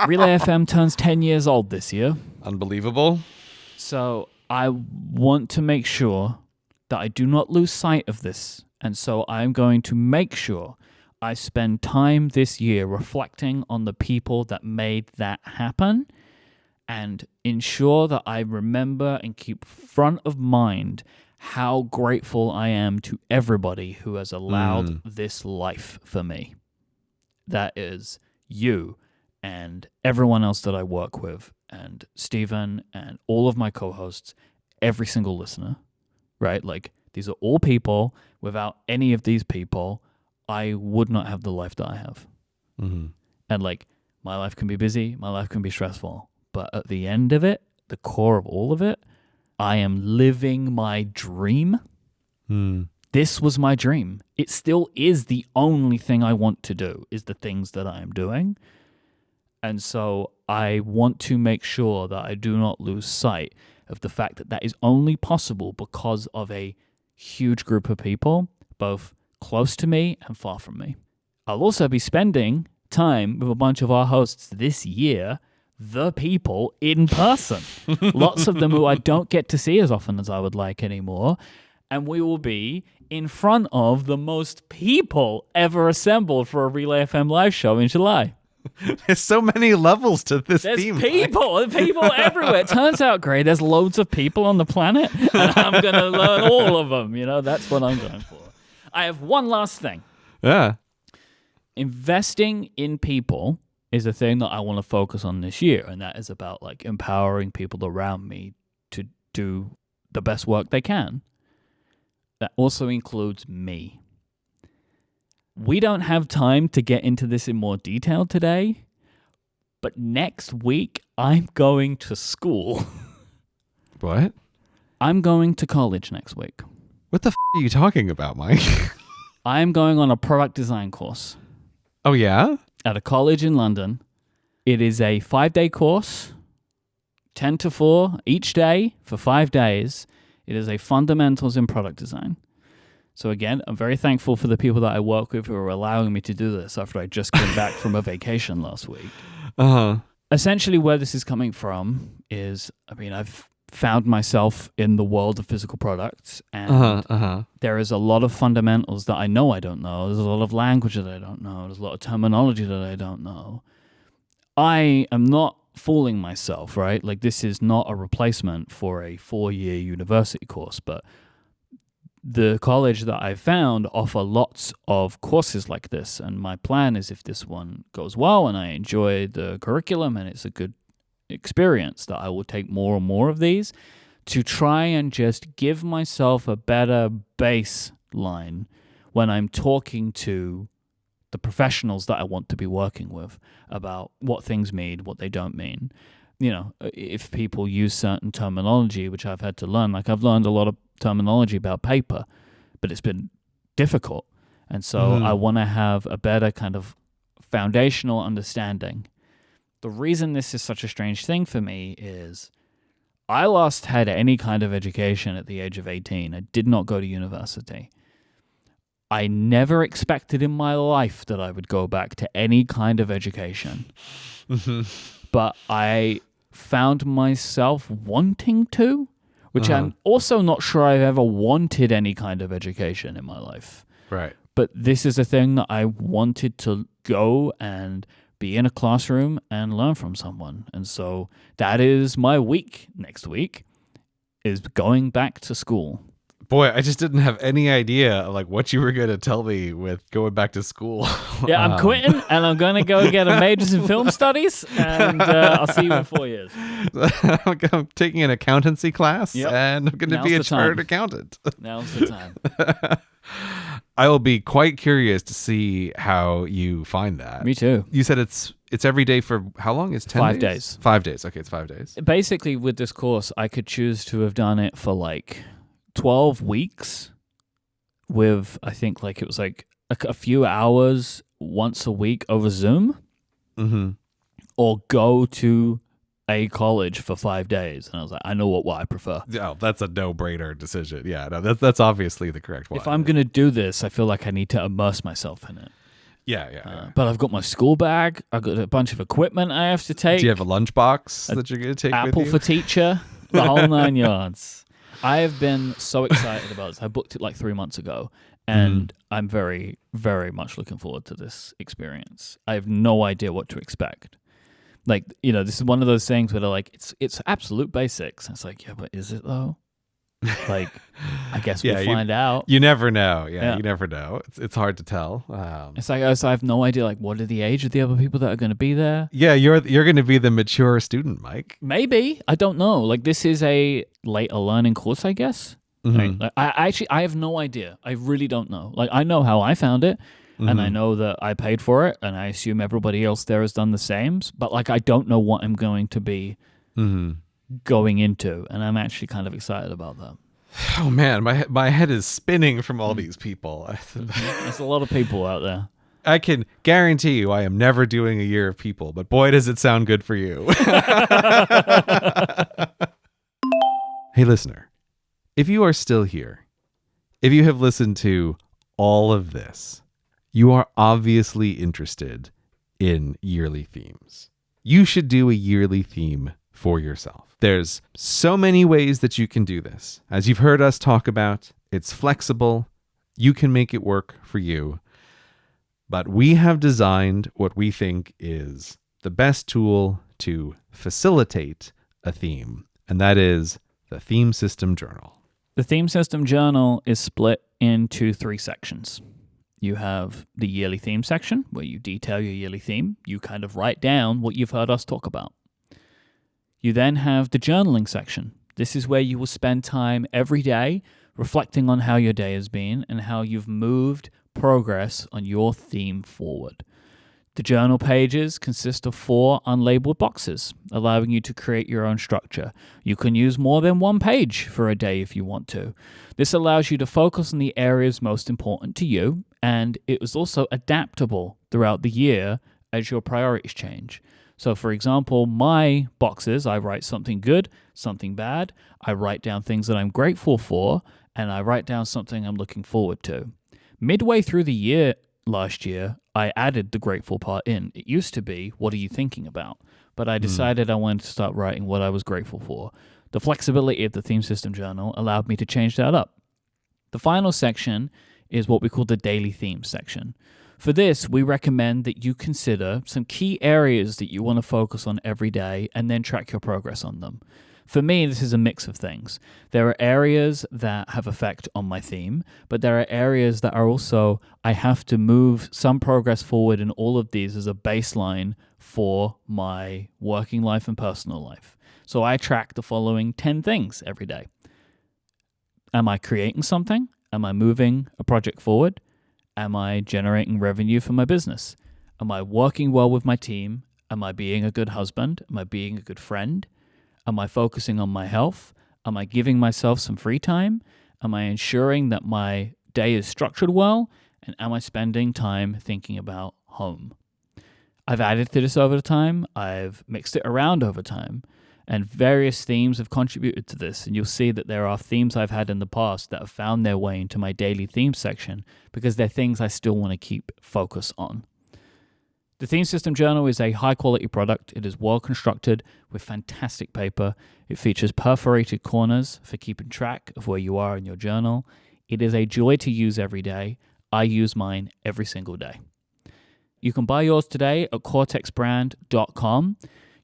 S1: Relay FM turns 10 years old this year.
S2: Unbelievable.
S1: So I want to make sure that I do not lose sight of this. And so I'm going to make sure I spend time this year reflecting on the people that made that happen and ensure that I remember and keep front of mind how grateful I am to everybody who has allowed this life for me. That is you and everyone else that I work with, and Steven and all of my co-hosts, every single listener, right? Like, these are all people. Without any of these people, I would not have the life that I have. And like, my life can be busy, my life can be stressful, but at the end of it, the core of all of it, I am living my dream. This was my dream. It still is the only thing I want to do, is the things that I am doing. And so I want to make sure that I do not lose sight of the fact that that is only possible because of a huge group of people, both close to me and far from me. I'll also be spending time with a bunch of our hosts this year, the people in person. Lots of them who I don't get to see as often as I would like anymore. And we will be in front of the most people ever assembled for a Relay FM live show in July.
S2: There's so many levels to this
S1: There's
S2: theme.
S1: people everywhere. It turns out, Gray, there's loads of people on the planet, and I'm going to learn all of them. That's what I'm going for. I have one last thing.
S2: Yeah.
S1: Investing in people is a thing that I want to focus on this year, and that is about like empowering people around me to do the best work they can. That also includes me. We don't have time to get into this in more detail today, but next week I'm going to school.
S2: What?
S1: I'm going to college next week.
S2: What the are you talking about, Mike?
S1: I'm going on a product design course.
S2: Oh, yeah?
S1: At a college in London. It is a 5-day course, 10 to 4 each day for 5 days. It is a fundamentals in product design. So again, I'm very thankful for the people that I work with who are allowing me to do this after I just came back from a vacation last week.
S2: Uh-huh.
S1: Essentially where this is coming from is, I've found myself in the world of physical products, and there is a lot of fundamentals that I know I don't know. There's a lot of language that I don't know. There's a lot of terminology that I don't know. I am not fooling myself, right? Like, this is not a replacement for a 4-year university course, but the college that I've found offer lots of courses like this, and my plan is, if this one goes well and I enjoy the curriculum and it's a good experience, that I will take more and more of these to try and just give myself a better baseline when I'm talking to the professionals that I want to be working with about what things mean, what they don't mean. If people use certain terminology, which I've had to learn, like I've learned a lot of terminology about paper, but it's been difficult. And so I want to have a better kind of foundational understanding. The reason this is such a strange thing for me is I last had any kind of education at the age of 18. I did not go to university. I never expected in my life that I would go back to any kind of education. But I found myself wanting to, which I'm also not sure I've ever wanted any kind of education in my life.
S2: Right.
S1: But this is a thing that I wanted to go and be in a classroom and learn from someone. And so that is my week next week, is going back to school.
S2: Boy, I just didn't have any idea like what you were going to tell me with going back to school.
S1: Yeah, I'm quitting, and I'm going to go get a majors in film studies, and I'll see you in 4 years.
S2: I'm taking an accountancy class,
S1: Yep.
S2: and I'm going to be a chartered accountant.
S1: Now's the time.
S2: I will be quite curious to see how you find that.
S1: Me too.
S2: You said it's every day for how long? It's 10
S1: 5
S2: days?
S1: days.
S2: 5 days. Okay, it's 5 days.
S1: Basically, with this course, I could choose to have done it for like 12 weeks with, I think, like it was like a few hours once a week over Zoom, or go to a college for 5 days. And I was like, I know what I prefer.
S2: Oh, that's a no-brainer decision. Yeah, no, that's obviously the correct one.
S1: If I'm going to do this, I feel like I need to immerse myself in it.
S2: Yeah.
S1: But I've got my school bag. I've got a bunch of equipment I have to take.
S2: Do you have a lunchbox that you're going to take
S1: Apple
S2: with you?
S1: for teacher, the whole 9 yards. I have been so excited about this. I booked it like 3 months ago, and I'm very, very much looking forward to this experience. I have no idea what to expect. Like, this is one of those things where they're like, it's absolute basics. It's like, yeah, but is it though? Like, I guess we'll find out.
S2: You never know. Yeah, you never know. It's hard to tell.
S1: It's like, so I have no idea, like, what are the age of the other people that are going to be there?
S2: Yeah, you're going to be the mature student, Myke.
S1: Maybe. I don't know. Like, this is a later learning course, I guess. Right? Like, I have no idea. I really don't know. Like, I know how I found it, and I know that I paid for it, and I assume everybody else there has done the same. But, like, I don't know what I'm going to be going into, and I'm actually kind of excited about that.
S2: Oh man, my head is spinning from all these people.
S1: There's a lot of people out there.
S2: I can guarantee you I am never doing a year of people, but boy, does it sound good for you. Hey listener, if you are still here, if you have listened to all of this, you are obviously interested in yearly themes. You should do a yearly theme for yourself. There's so many ways that you can do this. As you've heard us talk about, it's flexible. You can make it work for you. But we have designed what we think is the best tool to facilitate a theme, and that is the Theme System Journal.
S1: The Theme System Journal is split into 3 sections. You have the yearly theme section, where you detail your yearly theme. You kind of write down what you've heard us talk about. You then have the journaling section. This is where you will spend time every day reflecting on how your day has been and how you've moved progress on your theme forward. The journal pages consist of 4 unlabeled boxes, allowing you to create your own structure. You can use more than 1 page for a day if you want to. This allows you to focus on the areas most important to you, and it is also adaptable throughout the year as your priorities change. So for example, my boxes, I write something good, something bad, I write down things that I'm grateful for, and I write down something I'm looking forward to. Midway through the year last year, I added the grateful part in. It used to be, what are you thinking about? But I decided I wanted to start writing what I was grateful for. The flexibility of the Theme System Journal allowed me to change that up. The final section is what we call the daily theme section. For this, we recommend that you consider some key areas that you want to focus on every day and then track your progress on them. For me, this is a mix of things. There are areas that have effect on my theme, but there are areas that are also, I have to move some progress forward in all of these as a baseline for my working life and personal life. So I track the following 10 things every day. Am I creating something? Am I moving a project forward? Am I generating revenue for my business? Am I working well with my team? Am I being a good husband? Am I being a good friend? Am I focusing on my health? Am I giving myself some free time? Am I ensuring that my day is structured well? And am I spending time thinking about home? I've added to this over time. I've mixed it around over time. And various themes have contributed to this. And you'll see that there are themes I've had in the past that have found their way into my daily theme section because they're things I still want to keep focus on. The Theme System Journal is a high-quality product. It is well-constructed with fantastic paper. It features perforated corners for keeping track of where you are in your journal. It is a joy to use every day. I use mine every single day. You can buy yours today at cortexbrand.com.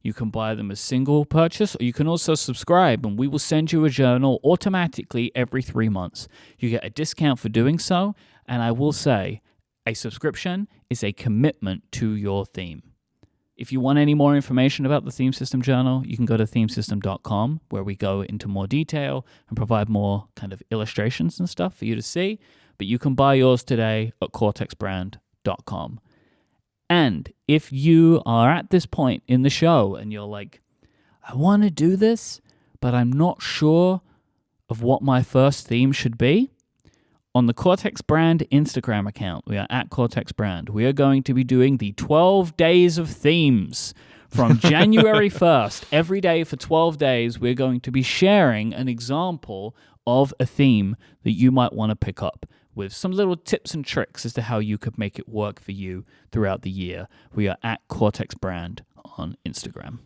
S1: You can buy them as single purchase, or you can also subscribe, and we will send you a journal automatically every 3 months. You get a discount for doing so, and I will say, a subscription is a commitment to your theme. If you want any more information about the Theme System Journal, you can go to themesystem.com, where we go into more detail and provide more kind of illustrations and stuff for you to see. But you can buy yours today at cortexbrand.com. And if you are at this point in the show and you're like, I want to do this, but I'm not sure of what my first theme should be, on the Cortex Brand Instagram account, we are at Cortex Brand. We are going to be doing the 12 days of themes from January 1st. Every day for 12 days, we're going to be sharing an example of a theme that you might want to pick up with some little tips and tricks as to how you could make it work for you throughout the year. We are at Cortex Brand on Instagram.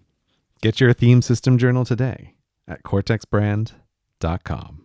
S2: Get your Theme System Journal today at cortexbrand.com.